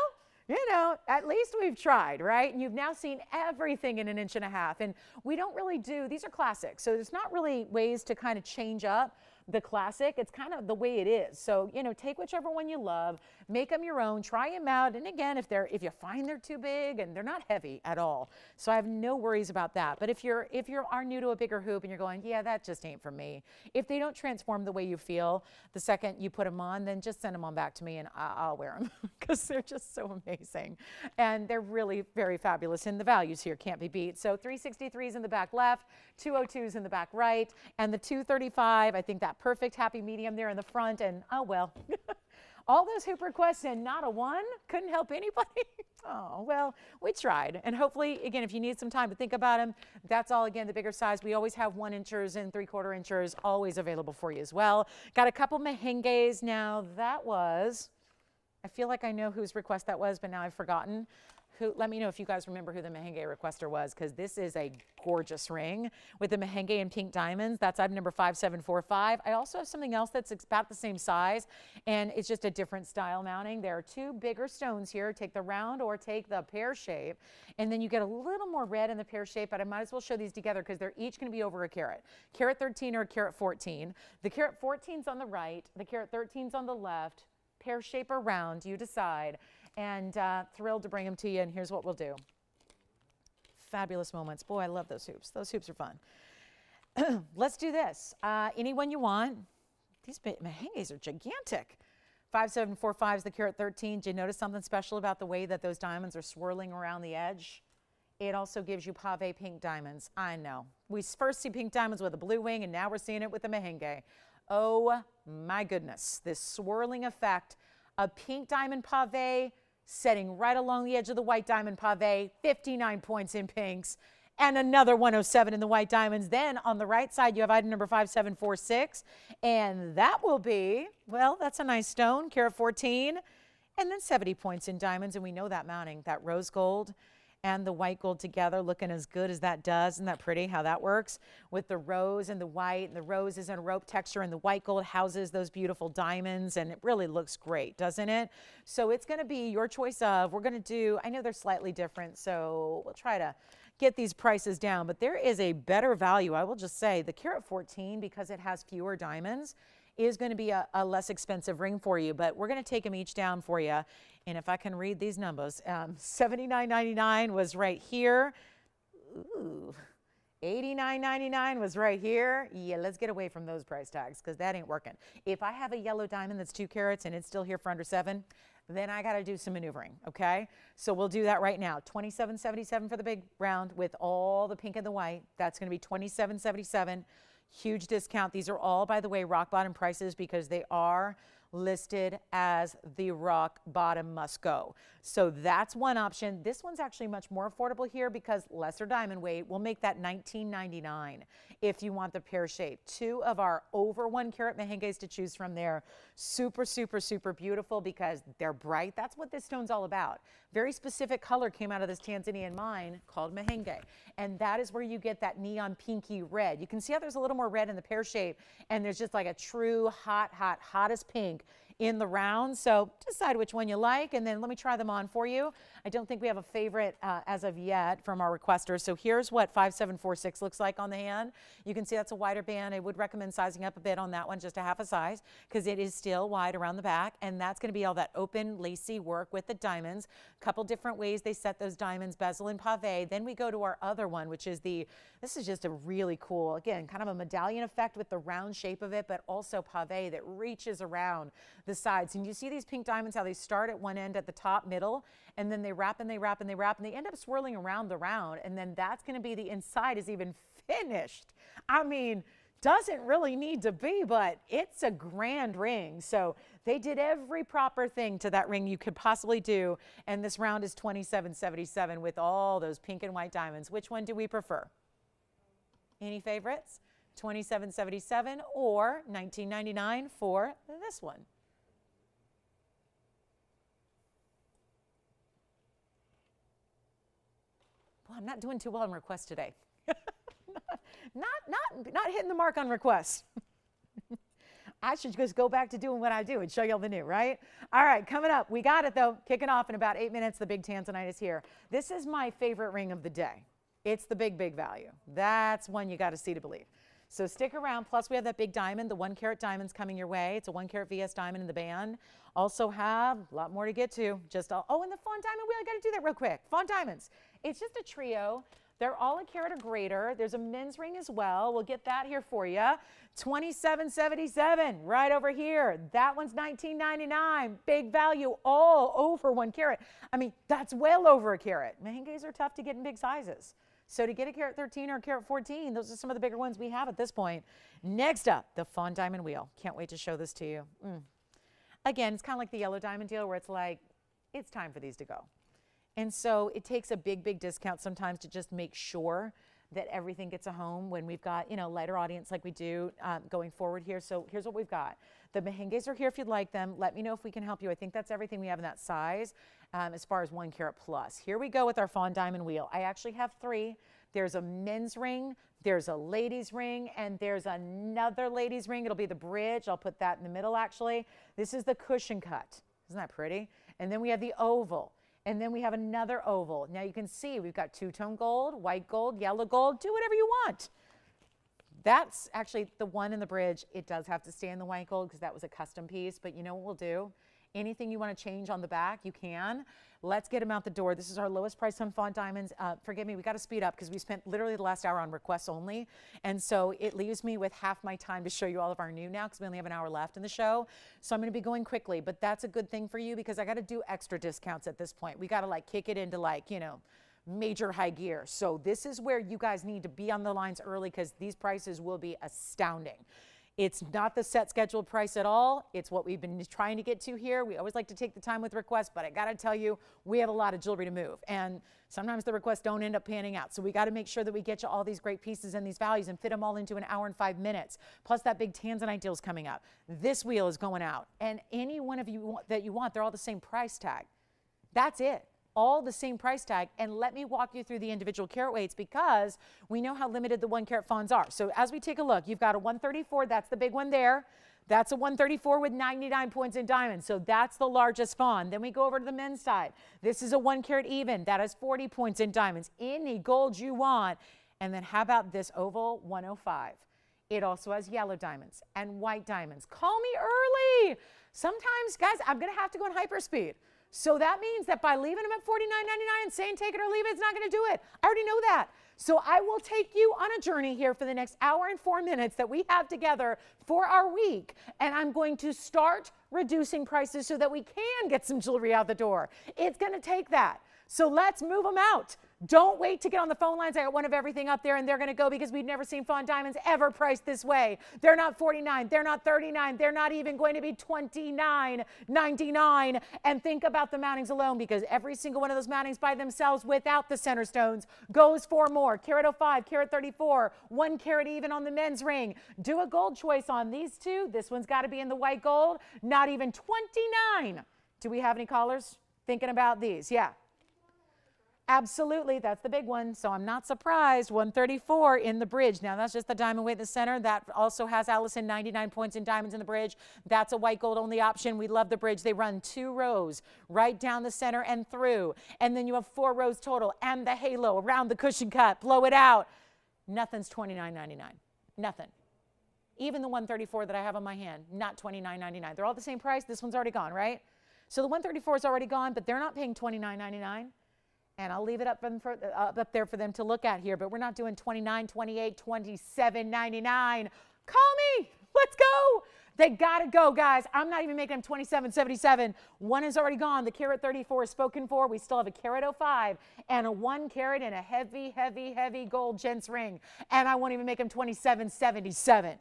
you know, at least we've tried, right? And you've now seen everything in 1.5 inches. And we don't really do, these are classics. So there's not really ways to kind of change up the classic. It's kind of the way it is. So, you know, take whichever one you love, make them your own, try them out. And again, if you find they're too big, and they're not heavy at all. So I have no worries about that. But if you are new to a bigger hoop and you're going, yeah, that just ain't for me. If they don't transform the way you feel the second you put them on, then just send them on back to me and I'll wear them because they're just so amazing. And they're really very fabulous. And the values here can't be beat. So 363s in the back left, 202s in the back right, and the 235, I think that perfect happy medium there in the front. And oh well, all those hoop requests and not a one, couldn't help anybody. Oh well, we tried. And hopefully, again, if you need some time to think about them, that's all, again, the bigger size. We always have 1 inchers and 3/4 inchers always available for you as well. Got a couple mehenges now. That was, I feel like I know whose request that was, but now I've forgotten. Let me know if you guys remember who the mehenge requester was, because this is a gorgeous ring with the mehenge and pink diamonds. That's item number 5745. I also have something else that's about the same size, and it's just a different style mounting. There are 2 bigger stones here. Take the round or take the pear shape, and then you get a little more red in the pear shape, but I might as well show these together because they're each going to be over a carat. Carat 13 or carat 14. The carat 14's on the right, the carat 13's on the left. Pear shape or round, you decide. And thrilled to bring them to you. And here's what we'll do. Fabulous moments. Boy, I love those hoops. Those hoops are fun. Let's do this. Anyone you want. These mehenges are gigantic. 5745 is the carat 13. Did you notice something special about the way that those diamonds are swirling around the edge? It also gives you pave pink diamonds. I know. We first see pink diamonds with a blue wing, and now we're seeing it with the mehenge. Oh my goodness. This swirling effect of pink diamond pave setting right along the edge of the white diamond pave, 59 points in pinks, and another 107 in the white diamonds. Then on the right side, you have item number 5746, and that will be, well, that's a nice stone, carat 14, and then 70 points in diamonds, and we know that mounting, that rose gold and the white gold together looking as good as that does. Isn't that pretty how that works with the rose and the white, and the rose is in a rope texture and the white gold houses those beautiful diamonds, and it really looks great, doesn't it? So it's going to be your choice of, we're going to do, I know they're slightly different, so we'll try to get these prices down, but there is a better value. I will just say the carat 14, because it has fewer diamonds, is going to be a less expensive ring for you, but we're going to take them each down for you. And if I can read these numbers, $79.99 was right here. Ooh, $89.99 was right here. Yeah, let's get away from those price tags because that ain't working. If I have a yellow diamond that's 2 carats and it's still here for under 7, then I got to do some maneuvering, okay? So we'll do that right now. $27.77 for the big round with all the pink and the white. That's going to be $27.77. Huge discount. These are all, by the way, rock bottom prices because they are listed as the rock bottom must go. So that's one option. This one's actually much more affordable here because lesser diamond weight will make that $19.99 if you want the pear shape. 2 of our over 1 carat mehenges to choose from there. Super, super, super beautiful because they're bright. That's what this stone's all about. Very specific color came out of this Tanzanian mine called mehenge. And that is where you get that neon pinky red. You can see how there's a little more red in the pear shape, and there's just like a true hottest pink in the round. So decide which one you like, and then let me try them on for you. I don't think we have a favorite as of yet from our requesters. So here's what 5746 looks like on the hand. You can see that's a wider band. I would recommend sizing up a bit on that one, just a half a size, because it is still wide around the back, and that's going to be all that open lacy work with the diamonds. A couple different ways they set those diamonds, bezel and pave. Then we go to our other one, which is this is just a really cool, again, kind of a medallion effect with the round shape of it, but also pave that reaches around the sides. And you see these pink diamonds, how they start at one end at the top, middle, and then they wrap and they wrap and they wrap, and they end up swirling around the round. And then that's going to be the inside is even finished. I mean, doesn't really need to be, but it's a grand ring. So they did every proper thing to that ring you could possibly do. And this round is $27.77 with all those pink and white diamonds. Which one do we prefer? Any favorites? $27.77 or $19.99 for this one. Well, I'm not doing too well on requests today. not hitting the mark on requests. I should just go back to doing what I do and show y'all the new, right? All right, coming up, we got it though. Kicking off in about 8 minutes, the big Tanzanite is here. This is my favorite ring of the day. It's the big, big value. That's one you got to see to believe. So stick around. Plus, we have that big diamond, the 1 carat diamond's coming your way. It's a 1 carat VS diamond in the band. Also have a lot more to get to. Oh, and the fawn diamond wheel, I got to do that real quick. Fawn diamonds. It's just a trio. They're all a carat or greater. There's a men's ring as well. We'll get that here for you. $27.77 right over here. That one's $19.99. Big value all over 1 carat. I mean, that's well over a carat. Mehenges are tough to get in big sizes. So to get a carat 13 or a carat 14, those are some of the bigger ones we have at this point. Next up, the fawn diamond wheel. Can't wait to show this to you. Again, it's kind of like the yellow diamond deal where it's like, it's time for these to go. And so it takes a big, big discount sometimes to just make sure that everything gets a home when we've got, you know, lighter audience like we do going forward here. So here's what we've got. The mehenges are here if you'd like them. Let me know if we can help you. I think that's everything we have in that size as far as 1 carat plus. Here we go with our fawn diamond wheel. I actually have 3. There's a men's ring, there's a ladies ring, and there's another ladies ring. It'll be the bridge. I'll put that in the middle actually. This is the cushion cut. Isn't that pretty? And then we have the oval. And then we have another oval. Now you can see we've got two-tone gold, white gold, yellow gold. Do whatever you want. That's actually the one in the bridge. It does have to stay in the white gold because that was a custom piece. But you know what we'll do? Anything you want to change on the back, you can. Let's get them out the door. This is our lowest price on fawn diamonds. Forgive me, we got to speed up because we spent literally the last hour on requests only. And so it leaves me with half my time to show you all of our new now because we only have an hour left in the show. So I'm going to be going quickly, but that's a good thing for you because I got to do extra discounts at this point. We got to like kick it into like, you know, major high gear. So this is where you guys need to be on the lines early because these prices will be astounding. It's not the set scheduled price at all. It's what we've been trying to get to here. We always like to take the time with requests, but I got to tell you, we have a lot of jewelry to move. And sometimes the requests don't end up panning out. So we got to make sure that we get you all these great pieces and these values and fit them all into an hour and 5 minutes. Plus that big Tanzanite deal is coming up. This wheel is going out. And any one of you that you want, they're all the same price tag. That's it. All the same price tag. And let me walk you through the individual carat weights because we know how limited the 1 carat fawns are. So as we take a look, you've got a 134, that's the big one there. That's a 134 with 99 points in diamonds. So that's the largest fawn. Then we go over to the men's side. This is a 1 carat even. That has 40 points in diamonds. Any gold you want. And then how about this oval 105? It also has yellow diamonds and white diamonds. Call me early. Sometimes, guys, I'm going to have to go in hyperspeed. So that means that by leaving them at $49.99 and saying take it or leave it, it's not going to do it. I already know that. So I will take you on a journey here for the next hour and 4 minutes that we have together for our week. And I'm going to start reducing prices so that we can get some jewelry out the door. It's going to take that. So let's move them out. Don't wait to get on the phone lines. I got one of everything up there and they're going to go because we've never seen fawn diamonds ever priced this way. They're not $49. They're not $39. They're not even going to be $29.99. And think about the mountings alone because every single one of those mountings by themselves without the center stones goes for more. Carat 05, carat 34, 1 carat even on the men's ring. Do a gold choice on these two. This one's got to be in the white gold. Not even $29. Do we have any callers thinking about these? Yeah. Absolutely, that's the big one. So I'm not surprised. 134 in the bridge. Now that's just the diamond weight in the center. That also has Allison 99 points in diamonds in the bridge. That's a white gold only option. We love the bridge. They run 2 rows right down the center and through. And then you have 4 rows total and the halo around the cushion cut. Blow it out. Nothing's $29.99. Nothing. Even the 134 that I have on my hand, not $29.99. They're all the same price. This one's already gone, right? So the 134 is already gone, but they're not paying $29.99. And I'll leave it up there for them to look at here. But we're not doing $29, $28, $27.99. Call me. Let's go. They got to go, guys. I'm not even making them $27.77. One is already gone. The carat 34 is spoken for. We still have a carat 05 and a 1 carat and a heavy, heavy, heavy gold gents ring. And I won't even make them $27.77.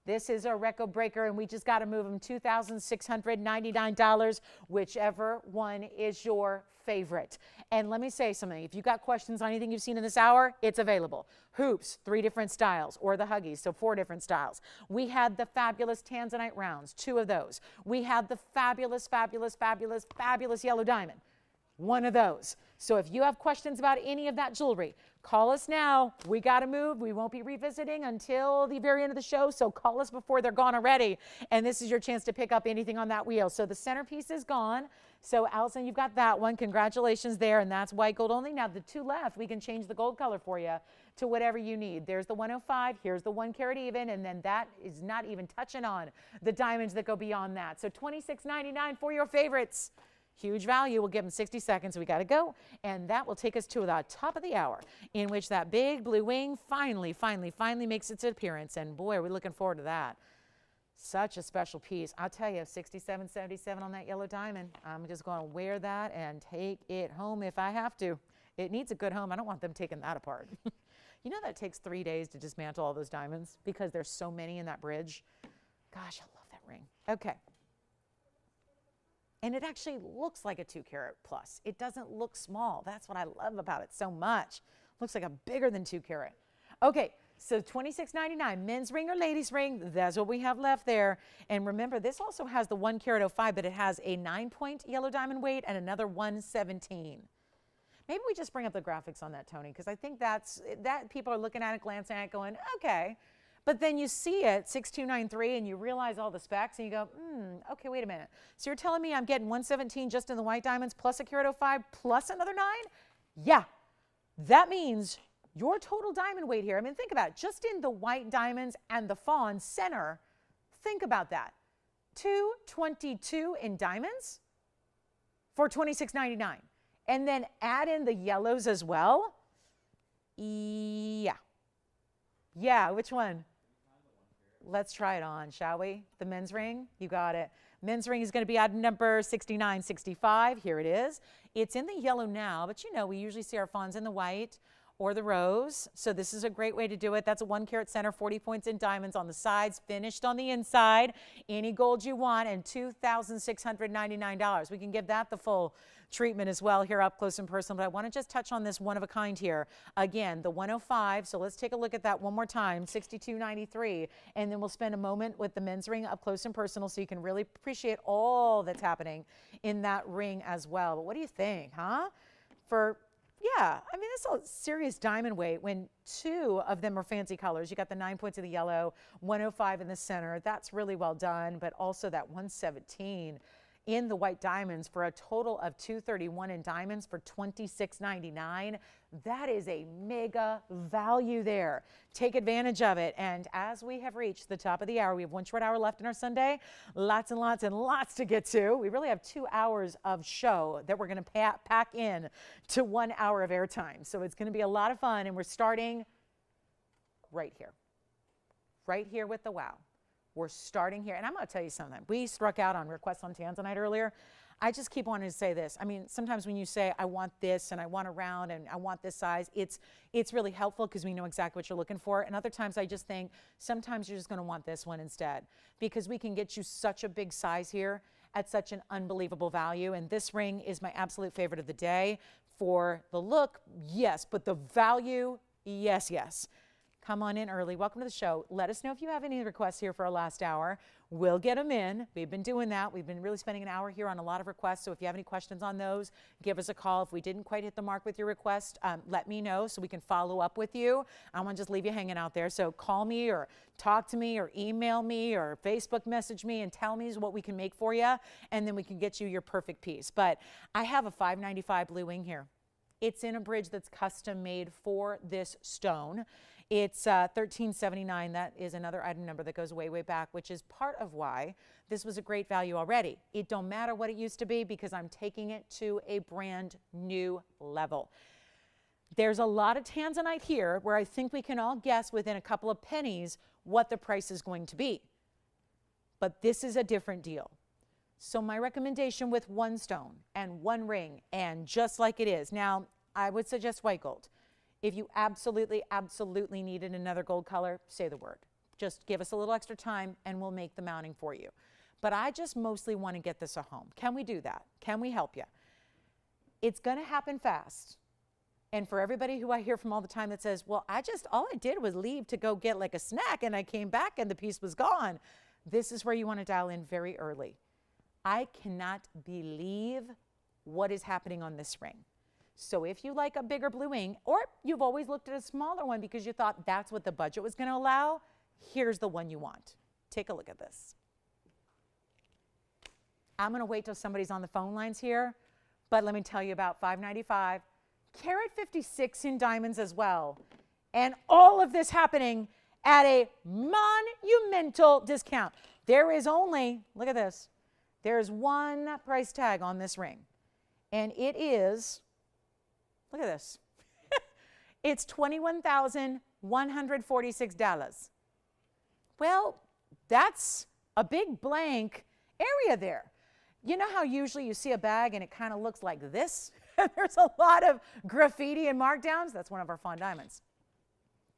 This is a record breaker, and we just got to move them $2,699, whichever one is your favorite. And let me say something. If you got questions on anything you've seen in this hour, it's available. Hoops, 3 different styles, or the Huggies, so 4 different styles. We had the fabulous Tanzanite rounds, 2 of those. We had the fabulous, fabulous, fabulous, fabulous yellow diamond, 1 of those. So if you have questions about any of that jewelry, call us now. We got to move. We won't be revisiting until the very end of the show, so call us before they're gone already. And this is your chance to pick up anything on that wheel. So the centerpiece is gone. So Allison, you've got that one. Congratulations there, and that's white gold only. Now the 2 left, we can change the gold color for you to whatever you need. There's the 105, here's the 1 carat even, and then that is not even touching on the diamonds that go beyond that. So $26.99 for your favorites. Huge value. We'll give them 60 seconds. We got to go. And that will take us to the top of the hour, in which that big blue wing finally makes its appearance. And boy, are we looking forward to that. Such a special piece. I'll tell you, $67.77 on that yellow diamond. I'm just going to wear that and take it home if I have to. It needs a good home. I don't want them taking that apart. You know that it takes 3 days to dismantle all those diamonds because there's so many in that bridge? Gosh, I love that ring. Okay. And it actually looks like a 2 carat plus. It doesn't look small. That's what I love about it so much. Looks like a bigger than 2 carat. Okay, so $26.99, men's ring or ladies ring, that's what we have left there. And remember, this also has the 1 carat 05, but it has a 9-point yellow diamond weight and another 117. Maybe we just bring up the graphics on that, Tony, because I think that people are looking at it, glancing at it, going, okay. But then you see it, 6293, and you realize all the specs, and you go, okay, wait a minute. So you're telling me I'm getting 117 just in the white diamonds plus a carat 05 plus another 9? Yeah, that means your total diamond weight here, I mean, think about it. Just in the white diamonds and the fawn center, think about that. 222 in diamonds for $26.99. And then add in the yellows as well. Yeah. Yeah, which one? Let's try it on, shall we? The men's ring, you got it. Men's ring is going to be item number 6965. Here it is. It's in the yellow now, but you know we usually see our fawns in the white or the rose. So this is a great way to do it. That's a 1 carat center, 40 points in diamonds on the sides, finished on the inside. Any gold you want, and $2,699. We can give that the full treatment as well here up close and personal, but I want to just touch on this one of a kind here. Again, the 105, so let's take a look at that one more time, $62.93, and then we'll spend a moment with the men's ring up close and personal so you can really appreciate all that's happening in that ring as well. But what do you think, huh? Yeah, I mean, that's a serious diamond weight when 2 of them are fancy colors. You got the 9 points of the yellow, 105 in the center. That's really well done, but also that 117 in the white diamonds for a total of $231 in diamonds for $26.99. That is a mega value there. Take advantage of it. And as we have reached the top of the hour, we have 1 short hour left in our Sunday. Lots and lots and lots to get to. We really have 2 hours of show that we're going to pack in to 1 hour of airtime. So it's going to be a lot of fun. And we're starting right here with the wow. We're starting here. And I'm going to tell you something. We struck out on requests on Tanzanite earlier. I just keep wanting to say this. I mean, sometimes when you say, I want this and I want a round and I want this size, it's really helpful because we know exactly what you're looking for. And other times I just think sometimes you're just going to want this one instead because we can get you such a big size here at such an unbelievable value. And this ring is my absolute favorite of the day. For the look, yes, but the value, yes, yes. Come on in early. Welcome to the show. Let us know if you have any requests here for our last hour. We'll get them in. We've been doing that. We've been really spending an hour here on a lot of requests. So if you have any questions on those, give us a call. If we didn't quite hit the mark with your request, let me know so we can follow up with you. I don't want to just leave you hanging out there. So call me or talk to me or email me or Facebook message me and tell me what we can make for you. And then we can get you your perfect piece. But I have a $595 blue wing here. It's in a bridge that's custom made for this stone. It's $13.79. That is another item number that goes way, way back, which is part of why this was a great value already. It don't matter what it used to be because I'm taking it to a brand new level. There's a lot of Tanzanite here where I think we can all guess within a couple of pennies what the price is going to be. But this is a different deal. So my recommendation with 1 stone and 1 ring and just like it is. Now, I would suggest white gold. If you absolutely, absolutely needed another gold color, say the word. Just give us a little extra time and we'll make the mounting for you. But I just mostly want to get this at home. Can we do that? Can we help you? It's going to happen fast. And for everybody who I hear from all the time that says, well, all I did was leave to go get like a snack and I came back and the piece was gone. This is where you want to dial in very early. I cannot believe what is happening on this ring. So if you like a bigger blue wing, or you've always looked at a smaller one because you thought that's what the budget was going to allow, here's the one you want. Take a look at this. I'm going to wait till somebody's on the phone lines here, but let me tell you about $595. Carat 56 in diamonds as well. And all of this happening at a monumental discount. There is only, look at this, there's one price tag on this ring. And it is, look at this, it's $21,146. Well, that's a big blank area there. You know how usually you see a bag and it kind of looks like this? There's a lot of graffiti and markdowns. That's one of our fawn diamonds.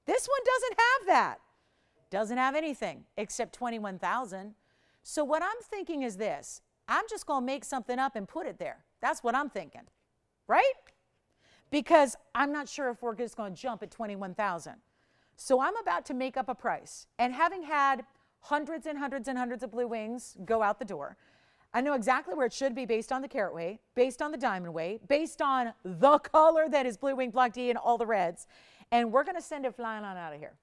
This one doesn't have that. Doesn't have anything except 21,000. So what I'm thinking is this. I'm just going to make something up and put it there. That's what I'm thinking, right? Because I'm not sure if we're just going to jump at 21,000. So I'm about to make up a price. And having had hundreds and hundreds and hundreds of blue wings go out the door, I know exactly where it should be based on the carat weight, based on the diamond weight, based on the color that is blue wing block D and all the reds. And we're going to send it flying on out of here.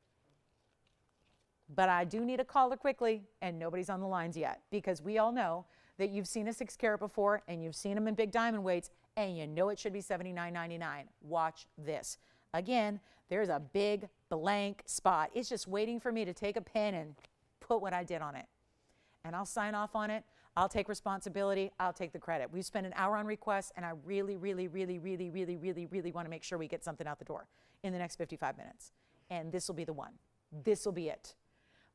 But I do need a caller quickly, and nobody's on the lines yet, because we all know that you've seen a 6 carat before, and you've seen them in big diamond weights, and you know it should be $79.99. Watch this. Again, there's a big blank spot. It's just waiting for me to take a pen and put what I did on it. And I'll sign off on it. I'll take responsibility. I'll take the credit. We've spent an hour on requests, and I really, really, really, really, really, really, really want to make sure we get something out the door in the next 55 minutes. And this will be the one. This will be it.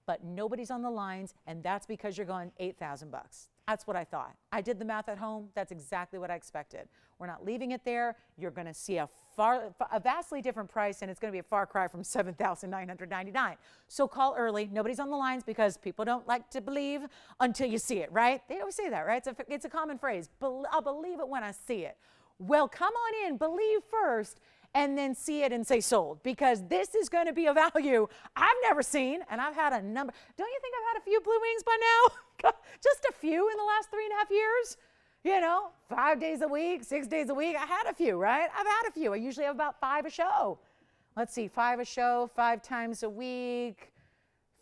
But nobody's on the lines, and that's because you're going $8,000 bucks. That's what I thought. I did the math at home. That's exactly what I expected. We're not leaving it there. You're going to see a vastly different price, and it's going to be a far cry from $7,999. So call early. Nobody's on the lines because people don't like to believe until you see it, right? They always say that, right? It's a common phrase. I'll believe it when I see it. Well, come on in, believe first, and then see it and say sold, because this is going to be a value I've never seen, and I've had a number. Don't you think I've had a few blue wings by now? Just a few in the last 3.5 years. You know, 5 days a week, 6 days a week. I had a few, right? I've had a few. I usually have about 5 a show. Let's see, 5 a show, 5 times a week,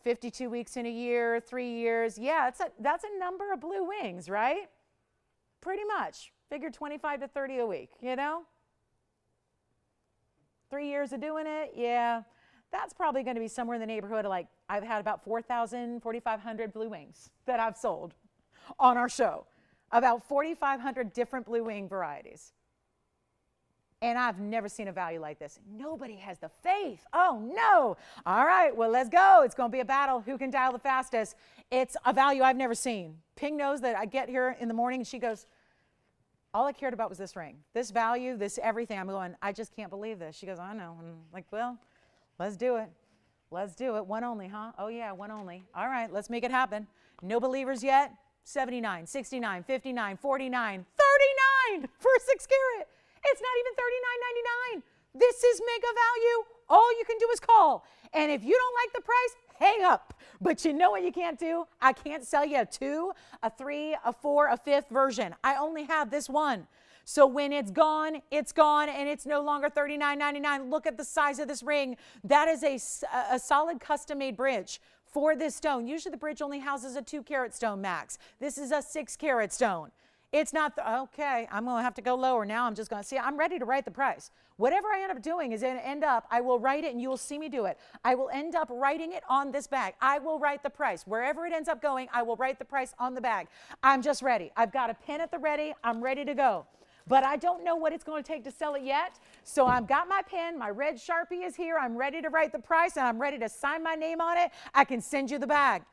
52 weeks in a year, 3 years. Yeah, that's a number of blue wings, right? Pretty much. Figure 25 to 30 a week, you know? 3 years of doing it, yeah. That's probably going to be somewhere in the neighborhood of, like, I've had about 4,000, 4,500 blue wings that I've sold on our show. About 4,500 different blue wing varieties. And I've never seen a value like this. Nobody has the faith. Oh, no. All right, well, let's go. It's going to be a battle. Who can dial the fastest? It's a value I've never seen. Ping knows that I get here in the morning, and she goes, all I cared about was this ring, this value, this everything. I'm going, I just can't believe this. She goes, I know. I'm like, well, let's do it. Let's do it. One only, huh? Oh, yeah, one only. All right, let's make it happen. No believers yet? 79, 69, 59, 49, 39 for a 6 carat. It's not even $39.99. This is mega value. All you can do is call. And if you don't like the price, hang up. But you know what you can't do? I can't sell you a 2, a 3, a 4, a 5th version. I only have this one. So when it's gone, and it's no longer $39.99. Look at the size of this ring. That is a solid custom-made bridge for this stone. Usually the bridge only houses a 2 carat stone max. This is a 6 carat stone. It's not, okay, I'm going to have to go lower now. I'm just going to see, I'm ready to write the price. Whatever I end up doing is going to end up, I will write it and you will see me do it. I will end up writing it on this bag. I will write the price. Wherever it ends up going, I will write the price on the bag. I'm just ready. I've got a pen at the ready. I'm ready to go. But I don't know what it's going to take to sell it yet. So I've got my pen. My red Sharpie is here. I'm ready to write the price, and I'm ready to sign my name on it. I can send you the bag.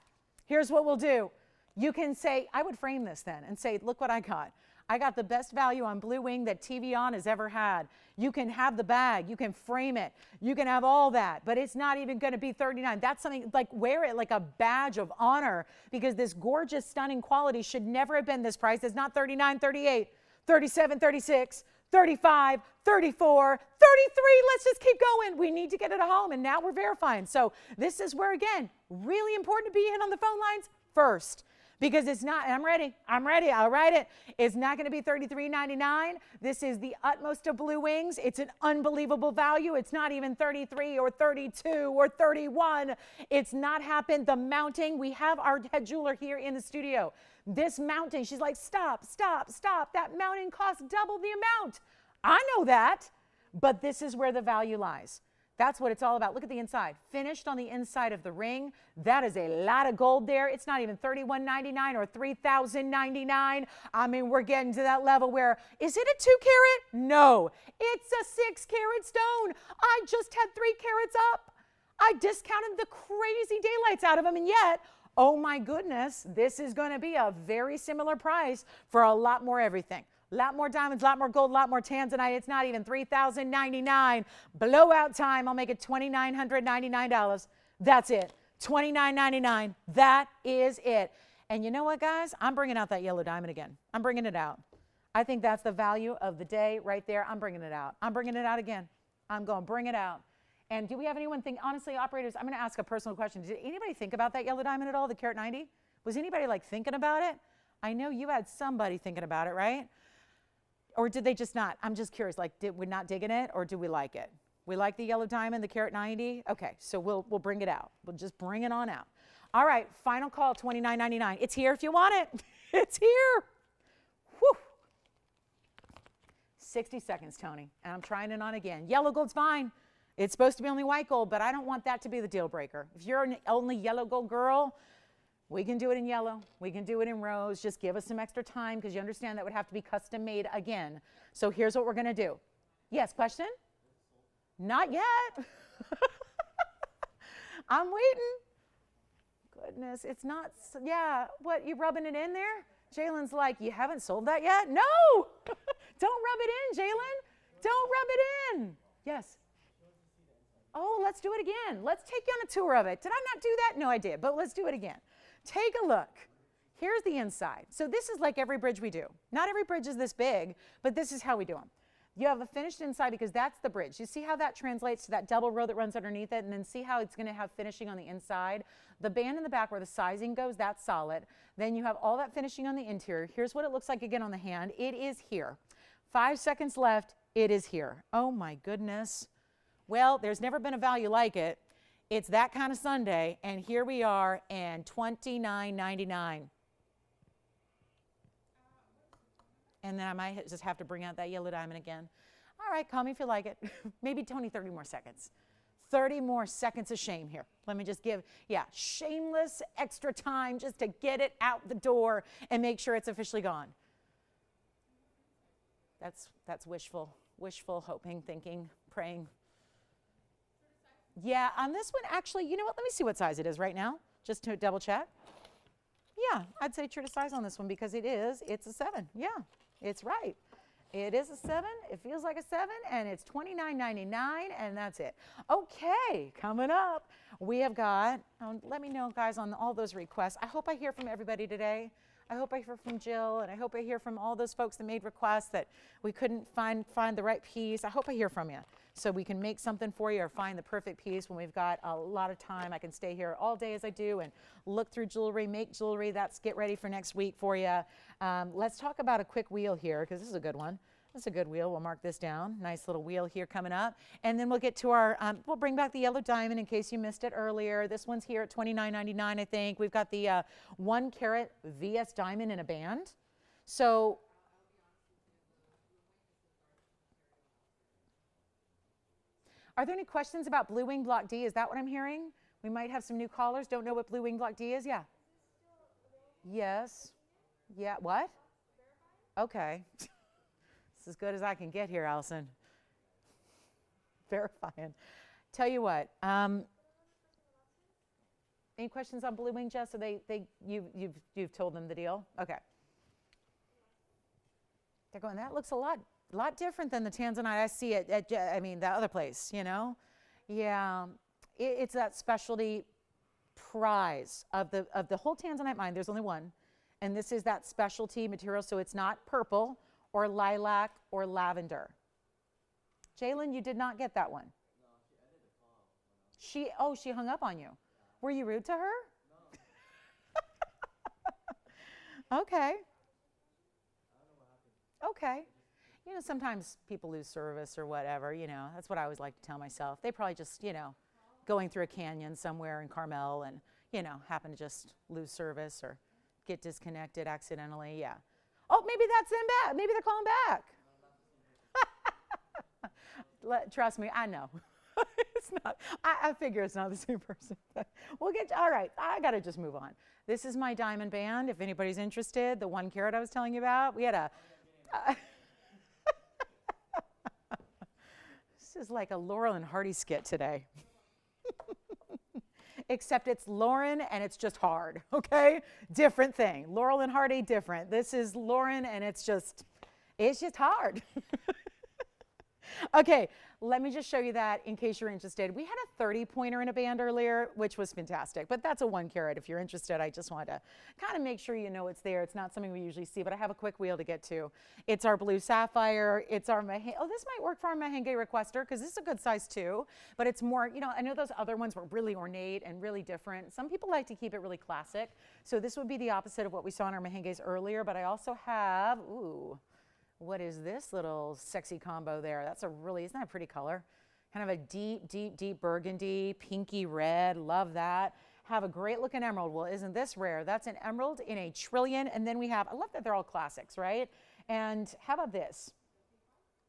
Here's what we'll do. You can say, I would frame this then and say, look what I got. I got the best value on Blue Wing that TVON has ever had. You can have the bag, you can frame it, you can have all that, but it's not even going to be $39. That's something like wear it like a badge of honor, because this gorgeous, stunning quality should never have been this price. It's not $39, $38, $37, $36, $35, $34, $33. Let's just keep going. We need to get it at home, and now we're verifying. So this is where, again, really important to be in on the phone lines first. Because it's not, I'm ready, I'll write it. It's not going to be $33.99. This is the utmost of Blue Wings. It's an unbelievable value. It's not even 33 or 32 or 31. It's not happened. The mounting, we have our head jeweler here in the studio. This mounting, she's like, stop, stop, stop. That mounting costs double the amount. I know that, but this is where the value lies. That's what it's all about. Look at the inside. Finished on the inside of the ring. That is a lot of gold there. It's not even $31.99 or $3,099. I mean, we're getting to that level where, is it a 2 carat? No, it's a 6 carat stone. I just had 3 carats up. I discounted the crazy daylights out of them, and yet, oh my goodness, this is going to be a very similar price for a lot more everything. A lot more diamonds, a lot more gold, a lot more Tanzanite. It's not even $3,099. Blowout time. I'll make it $2,999. That's it. $29.99. That is it. And you know what, guys? I'm bringing out that yellow diamond again. I'm bringing it out. I think that's the value of the day right there. I'm bringing it out. I'm bringing it out again. I'm going to bring it out. And do we have anyone think, honestly, operators, I'm going to ask a personal question. Did anybody think about that yellow diamond at all, the carat 90? Was anybody like thinking about it? I know you had somebody thinking about it, right? Or did they just not? I'm just curious, like, did we not digging it, or do we like it? We like the yellow diamond, the carat 90? Okay, so we'll bring it out. We'll just bring it on out. All right, final call, $29.99. It's here if you want it. It's here. Whew. 60 seconds, Tony, and I'm trying it on again. Yellow gold's fine. It's supposed to be only white gold, but I don't want that to be the deal breaker. If you're an only yellow gold girl, we can do it in yellow. We can do it in rose. Just give us some extra time, because you understand that would have to be custom made again. So here's what we're going to do. Yes, question? Not yet. I'm waiting. Goodness, it's not, yeah, what, you rubbing it in there? Jalen's like, you haven't sold that yet? No! Don't rub it in, Jalen. Don't rub it in. Yes. Oh, let's do it again. Let's take you on a tour of it. Did I not do that? No, I did, but let's do it again. Take a look. Here's the inside. So this is like every bridge we do. Not every bridge is this big, but this is how we do them. You have a finished inside because that's the bridge. You see how that translates to that double row that runs underneath it, and then see how it's going to have finishing on the inside. The band in the back where the sizing goes, that's solid. Then you have all that finishing on the interior. Here's what it looks like again on the hand. It is here. 5 seconds left. It is here. Oh my goodness. Well, there's never been a value like it. It's that kind of Sunday, and here we are, and $29.99. And then I might just have to bring out that yellow diamond again. All right, call me if you like it. Maybe, Tony, 30 more seconds. 30 more seconds of shame here. Let me just give, yeah, shameless extra time just to get it out the door and make sure it's officially gone. That's wishful hoping, thinking, praying. Yeah, on this one, actually, you know what? Let me see what size it is right now, just to double check. Yeah, I'd say true to size on this one, because it's a 7. Yeah, it's right. It is a 7. It feels like a 7, and it's $29.99, and that's it. Okay, coming up, we have got, let me know, guys, on all those requests. I hope I hear from everybody today. I hope I hear from Jill, and I hope I hear from all those folks that made requests that we couldn't find the right piece. I hope I hear from you, so we can make something for you or find the perfect piece when we've got a lot of time. I can stay here all day as I do and look through jewelry, make jewelry. That's get ready for next week for you. Let's talk about a quick wheel here, because this is a good one. This is a good wheel. We'll mark this down. Nice little wheel here coming up. And then we'll get to our, we'll bring back the yellow diamond in case you missed it earlier. This one's here at $29.99, I think. We've got the 1 carat VS diamond in a band. So, are there any questions about Blue Wing Block D? Is that what I'm hearing? We might have some new callers. Don't know what Blue Wing Block D is? Yeah. Yes. Yeah. What? Okay. It's as good as I can get here, Allison. Verifying. Tell you what. Any questions on Blue Wing, Jess? Or you've told them the deal? Okay. They're going, that looks a lot different than the Tanzanite I see at the other place, you know? Yeah, it's that specialty prize of the whole Tanzanite mine. There's only one, and this is that specialty material, so it's not purple or lilac or lavender. Jalen, you did not get that one. No, I did a call. She hung up on you. Yeah. Were you rude to her? No. Okay. I don't know what happened. Okay. You know, sometimes people lose service or whatever, you know. That's what I always like to tell myself. They probably just, you know, going through a canyon somewhere in Carmel and, you know, happen to just lose service or get disconnected accidentally. Yeah. Oh, maybe that's them back. Maybe they're calling back. Trust me, I know. It's not. I figure it's not the same person. But we'll get. All right, I got to just move on. This is my diamond band. If anybody's interested, the 1 carat I was telling you about. We had a. This is like a Laurel and Hardy skit today. Except it's Lauren and it's just hard, okay? Different thing. Laurel and Hardy, different. This is Lauren and it's just hard. Okay, let me just show you that in case you're interested. We had a 30-pointer in a band earlier, which was fantastic, but that's a 1 carat. If you're interested, I just wanted to kind of make sure you know it's there. It's not something we usually see, but I have a quick wheel to get to. It's our blue sapphire. It's our this might work for our Mahenge requester because this is a good size too, but it's more, you know, I know those other ones were really ornate and really different. Some people like to keep it really classic, so this would be the opposite of what we saw in our Mahenges earlier, but I also have, what is this little sexy combo there? That's isn't that a pretty color? Kind of a deep, deep, deep burgundy, pinky red. Love that. Have a great looking emerald. Well, isn't this rare? That's an emerald in a trillion. And then we have, I love that they're all classics, right? And how about this?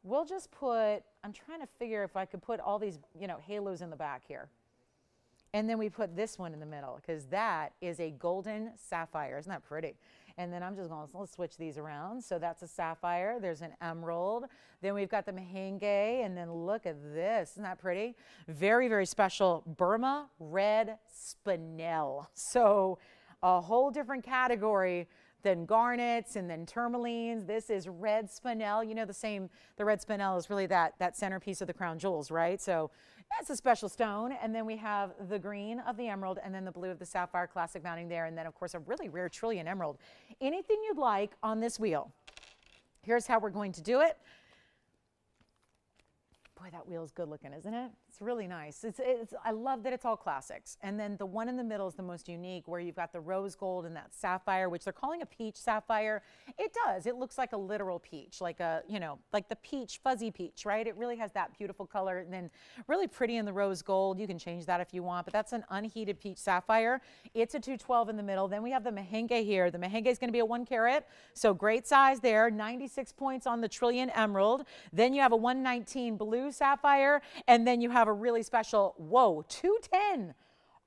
We'll just put, I'm trying to figure if I could put all these, you know, halos in the back here. And then we put this one in the middle because that is a golden sapphire. Isn't that pretty? And then I'm just going to, let's switch these around. So that's a sapphire. There's an emerald. Then we've got the Mahenge. And then look at this. Isn't that pretty? Very, very special Burma red spinel. So a whole different category than garnets and then tourmalines. This is red spinel. You know, the red spinel is really that centerpiece of the crown jewels, right? So that's a special stone. And then we have the green of the emerald and then the blue of the sapphire classic mounting there. And then, of course, a really rare trillion emerald. Anything you'd like on this wheel. Here's how we're going to do it. Boy, that wheel is good looking, isn't it? It's really nice. I love that it's all classics. And then the one in the middle is the most unique, where you've got the rose gold and that sapphire, which they're calling a peach sapphire. It does. It looks like a literal peach, like a, you know, like the peach, fuzzy peach, right? It really has that beautiful color. And then really pretty in the rose gold. You can change that if you want, but that's an unheated peach sapphire. It's a 212 in the middle. Then we have the Mahenge here. The Mahenge is going to be a 1 carat. So great size there. 96 points on the trillion emerald. Then you have a 119 blue sapphire, and then you have a really special, 210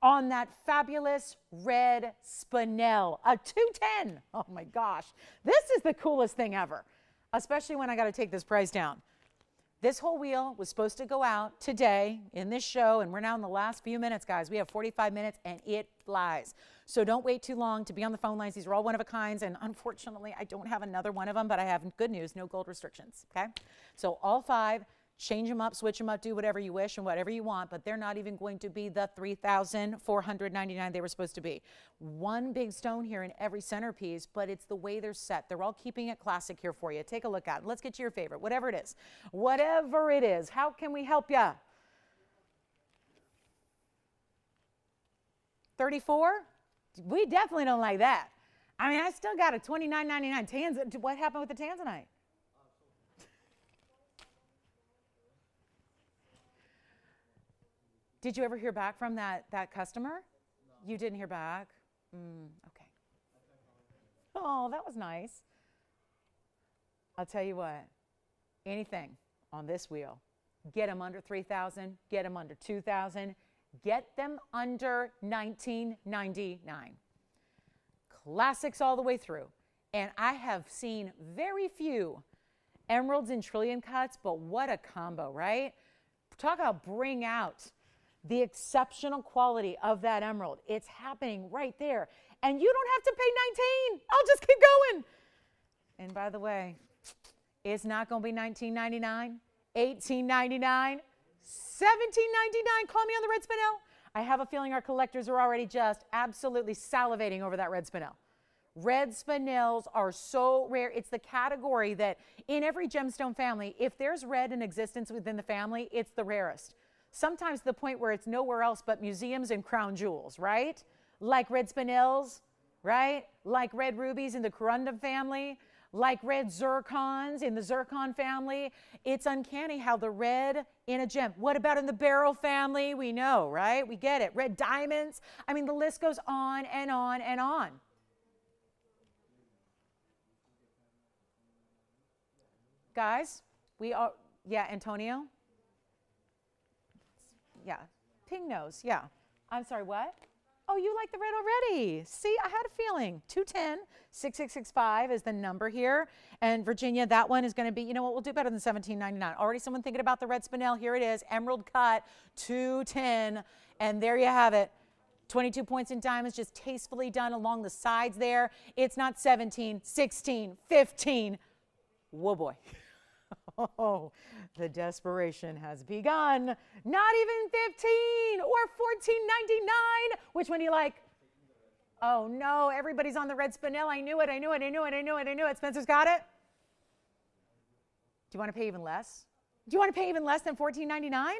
on that fabulous red spinel, a 210. Oh my gosh, this is the coolest thing ever, especially when I got to take this price down. This whole wheel was supposed to go out today in this show, and we're now in the last few minutes, guys. We have 45 minutes, and it flies. So don't wait too long to be on the phone lines. These are all one of a kinds, and unfortunately, I don't have another one of them, but I have good news, no gold restrictions, okay? So all 5, change them up, switch them up, do whatever you wish and whatever you want, but they're not even going to be the $3,499 they were supposed to be. One big stone here in every centerpiece, but it's the way they're set. They're all keeping it classic here for you. Take a look at it. Let's get to your favorite, whatever it is. Whatever it is, how can we help you? 34? We definitely don't like that. I mean, I still got a $29.99 Tanzanite. What happened with the Tanzanite? Did you ever hear back from that customer? No. You didn't hear back? Okay. Oh, that was nice. I'll tell you what, anything on this wheel, get them under 3,000, get them under 2,000, get them under 1999. Classics all the way through. And I have seen very few emeralds and trillion cuts, but what a combo, right? Talk about bring out the exceptional quality of that emerald. It's happening right there. And you don't have to pay 19. I'll just keep going. And by the way, It's not going to be $19.99, $18.99, $17.99. Call me on the red spinel. I have a feeling our collectors are already just absolutely salivating over that red spinel. Red spinels are so rare. It's the category that in every gemstone family, if there's red in existence within the family, it's the rarest. Sometimes to the point where it's nowhere else but museums and crown jewels, right? Like red spinels, right? Like red rubies in the corundum family, like red zircons in the zircon family. It's uncanny how the red in a gem. What about in the beryl family? We know, right? We get it. Red diamonds. I mean, the list goes on and on and on. Guys, we are, yeah, Antonio? Yeah, ping nose, yeah. I'm sorry, what? Oh, you like the red already. See, I had a feeling. 210-6665 is the number here. And Virginia, that one is going to be, you know what, we'll do better than $17.99. Already someone thinking about the red spinel. Here it is, emerald cut, 210. And there you have it. 22 points in diamonds, just tastefully done along the sides there. It's not 17, 16, 15. Whoa, boy. Oh, the desperation has begun. Not even 15 or $14.99. Which one do you like? Oh, no, everybody's on the red spinel. I knew it, I knew it, I knew it, I knew it, I knew it. Spencer's got it. Do you want to pay even less? Do you want to pay even less than $14.99?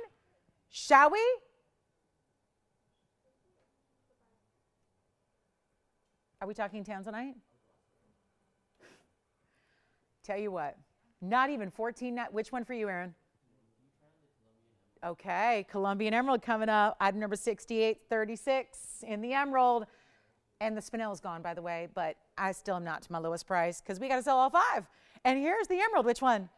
Shall we? Are we talking Tanzanite? Tell you what, not even 14. Which one for you, Aaron? Okay, Colombian Emerald coming up. Item number 6836 in the Emerald. And the spinel is gone, by the way, but I still am not to my lowest price because we got to sell all 5. And here's the Emerald. Which one?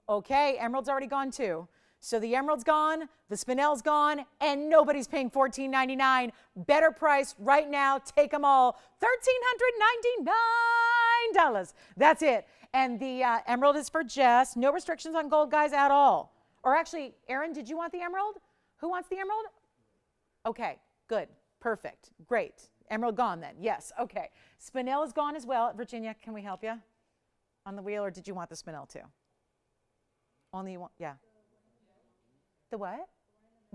Okay, Emerald's already gone too. So the Emerald's gone, the spinel's gone, and nobody's paying $14.99. Better price right now. Take them all. $1,399. That's it. And the Emerald is for Jess. No restrictions on gold, guys, at all. Or actually, Aaron, did you want the Emerald? Who wants the Emerald? Okay, good, perfect, great. Emerald gone then, yes, okay. Spinel is gone as well. Virginia, can we help you on the wheel, or did you want the spinel too? Only you want, yeah. The what?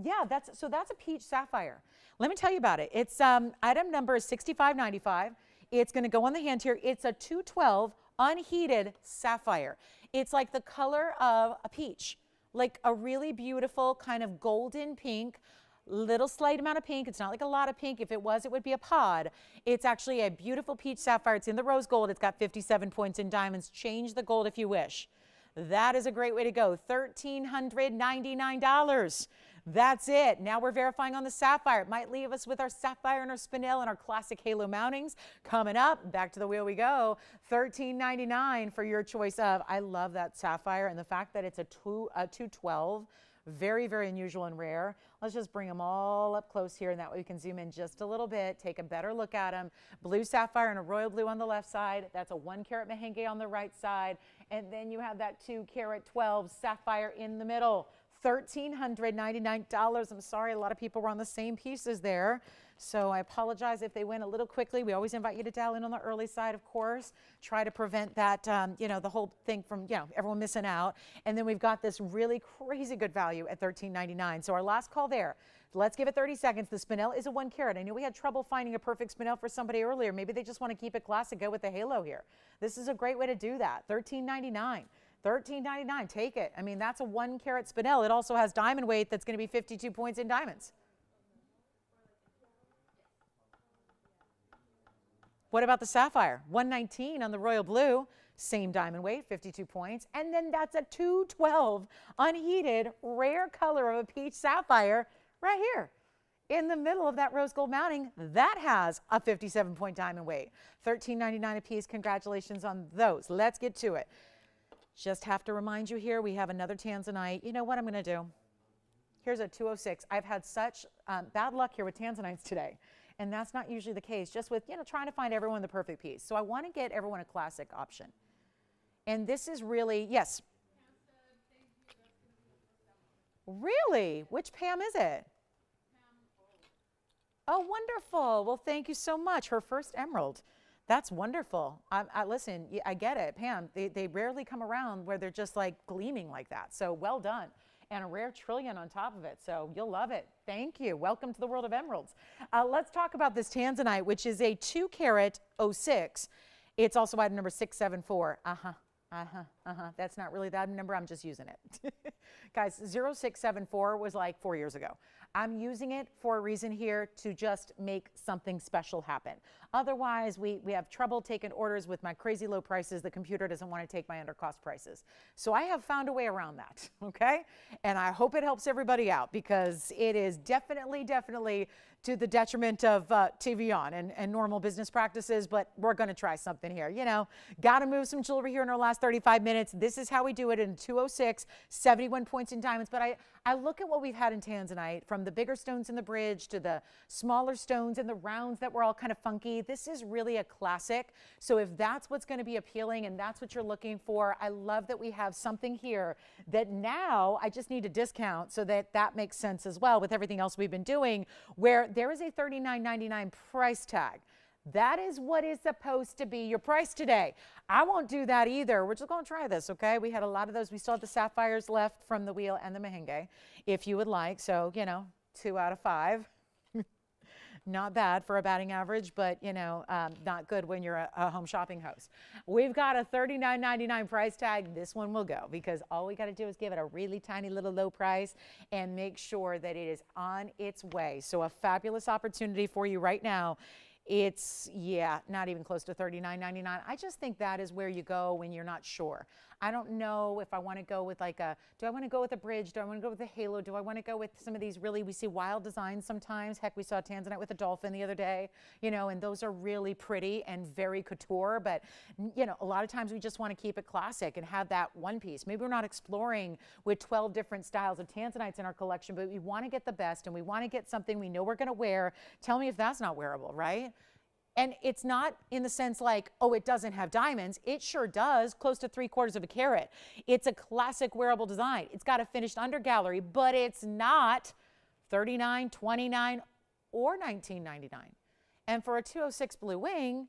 Yeah, that's a peach sapphire. Let me tell you about it. It's item number is 6595. It's going to go on the hand here. It's a 212 unheated sapphire. It's like the color of a peach, like a really beautiful kind of golden pink, little slight amount of pink. It's not like a lot of pink. If it was, it would be a pod. It's actually a beautiful peach sapphire. It's in the rose gold. It's got 57 points in diamonds. Change the gold if you wish. That is a great way to go. $1,399. That's it. Now we're verifying on the sapphire. It might leave us with our sapphire and our spinel and our classic halo mountings. Coming up, back to the wheel we go. $13.99 for your choice of. I love that sapphire and the fact that it's a 212. Very, very unusual and rare. Let's just bring them all up close here, and that way we can zoom in just a little bit, take a better look at them. Blue sapphire and a royal blue on the left side. That's a 1 carat merengue on the right side. And then you have that 2 carat 12 sapphire in the middle. $1,399. I'm sorry, a lot of people were on the same pieces there. So I apologize if they went a little quickly. We always invite you to dial in on the early side, of course. Try to prevent that, the whole thing from, everyone missing out. And then we've got this really crazy good value at $13.99. So our last call there. Let's give it 30 seconds. The spinel is a 1 carat. I knew we had trouble finding a perfect spinel for somebody earlier. Maybe they just want to keep it classic, go with the halo here. This is a great way to do that. $13.99. $13.99, take it. I mean, that's a 1 carat spinel. It also has diamond weight that's going to be 52 points in diamonds. What about the sapphire? $119 on the royal blue, same diamond weight, 52 points. And then that's a 212 unheated, rare color of a peach sapphire right here in the middle of that rose gold mounting. That has a 57-point diamond weight. $13.99 a piece. Congratulations on those. Let's get to it. Just have to remind you here, we have another Tanzanite. You know what I'm going to do? Here's a 206. I've had such bad luck here with Tanzanites today. And that's not usually the case, just with, trying to find everyone the perfect piece. So I want to get everyone a classic option. And this is really, yes. Really? Which Pam is it? Oh, wonderful. Well, thank you so much. Her first emerald. That's wonderful. Listen, I get it, Pam. They rarely come around where they're just like gleaming like that. So well done. And a rare trillion on top of it. So you'll love it. Thank you. Welcome to the world of emeralds. Let's talk about this Tanzanite, which is a 2 carat 06. It's also item number 674. That's not really the item number. I'm just using it. Guys, 0674 was like 4 years ago. I'm using it for a reason here to just make something special happen. Otherwise, we have trouble taking orders with my crazy low prices. The computer doesn't want to take my under cost prices. So I have found a way around that, okay? And I hope it helps everybody out because it is definitely to the detriment of TVON and normal business practices, but we're going to try something here. You know, got to move some jewelry here in our last 35 minutes. This is how we do it in 206, 71 points in diamonds. But I look at what we've had in Tanzanite, from the bigger stones in the bridge to the smaller stones and the rounds that were all kind of funky. This is really a classic. So if that's what's going to be appealing and that's what you're looking for, I love that we have something here that now I just need to discount so that that makes sense as well with everything else we've been doing, where there is a $39.99 price tag. That is what is supposed to be your price today. I won't do that either. We're just going to try this, okay? We had a lot of those. We still have the sapphires left from the wheel and the merengue, if you would like. So, you know, 2 out of 5. Not bad for a batting average, but, you know, not good when you're a home shopping host. We've got a $39.99 price tag. This one will go because all we got to do is give it a really tiny little low price and make sure that it is on its way. So a fabulous opportunity for you right now. It's, yeah, not even close to $39.99. I just think that is where you go when you're not sure. I don't know if I want to go with like do I want to go with a bridge? Do I want to go with a halo? Do I want to go with some of these really, we see wild designs sometimes. Heck, we saw Tanzanite with a dolphin the other day, you know, and those are really pretty and very couture. But, you know, a lot of times we just want to keep it classic and have that one piece. Maybe we're not exploring with 12 different styles of Tanzanites in our collection, but we want to get the best and we want to get something we know we're going to wear. Tell me if that's not wearable, right? And it's not in the sense like, oh, it doesn't have diamonds. It sure does, close to 3/4 of a carat. It's a classic wearable design. It's got a finished under gallery, but it's not $39, $29, or $19.99. And for a 206 blue wing,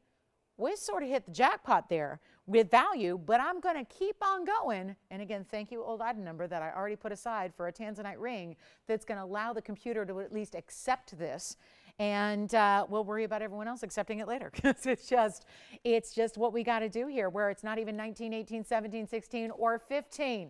we sort of hit the jackpot there with value, but I'm going to keep on going. And again, thank you, old item number that I already put aside for a Tanzanite ring that's going to allow the computer to at least accept this. And we'll worry about everyone else accepting it later because it's just what we got to do here, where it's not even 19, 18, 17, 16, or 15.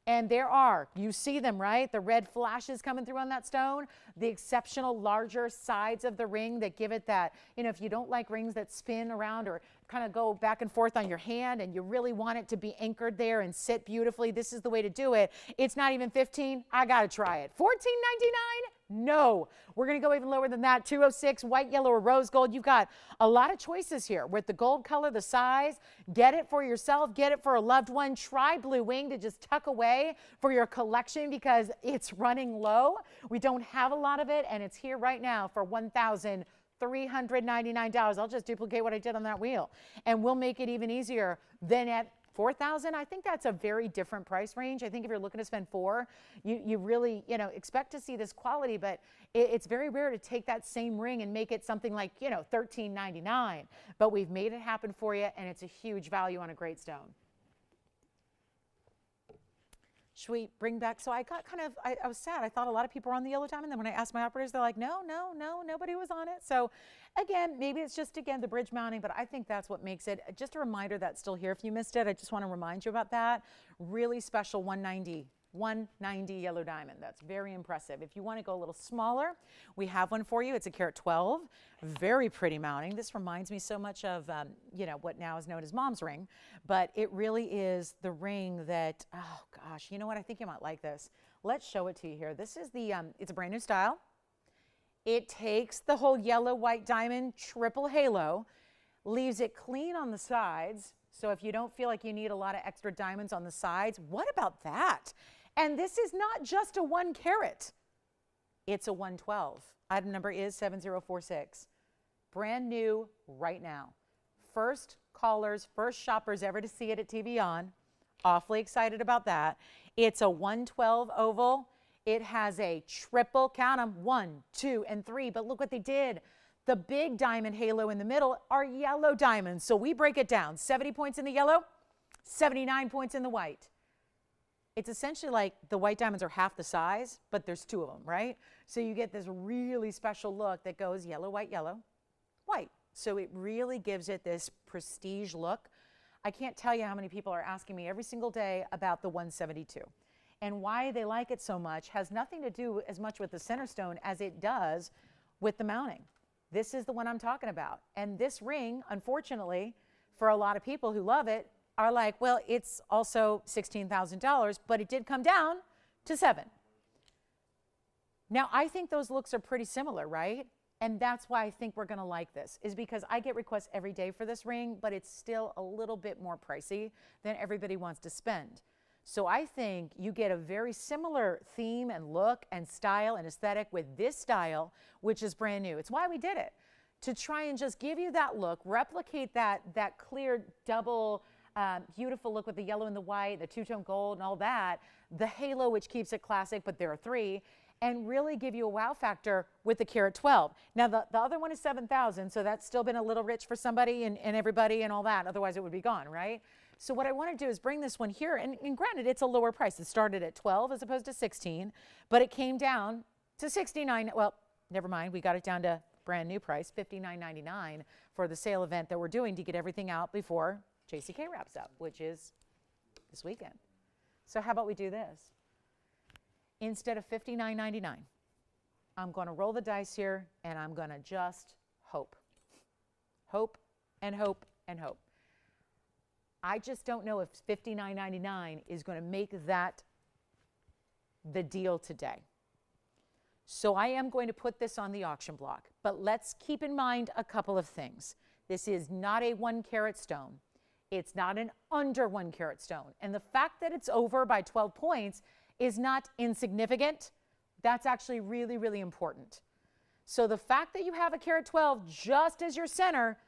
And there are, you see them, right? The red flashes coming through on that stone, the exceptional larger sides of the ring that give it that, you know, if you don't like rings that spin around or kind of go back and forth on your hand and you really want it to be anchored there and sit beautifully, this is the way to do it. It's not even 15. I got to try it. $14.99? No, we're going to go even lower than that. 206, white, yellow, or rose gold. You've got a lot of choices here with the gold color, the size. Get it for yourself. Get it for a loved one. Try blue wing to just tuck away for your collection because it's running low. We don't have a lot of it, and it's here right now for $1,399. I'll just duplicate what I did on that wheel, and we'll make it even easier than at $4,000. I think that's a very different price range. I think if you're looking to spend $4,000, you really, you know, expect to see this quality, but it's very rare to take that same ring and make it something like, you know, $13.99. But we've made it happen for you, and it's a huge value on a great stone. Should we bring back, so I got kind of, I was sad. I thought a lot of people were on the yellow diamond. Then when I asked my operators, they're like, no, nobody was on it. So again, maybe it's just, again, the bridge mounting, but I think that's what makes it. Just a reminder that's still here. If you missed it, I just want to remind you about that. Really special 190 yellow diamond. That's very impressive. If you want to go a little smaller, we have one for you. It's a carat 12. Very pretty mounting. This reminds me so much of, you know, what now is known as mom's ring, but it really is the ring that, oh gosh, you know what? I think you might like this. Let's show it to you here. This is the, it's a brand new style. It takes the whole yellow, white diamond, triple halo, leaves it clean on the sides. So if you don't feel like you need a lot of extra diamonds on the sides, what about that? And this is not just a 1 carat. It's a 112. Item number is 7046. Brand new right now. First callers, first shoppers ever to see it at TVON. Awfully excited about that. It's a 112 oval. It has a triple, count them, 1, 2, and 3. But look what they did. The big diamond halo in the middle are yellow diamonds. So we break it down. 70 points in the yellow, 79 points in the white. It's essentially like the white diamonds are half the size, but there's two of them, right? So you get this really special look that goes yellow, white, white. So it really gives it this prestige look. I can't tell you how many people are asking me every single day about the 172. And why they like it so much has nothing to do as much with the center stone as it does with the mounting. This is the one I'm talking about. And this ring, unfortunately, for a lot of people who love it, are like, well, it's also $16,000, but it did come down to $7,000. Now, I think those looks are pretty similar, right? And that's why I think we're going to like this, is because I get requests every day for this ring, but it's still a little bit more pricey than everybody wants to spend. So I think you get a very similar theme and look and style and aesthetic with this style, which is brand new. It's why we did it, to try and just give you that look, replicate that clear double beautiful look with the yellow and the white, the two-tone gold and all that, the halo, which keeps it classic, but there are three, and really give you a wow factor with the carat 12. Now, the other one is $7,000, so that's still been a little rich for somebody and everybody and all that. Otherwise, it would be gone, right? So what I want to do is bring this one here, and granted, it's a lower price. It started at 12 as opposed to 16, but it came down to 69. Well, never mind. We got it down to brand new price, $59.99 for the sale event that we're doing to get everything out before JCK wraps up, which is this weekend. So how about we do this? Instead of $59.99, I'm going to roll the dice here, and I'm going to just hope. Hope and hope and hope. I just don't know if $59.99 is going to make that the deal today. So I am going to put this on the auction block, but let's keep in mind a couple of things. This is not a 1 carat stone. It's not an under 1 carat stone. And the fact that it's over by 12 points is not insignificant. That's actually really, really important. So the fact that you have a carat 12 just as your center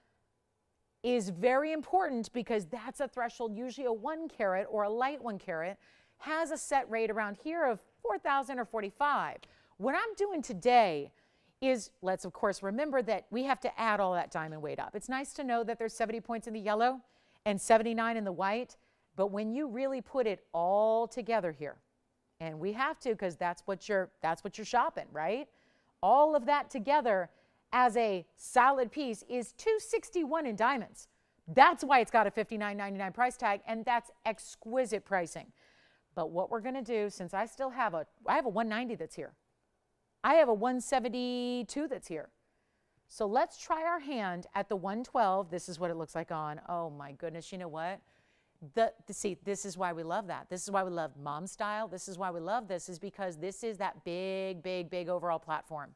is very important, because that's a threshold. Usually a 1 carat or a light 1 carat has a set rate around here of 4,000 or 45. What I'm doing today is, let's of course remember that we have to add all that diamond weight up. It's nice to know that there's 70 points in the yellow and 79 in the white, but when you really put it all together here, and we have to, because that's what you're shopping, right? All of that together as a solid piece is $261 in diamonds. That's why it's got a $59.99 price tag, and that's exquisite pricing. But what we're going to do, since I still have I have a 190 that's here. I have a 172 that's here. So let's try our hand at the 112. This is what it looks like on. Oh my goodness, you know what? See, this is why we love that. This is why we love mom style. This is why we love this, is because this is that big, big, big overall platform.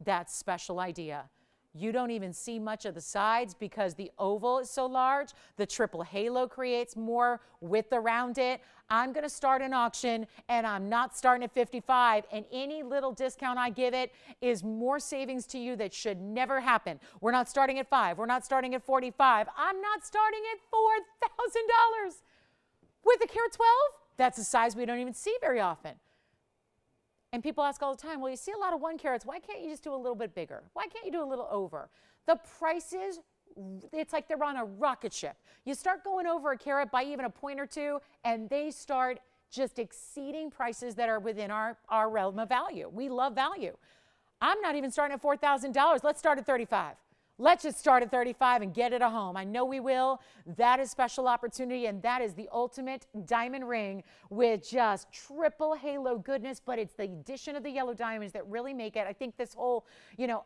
That special idea. You don't even see much of the sides because the oval is so large. The triple halo creates more width around it. I'm going to start an auction, and I'm not starting at 55, and any little discount I give it is more savings to you that should never happen. We're not starting at 5. We're not starting at 45. I'm not starting at $4,000 with a carat 12. That's a size we don't even see very often. And people ask all the time, well, you see a lot of 1 carats. Why can't you just do a little bit bigger? Why can't you do a little over? The prices, it's like they're on a rocket ship. You start going over a carat by even a point or two, and they start just exceeding prices that are within our realm of value. We love value. I'm not even starting at $4,000. Let's start at 35. Let's just start at 35 and get it a home. I know we will. That is special opportunity, and that is the ultimate diamond ring with just triple halo goodness, but it's the addition of the yellow diamonds that really make it. I think this whole,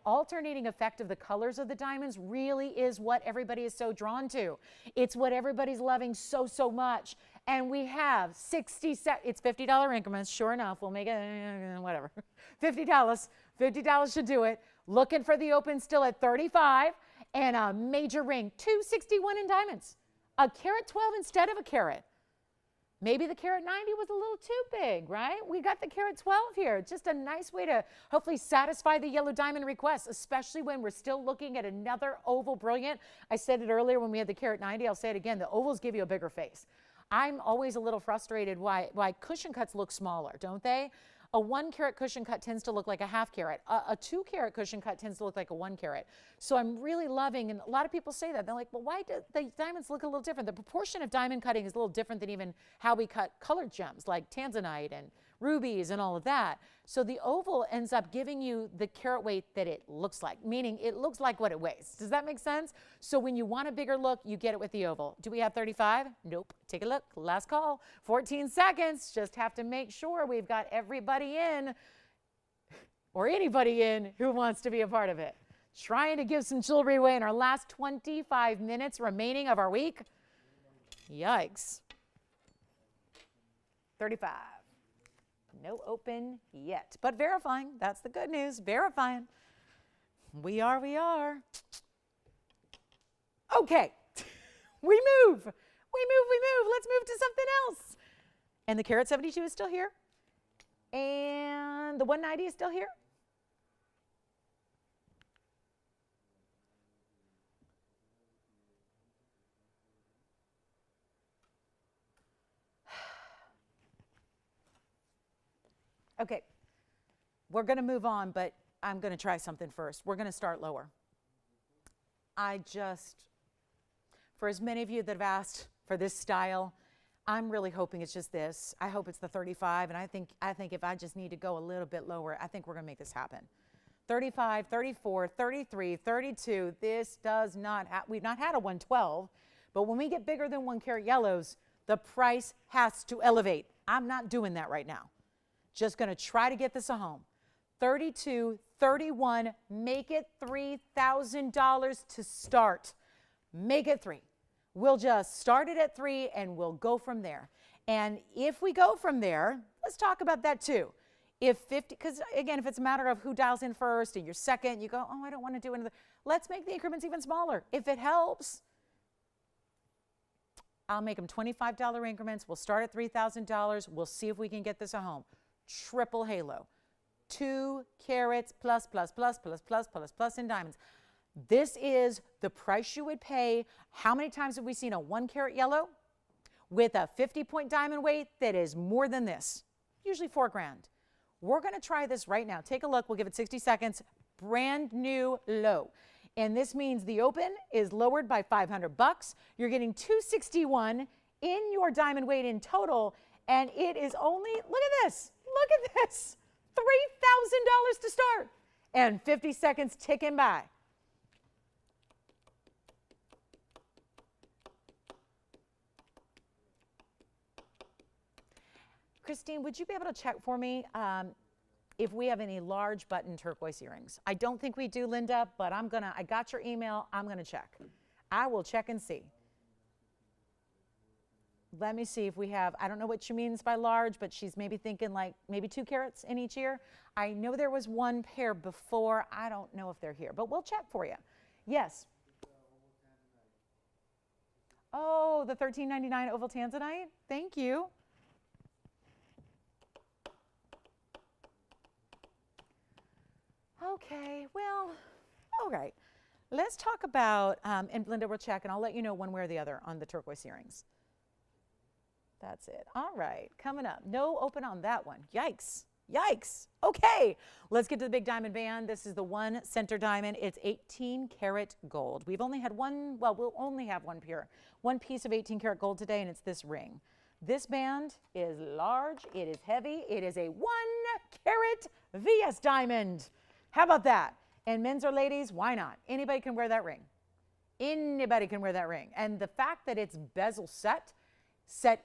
alternating effect of the colors of the diamonds really is what everybody is so drawn to. It's what everybody's loving so, so much. And we have 60 it's $50 increments. Sure enough, we'll make it, whatever. $50. $50 should do it. Looking for the open still at 35, and a major ring, $261 in diamonds. A carat 12 instead of a carat. Maybe the carat 90 was a little too big, right? We got the carat 12 here. Just a nice way to hopefully satisfy the yellow diamond request, especially when we're still looking at another oval brilliant. I said it earlier when we had the carat 90. I'll say it again. The ovals give you a bigger face. I'm always a little frustrated why cushion cuts look smaller, don't they? A 1 carat cushion cut tends to look like a half carat. A 2 carat cushion cut tends to look like a 1 carat. So I'm really loving, and a lot of people say that. They're like, well, why do the diamonds look a little different? The proportion of diamond cutting is a little different than even how we cut colored gems like Tanzanite and rubies and all of that. So the oval ends up giving you the carat weight that it looks like, meaning it looks like what it weighs. Does that make sense? So when you want a bigger look, you get it with the oval. Do we have 35? Nope. Take a look. Last call. 14 seconds. Just have to make sure we've got everybody in, or anybody in, who wants to be a part of it. Trying to give some jewelry away in our last 25 minutes remaining of our week. Yikes. 35. No open yet, but verifying. That's the good news. Verifying. We are. Okay. We move. Let's move to something else. And the carat 72 is still here. And the 190 is still here. Okay, we're going to move on, but I'm going to try something first. We're going to start lower. For as many of you that have asked for this style, I'm really hoping it's just this. I hope it's the 35, and I think if I just need to go a little bit lower, I think we're going to make this happen. 35, 34, 33, 32. This does not we've not had a 112, but when we get bigger than 1 carat yellows, the price has to elevate. I'm not doing that right now. Just going to try to get this a home. 32, 31, make it $3,000 to start. Make it 3. We'll just start it at 3 and we'll go from there. And if we go from there, let's talk about that too. If 50, because again, if it's a matter of who dials in first and you're second, you go, oh, I don't want to do another. Let's make the increments even smaller. If it helps, I'll make them $25 increments. We'll start at $3,000. We'll see if we can get this a home. Triple halo, 2 carats plus in diamonds. This is the price you would pay. How many times have we seen a 1 carat yellow with a 50-point diamond weight that is more than this? Usually $4 grand. We're going to try this right now. Take a look. We'll give it 60 seconds. Brand new low. And this means the open is lowered by $500. You're getting $261 in your diamond weight in total. And it is only, look at this. Look at this, $3,000 to start, and 50 seconds ticking by. Christine, would you be able to check for me if we have any large button turquoise earrings? I don't think we do, Linda, but I got your email. I'm gonna check. I will check and see. Let me see if we have, I don't know what she means by large, but she's maybe thinking like maybe 2 carats in each ear. I know there was 1 pair before. I don't know if they're here, but we'll check for you. Yes. Oh, the $13.99 oval Tanzanite. Thank you. Okay, well, all right. Let's talk about, and Linda will check, and I'll let you know one way or the other on the turquoise earrings. That's it. All right, coming up. No open on that one. Yikes. Yikes. Okay, let's get to the big diamond band. This is the 1 center diamond. It's 18 karat gold. We've only had one, well, we'll only have one piece of 18 karat gold today, and it's this ring. This band is large. It is heavy. It is a 1 carat VS diamond. How about that? And men's or ladies, why not? Anybody can wear that ring. Anybody can wear that ring. And the fact that it's bezel set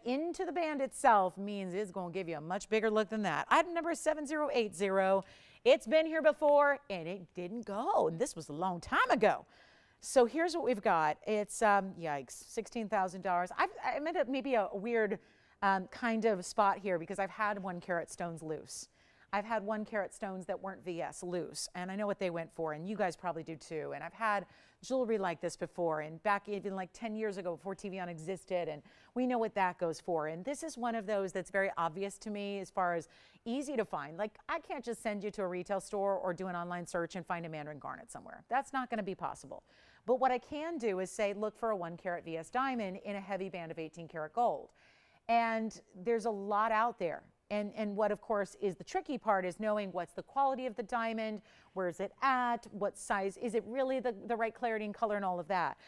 into the band itself means it's going to give you a much bigger look than that. Item number 7080. It's been here before and it didn't go. And this was a long time ago. So here's what we've got. It's, yikes, $16,000. I'm in maybe a weird kind of spot here because I've had 1 carat stones loose. I've had 1 carat stones that weren't VS loose, and I know what they went for, and you guys probably do too. And I've had jewelry like this before, and back even like 10 years ago before TVON existed, and we know what that goes for. And this is one of those that's very obvious to me as far as easy to find. Like, I can't just send you to a retail store or do an online search and find a mandarin garnet somewhere. That's not going to be possible. But what I can do is say, look for a 1 carat VS diamond in a heavy band of 18 karat gold. And there's a lot out there. And what, of course, is the tricky part is knowing what's the quality of the diamond, where is it at, what size, is it really the right clarity and color and all of that.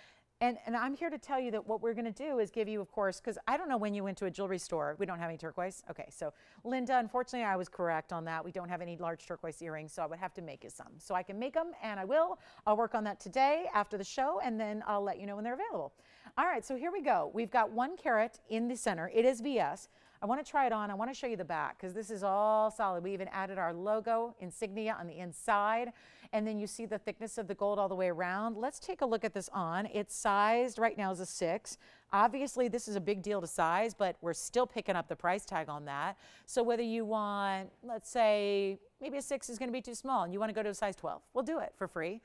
And I'm here to tell you that what we're going to do is give you, of course, because I don't know when you went to a jewelry store. We don't have any turquoise. Okay, so Linda, unfortunately, I was correct on that. We don't have any large turquoise earrings, so I would have to make you some. So I can make them, and I will. I'll work on that today after the show, and then I'll let you know when they're available. All right, so here we go. We've got 1 carat in the center. It is VS. I want to try it on. I want to show you the back because this is all solid. We even added our logo insignia on the inside, and then you see the thickness of the gold all the way around. Let's take a look at this on. It's sized right now as a 6. Obviously, this is a big deal to size, but we're still picking up the price tag on that. So whether you want, let's say, maybe a 6 is going to be too small and you want to go to a size 12, we'll do it for free.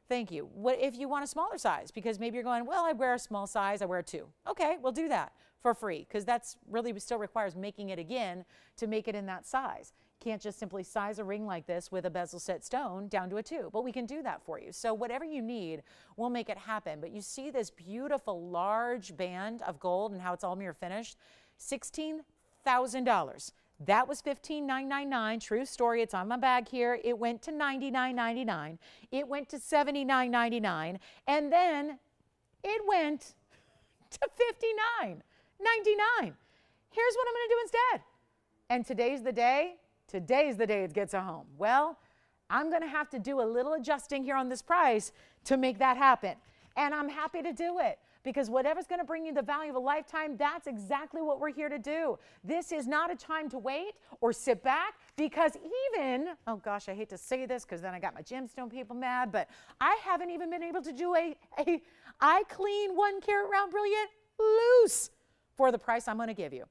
Thank you. What if you want a smaller size? Because maybe you're going, well, I wear a small size, I wear a 2. Okay, we'll do that for free because that's really still requires making it again to make it in that size. Can't just simply size a ring like this with a bezel set stone down to a 2, but we can do that for you. So whatever you need, we'll make it happen. But you see this beautiful large band of gold and how it's all mirror finished, $16,000. That was $15,999. True story. It's on my bag here. It went to $99.99. It went to $79.99. And then it went to $59.99. Here's what I'm going to do instead. And today's the day. Today's the day it gets a home. Well, I'm going to have to do a little adjusting here on this price to make that happen. And I'm happy to do it. Because whatever's going to bring you the value of a lifetime, that's exactly what we're here to do. This is not a time to wait or sit back because even, oh gosh, I hate to say this because then I got my gemstone people mad, but I haven't even been able to do I clean 1 carat round brilliant loose for the price I'm going to give you.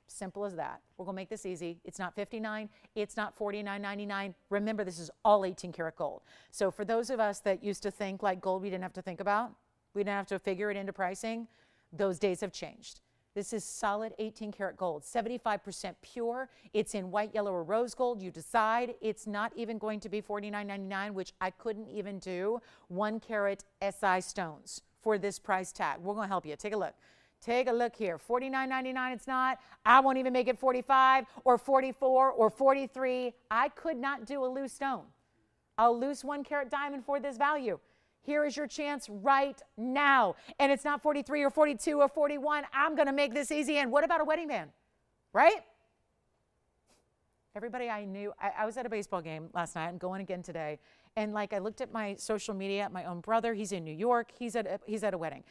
Simple as that. We're going to make this easy. It's not $59. It's not $49.99. Remember, this is all 18 karat gold. So for those of us that used to think like gold we didn't have to think about, we didn't have to figure it into pricing, those days have changed. This is solid 18 karat gold, 75% pure. It's in white, yellow, or rose gold. You decide. It's not even going to be $49.99, which I couldn't even do 1 carat SI stones for this price tag. We're going to help you. Take a look. Take a look here. $49.99 it's not. I won't even make it $45 or $44 or $43. I could not do a loose stone. A loose 1 carat diamond for this value. Here is your chance right now. And it's not 43 or 42 or 41. I'm going to make this easy. And what about a wedding band? Right? Everybody I knew, I was at a baseball game last night. I'm going again today. And like I looked at my social media, my own brother, he's in New York, he's at a wedding.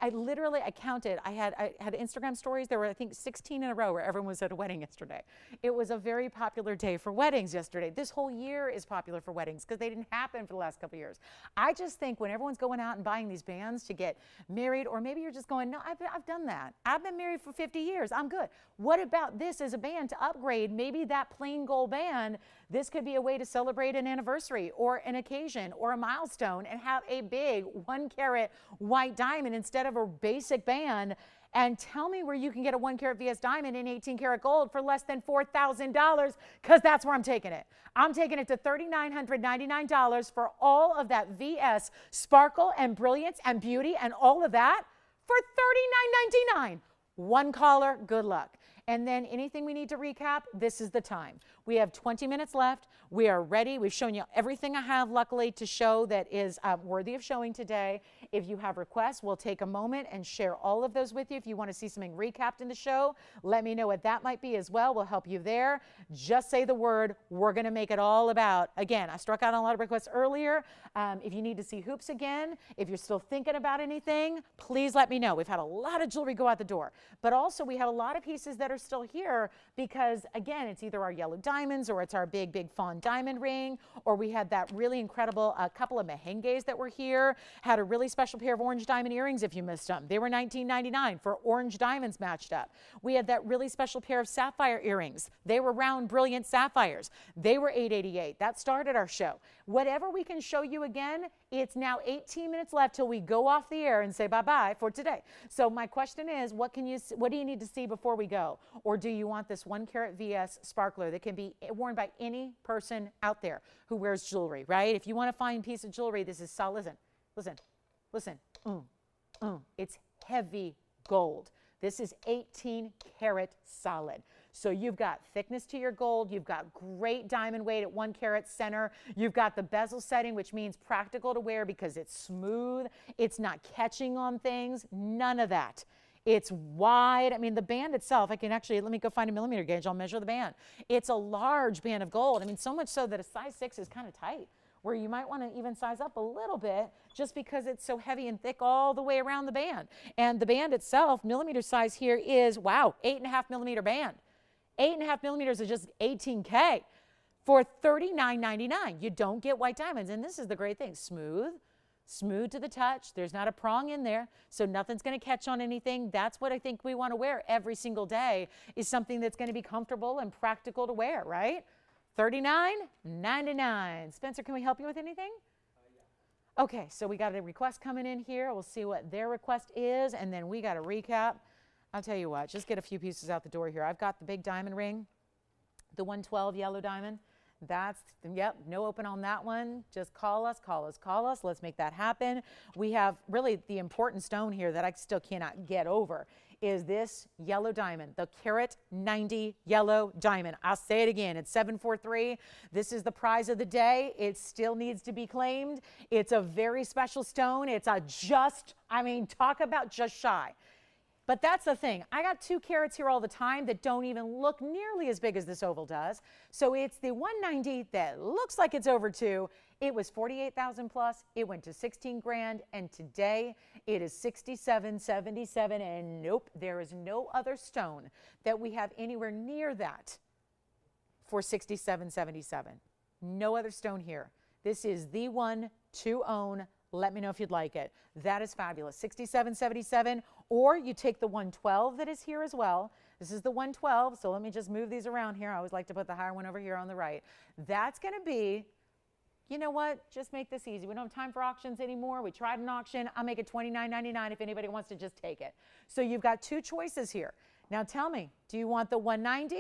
I literally counted, I had Instagram stories, there were I think 16 in a row where everyone was at a wedding yesterday. It was a very popular day for weddings yesterday. This whole year is popular for weddings because they didn't happen for the last couple of years. I just think when everyone's going out and buying these bands to get married, or maybe you're just going, no, I've done that. I've been married for 50 years, I'm good. What about this as a band to upgrade maybe that plain gold band? This could be a way to celebrate an anniversary or an occasion or a milestone and have a big 1 carat white diamond instead of a basic band. And tell me where you can get a 1 carat VS diamond in 18 karat gold for less than $4,000 because that's where I'm taking it. I'm taking it to $3,999 for all of that VS sparkle and brilliance and beauty and all of that for $39.99. 1 caller, good luck. And then anything we need to recap, this is the time. We have 20 minutes left. We are ready. We've shown you everything I have, luckily, to show that is worthy of showing today. If you have requests, we'll take a moment and share all of those with you. If you want to see something recapped in the show, let me know what that might be as well. We'll help you there. Just say the word. We're going to make it all about, again, I struck out on a lot of requests earlier. If you need to see hoops again, if you're still thinking about anything, please let me know. We've had a lot of jewelry go out the door, but also we have a lot of pieces that are still here because, again, it's either our yellow diamonds or it's our big fawn diamond ring, or we had that really incredible couple of mehenges that were here, had a really special pair of orange diamond earrings if you missed them. They were $19.99 for orange diamonds matched up. We had that really special pair of sapphire earrings. They were round, brilliant sapphires. They were $8.88. That started our show. Whatever we can show you again, it's now 18 minutes left till we go off the air and say bye-bye for today. So my question is, what do you need to see before we go? Or do you want this 1 carat VS sparkler that can be worn by any person out there who wears jewelry, right? If you want to find a piece of jewelry, this is solid. Listen. It's heavy gold. This is 18 karat solid. So you've got thickness to your gold. You've got great diamond weight at 1 carat center. You've got the bezel setting, which means practical to wear because it's smooth. It's not catching on things. None of that. It's wide. I mean, the band itself, I can actually, let me go find a millimeter gauge. I'll measure the band. It's a large band of gold. I mean, so much so that a size 6 is kind of tight, where you might want to even size up a little bit just because it's so heavy and thick all the way around the band. And the band itself, millimeter size here is, wow, 8.5 millimeter band. 8.5 millimeters is just 18K for $39.99. You don't get white diamonds. And this is the great thing, smooth to the touch. There's not a prong in there, so nothing's going to catch on anything. That's what I think we want to wear every single day, is something that's going to be comfortable and practical to wear, right? $39.99. Spencer, can we help you with anything? Yeah. Okay, so we got a request coming in here. We'll see what their request is, and then we got a recap. I'll tell you what, just get a few pieces out the door here. I've got the big diamond ring, the 112 yellow diamond. That's, yep, no open on that one. Just call us. Let's make that happen. We have really the important stone here that I still cannot get over is this yellow diamond, the carat 90 yellow diamond. I'll say it again, it's 743. This is the prize of the day. It still needs to be claimed. It's a very special stone. It's a just, I mean, talk about just shy. But that's the thing. I got 2 carats here all the time that don't even look nearly as big as this oval does. So it's the 190 that looks like it's over 2. It was 48,000 plus. It went to 16 grand. And today it is 67.77. And nope, there is no other stone that we have anywhere near that for 67.77. No other stone here. This is the one to own. Let me know if you'd like it. That is fabulous. 67.77, or you take the 112 that is here as well. This is the 112, so let me just move these around here. I always like to put the higher one over here on the right. That's going to be, you know what? Just make this easy. We don't have time for auctions anymore. We tried an auction. I'll make it $29.99 if anybody wants to just take it. So you've got 2 choices here. Now tell me, do you want the 190?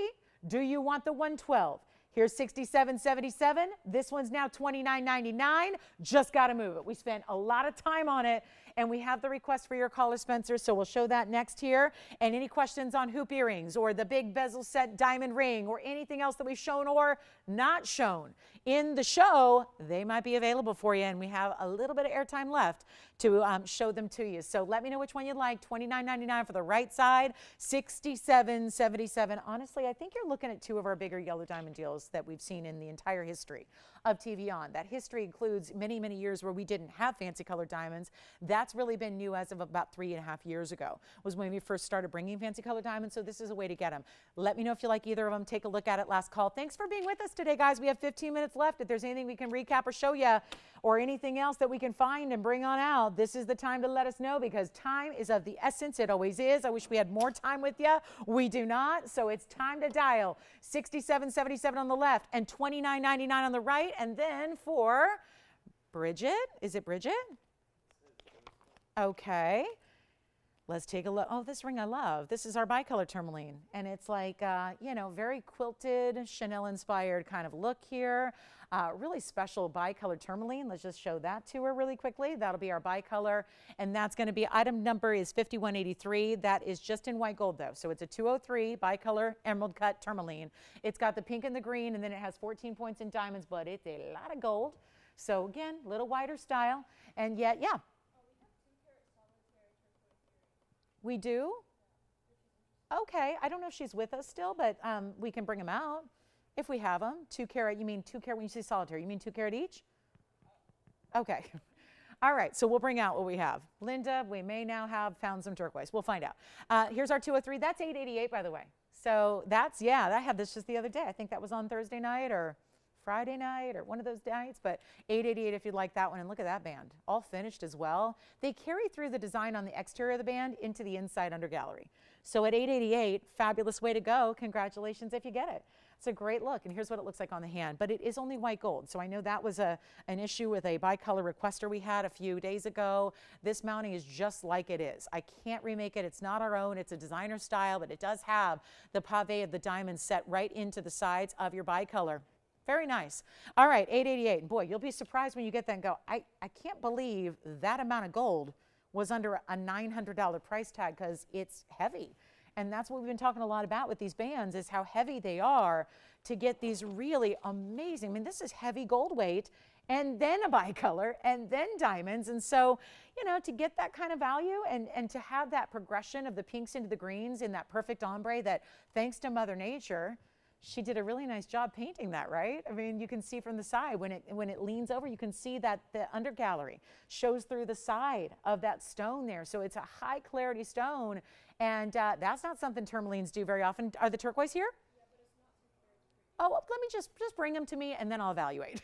Do you want the 112? Here's 67.77. This one's now $29.99. Just got to move it. We spent a lot of time on it, and we have the request for your caller, Spencer, so we'll show that next here. And any questions on hoop earrings or the big bezel set diamond ring or anything else that we've shown or not shown in the show, they might be available for you, and we have a little bit of airtime left to show them to you. So let me know which one you like. $29.99 for the right side, $67.77. Honestly, I think you're looking at 2 of our bigger yellow diamond deals that we've seen in the entire history of TVON. That history includes many, many years where we didn't have fancy colored diamonds. That's really been new as of about 3.5 years ago, was when we first started bringing fancy colored diamonds. So this is a way to get them. Let me know if you like either of them. Take a look at it. Last call. Thanks for being with us today, guys. We have 15 minutes left. If there's anything we can recap or show you or anything else that we can find and bring on out, this is the time to let us know, because time is of the essence. It always is. I wish we had more time with you. We do not. So it's time to dial 67.77 on the left and $29.99 on the right. And then for Bridget, is it Bridget? Okay. Let's take a look. Oh, this ring I love. This is our bicolor tourmaline. And it's like, you know, very quilted, Chanel-inspired kind of look here. Really special bicolor tourmaline. Let's just show that to her really quickly. That'll be our bicolor. And that's going to be, item number is 5183. That is just in white gold, though. So it's a 203 bicolor emerald cut tourmaline. It's got the pink and the green, and then it has 14 points in diamonds, but it's a lot of gold. So again, a little wider style. And yet, yeah. We do? Okay, I don't know if she's with us still, but we can bring them out if we have them. 2 carat, you mean 2 carat when you say solitaire, you mean 2 carat each? Okay. All right, so we'll bring out what we have. Linda, we may now have found some turquoise. We'll find out. Here's our 203. That's 888, by the way. So that's, yeah, I had this just the other day. I think that was on Thursday night or Friday night or one of those nights, but 888 if you'd like that one. And look at that band, all finished as well. They carry through the design on the exterior of the band into the inside under gallery. So at 888, fabulous way to go. Congratulations if you get it. It's a great look, and here's what it looks like on the hand, but it is only white gold. So I know that was an issue with a bicolor requester we had a few days ago. This mounting is just like it is. I can't remake it. It's not our own. It's a designer style, but it does have the pave of the diamond set right into the sides of your bicolor. Very nice. All right, 888. Boy, you'll be surprised when you get that and go, I can't believe that amount of gold was under a $900 price tag, because it's heavy. And that's what we've been talking a lot about with these bands, is how heavy they are to get these really amazing. I mean, this is heavy gold weight, and then a bicolor, and then diamonds. And so, you know, to get that kind of value and to have that progression of the pinks into the greens in that perfect ombre that, thanks to Mother Nature, she did a really nice job painting that, right? I mean, you can see from the side, when it leans over, you can see that the undergallery shows through the side of that stone there. So it's a high clarity stone, and that's not something tourmalines do very often. Are the turquoise here? Oh, well, let me just bring them to me, and then I'll evaluate.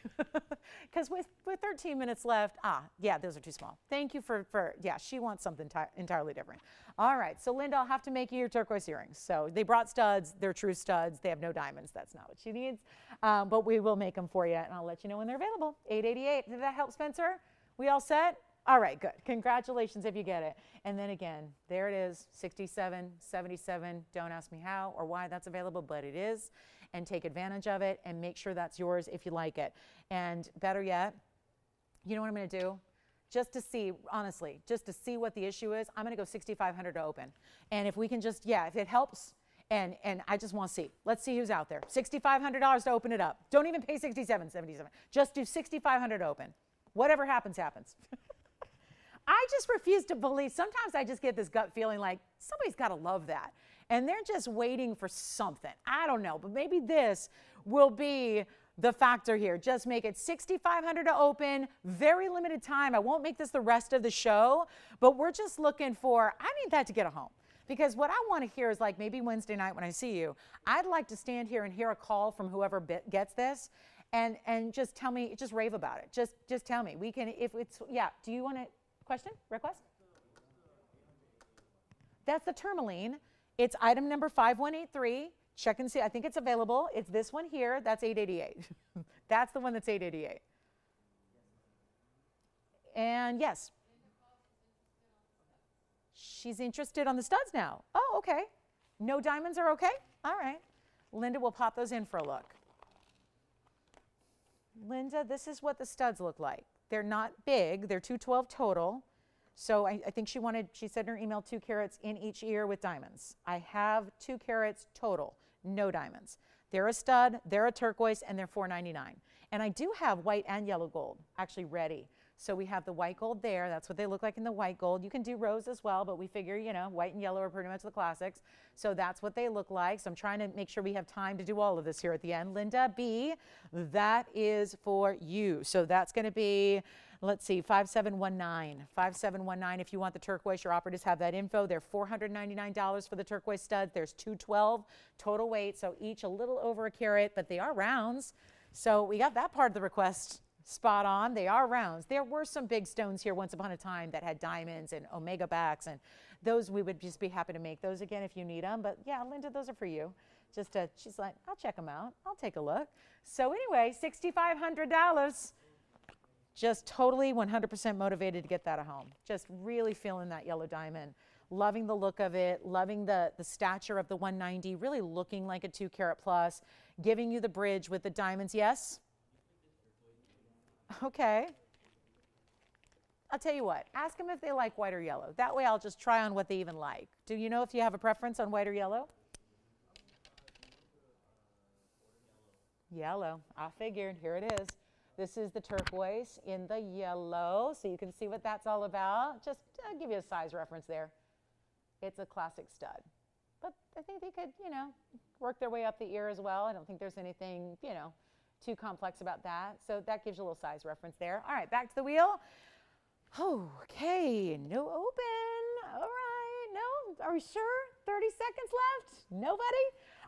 Because with 13 minutes left, yeah, those are too small. Thank you for yeah, she wants something entirely different. All right, so Linda, I'll have to make you your turquoise earrings. So they brought studs, they're true studs, they have no diamonds, that's not what she needs. But we will make them for you, and I'll let you know when they're available. $888, did that help, Spencer? We all set? All right, good. Congratulations if you get it. And then again, there it is, 67, 77. Don't ask me how or why that's available, but it is. And take advantage of it and make sure that's yours if you like it. And better yet, you know what I'm going to do? Just to see, honestly, just to see what the issue is, I'm going to go 6,500 to open. And if we can just, yeah, if it helps, and I just want to see. Let's see who's out there. $6,500 to open it up. Don't even pay 67, 77. Just do 6,500 to open. Whatever happens, happens. I just refuse to believe. Sometimes I just get this gut feeling like somebody's got to love that. And they're just waiting for something. I don't know, but maybe this will be the factor here. Just make it 6,500 to open, very limited time. I won't make this the rest of the show, but we're just looking for, I need that to get a home. Because what I want to hear is, like, maybe Wednesday night when I see you, I'd like to stand here and hear a call from whoever gets this and just tell me, just rave about it. Just tell me. We can, if it's, yeah, do you want to, question, request? That's the Tourmaline. It's item number 5183. Check and see. I think it's available. It's this one here. That's $888. That's the one that's $888. And yes, she's interested on the studs now. Oh, okay. No diamonds are okay? All right. Linda will pop those in for a look. Linda, this is what the studs look like. They're not big. They're 212 total. So I think she said in her email 2 carats in each ear with diamonds. I have 2 carats total, no diamonds. They're a stud, they're a turquoise, and they're $4.99. And I do have white and yellow gold actually ready. So we have the white gold there. That's what they look like in the white gold. You can do rose as well, but we figure, you know, white and yellow are pretty much the classics. So that's what they look like. So I'm trying to make sure we have time to do all of this here at the end. Linda B, that is for you. So that's going to be, let's see, 5719. 5719. If you want the turquoise, your operatives have that info. They're $499 for the turquoise studs. There's 212 total weight, so each a little over a carat, but they are rounds. So we got that part of the request spot on. They are rounds. There were some big stones here once upon a time that had diamonds and omega backs, and those we would just be happy to make those again if you need them. But yeah, Linda, those are for you. Just she's like, I'll check them out. I'll take a look. So anyway, $6,500. Just totally 100% motivated to get that at home. Just really feeling that yellow diamond. Loving the look of it, loving the stature of the 190, really looking like a 2 carat plus, giving you the bridge with the diamonds. Yes? Okay. I'll tell you what, ask them if they like white or yellow. That way I'll just try on what they even like. Do you know if you have a preference on white or yellow? Yellow. I figured. Here it is. This is the turquoise in the yellow, so you can see what that's all about. Just I'll give you a size reference there. It's a classic stud. But I think they could, you know, work their way up the ear as well. I don't think there's anything, you know, too complex about that. So that gives you a little size reference there. All right, back to the wheel. Okay, no open. All right, no, are we sure? 30 seconds left? Nobody?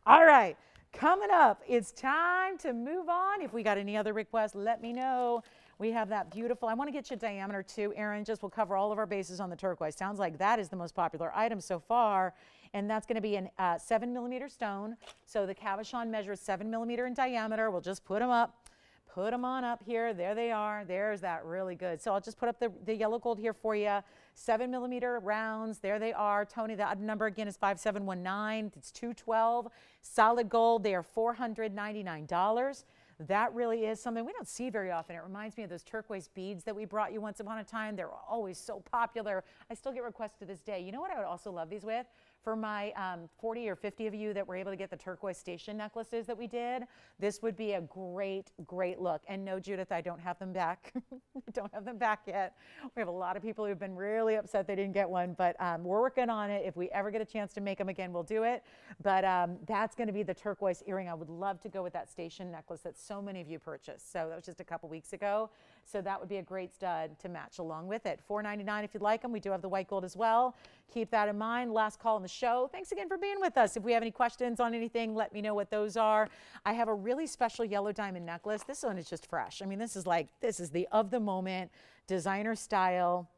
All right, coming up, it's time to move on. If we got any other requests, let me know. We have that beautiful, I want to get you diameter too, Aaron, just we'll cover all of our bases on the turquoise. Sounds like that is the most popular item so far. And that's going to be a 7mm stone. So the cabochon measures 7mm in diameter. We'll just put them up, put them on up here. There they are. There's that really good. So I'll just put up the yellow gold here for you. 7mm rounds. There they are. Tony, the number again is 5719. It's 212. Solid gold. They are $499. That really is something we don't see very often. It reminds me of those turquoise beads that we brought you once upon a time. They're always so popular. I still get requests to this day. You know what I would also love these with? For my 40 or 50 of you that were able to get the turquoise station necklaces that we did, this would be a great, great look. And no, Judith, I don't have them back. I don't have them back yet. We have a lot of people who've been really upset they didn't get one, but we're working on it. If we ever get a chance to make them again, we'll do it. But that's going to be the turquoise earring. I would love to go with that station necklace that so many of you purchased. So that was just a couple weeks ago. So that would be a great stud to match along with it. $4.99 if you'd like them. We do have the white gold as well. Keep that in mind. Last call on the show. Thanks again for being with us. If we have any questions on anything, let me know what those are. I have a really special yellow diamond necklace. This one is just fresh. I mean, this is the of the moment designer style.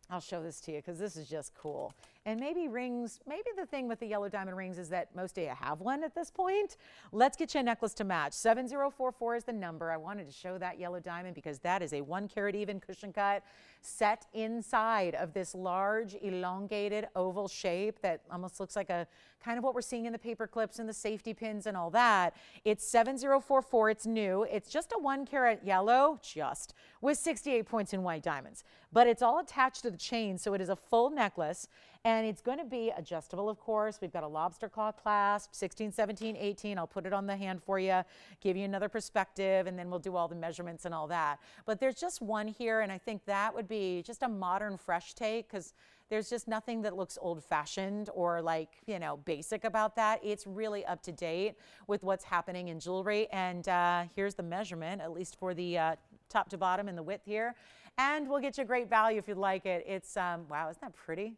I'll show this to you because this is just cool. And maybe rings, maybe the thing with the yellow diamond rings is that most of you have one at this point. Let's get you a necklace to match. 7044 is the number. I wanted to show that yellow diamond because that is a 1 carat even cushion cut set inside of this large elongated oval shape that almost looks like a kind of what we're seeing in the paper clips and the safety pins and all that. It's 7044. It's new. It's just a 1 carat yellow, just with 68 points in white diamonds. But it's all attached to the chain, so it is a full necklace. And it's going to be adjustable, of course. We've got a lobster claw clasp, 16, 17, 18. I'll put it on the hand for you, give you another perspective, and then we'll do all the measurements and all that. But there's just one here, and I think that would be just a modern, fresh take because there's just nothing that looks old-fashioned or like, you know, basic about that. It's really up to date with what's happening in jewelry. And here's the measurement, at least for the top to bottom and the width here. And we'll get you a great value if you'd like it. It's, wow, isn't that pretty?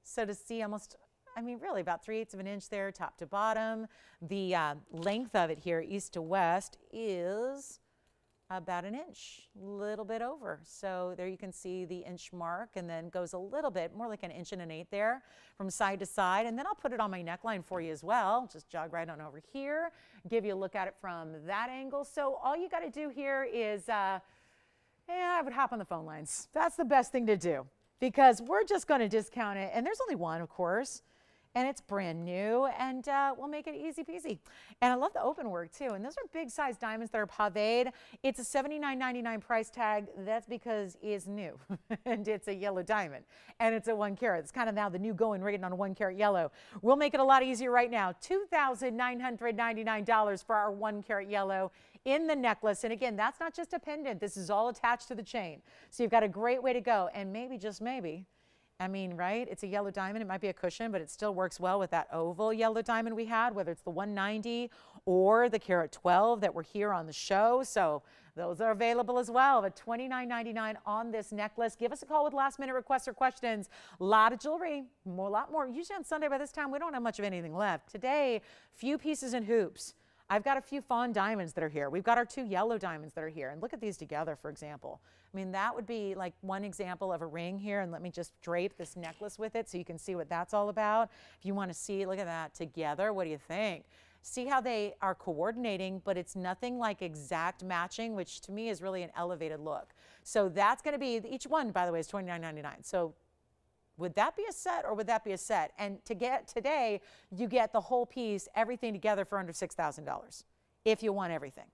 So to see almost, I mean, really about 3/8 of an inch there, top to bottom. The length of it here, east to west, is about an inch, a little bit over. So there you can see the inch mark and then goes a little bit, more like an inch and an eighth there from side to side. And then I'll put it on my neckline for you as well. Just jog right on over here, give you a look at it from that angle. So all you got to do here is, I would hop on the phone lines. That's the best thing to do. Because we're just going to discount it. And there's only one, of course. And it's brand new. And we'll make it easy peasy. And I love the open work, too. And those are big size diamonds that are paved. It's a $79.99 price tag. That's because it's new. And it's a yellow diamond. And it's a 1 carat. It's kind of now the new going rate on a 1 carat yellow. We'll make it a lot easier right now. $2,999 for our 1 carat yellow in the necklace. And again, that's not just a pendant. This is all attached to the chain. So you've got a great way to go. And maybe, just maybe, I mean, right? It's a yellow diamond. It might be a cushion, but it still works well with that oval yellow diamond we had, whether it's the 190 or the carat 12 that were here on the show. So those are available as well. But $29.99 on this necklace. Give us a call with last minute requests or questions. A lot of jewelry, a lot more. Usually on Sunday by this time, we don't have much of anything left. Today, few pieces and hoops. I've got a few fawn diamonds that are here. We've got our 2 yellow diamonds that are here. And look at these together, for example. I mean, that would be like one example of a ring here. And let me just drape this necklace with it so you can see what that's all about. If you want to see, look at that together. What do you think? See how they are coordinating, but it's nothing like exact matching, which to me is really an elevated look. So that's going to be, each one, by the way, is $29.99. So would that be a set or would that be a set? And to get today, you get the whole piece, everything together for under $6,000 if you want everything.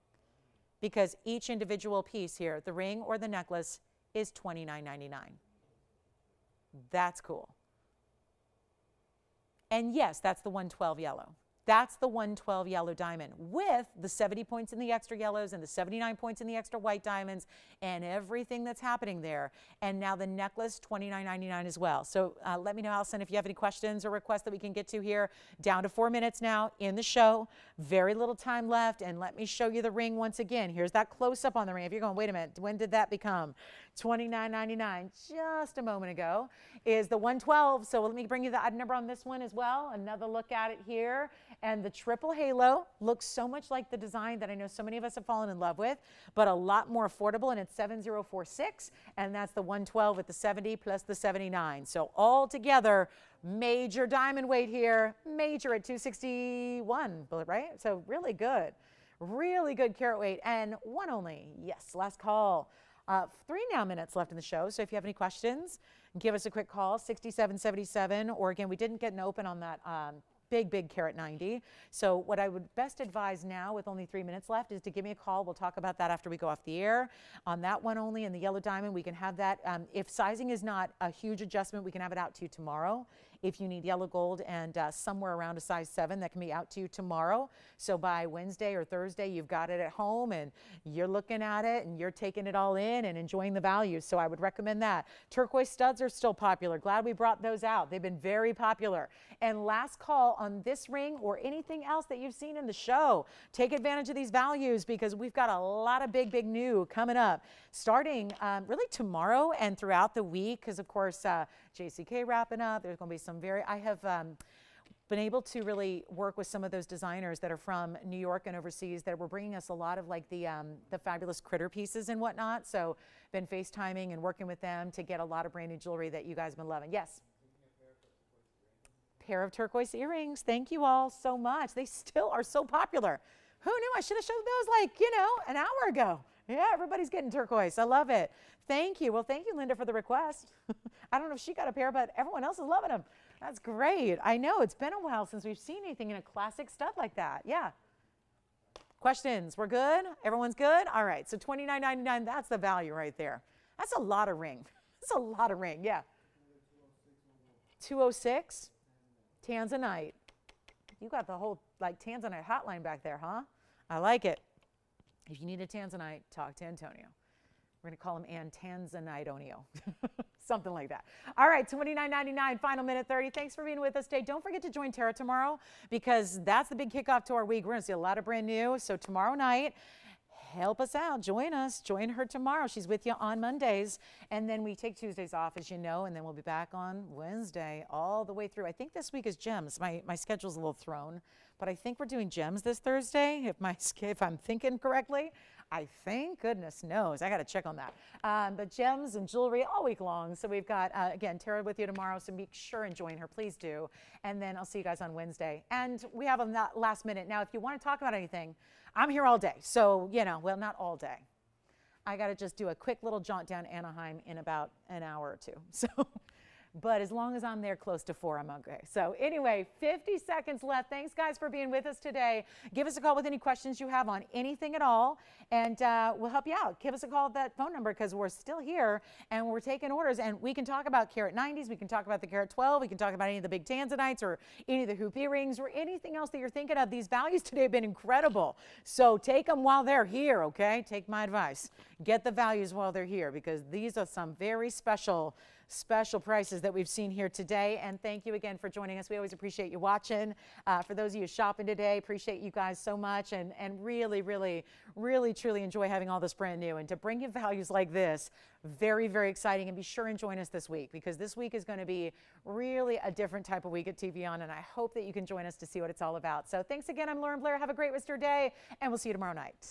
Because each individual piece here, the ring or the necklace, is $29.99. That's cool. And yes, that's the 112 yellow. That's the 112 yellow diamond with the 70 points in the extra yellows and the 79 points in the extra white diamonds and everything that's happening there. And now the necklace, $29.99 as well. So let me know, Allison, if you have any questions or requests that we can get to here. Down to 4 minutes now in the show. Very little time left. And let me show you the ring once again. Here's that close-up on the ring. If you're going, wait a minute, when did that become $29.99? Just a moment ago is the 112. So let me bring you the odd number on this one as well. Another look at it here. And the triple halo looks so much like the design that I know so many of us have fallen in love with, but a lot more affordable, and it's 7046, and that's the 112 with the 70 plus the 79. So all together, major diamond weight here, major at 261, right? So really good carat weight, and one only. Yes, last call. 3 minutes left in the show, so if you have any questions, give us a quick call, 6777, or again, we didn't get an open on that big carat 90. So what I would best advise now with only 3 minutes left is to give me a call. We'll talk about that after we go off the air. On that one only, in the yellow diamond, we can have that. If sizing is not a huge adjustment, we can have it out to you tomorrow. if you need yellow gold, and somewhere around a size 7 that can be out to you tomorrow. So by Wednesday or Thursday, you've got it at home and you're looking at it and you're taking it all in and enjoying the value. So I would recommend that. Turquoise studs are still popular. Glad we brought those out. They've been very popular. And last call on this ring or anything else that you've seen in the show. Take advantage of these values because we've got a lot of big new coming up starting really tomorrow and throughout the week, because of course JCK wrapping up. There's going to be some I have been able to really work with some of those designers that are from New York and overseas that were bringing us a lot of like the fabulous critter pieces and whatnot. So been FaceTiming and working with them to get a lot of brand new jewelry that you guys have been loving. Yes. Pair of turquoise earrings. Thank you all so much. They still are so popular. Who knew? I should have showed those like, an hour ago. Yeah, everybody's getting turquoise. I love it. Thank you. Well, thank you, Linda, for the request. I don't know if she got a pair, but everyone else is loving them. That's great. I know it's been a while since we've seen anything in a classic stud like that. Yeah. Questions? We're good? Everyone's good? All right. So $29.99, that's the value right there. That's a lot of ring. That's a lot of ring. Yeah. 206? Tanzanite. You got the whole like Tanzanite hotline back there, huh? I like it. If you need a Tanzanite, talk to Antonio. We're going to call him Tanzanite-onio. Something like that. All right, $29.99, final minute 30. Thanks for being with us today. Don't forget to join Tara tomorrow because that's the big kickoff to our week. We're going to see a lot of brand new. So tomorrow night, help us out. Join us. Join her tomorrow. She's with you on Mondays. And then we take Tuesdays off, as you know, and then we'll be back on Wednesday all the way through. I think this week is gems. My schedule's a little thrown, but I think we're doing gems this Thursday, if I'm thinking correctly. I think, goodness knows, I got to check on that. But gems and jewelry all week long. So we've got, again, Tara with you tomorrow, so make sure and join her. Please do. And then I'll see you guys on Wednesday. And we have a last minute. Now, if you want to talk about anything, I'm here all day. So, well, not all day. I got to just do a quick little jaunt down Anaheim in about an hour or two. So, but as long as I'm there close to 4, I'm okay. So anyway, 50 seconds left. Thanks, guys, for being with us today. Give us a call with any questions you have on anything at all, and we'll help you out. Give us a call at that phone number because we're still here, and we're taking orders, and we can talk about carat 90s. We can talk about the carat 12. We can talk about any of the big Tanzanites or any of the hoop earrings or anything else that you're thinking of. These values today have been incredible. So take them while they're here, okay? Take my advice. Get the values while they're here because these are some very special prices that we've seen here today. And thank you again for joining us. We always appreciate you watching. For those of you shopping today, appreciate you guys so much and really truly enjoy having all this brand new. And to bring you values like this, very exciting. And be sure and join us this week because this week is going to be really a different type of week at TVON, and I hope that you can join us to see what it's all about. So thanks again. I'm Lauren Blair. Have a great rest of your day, and we'll see you tomorrow night.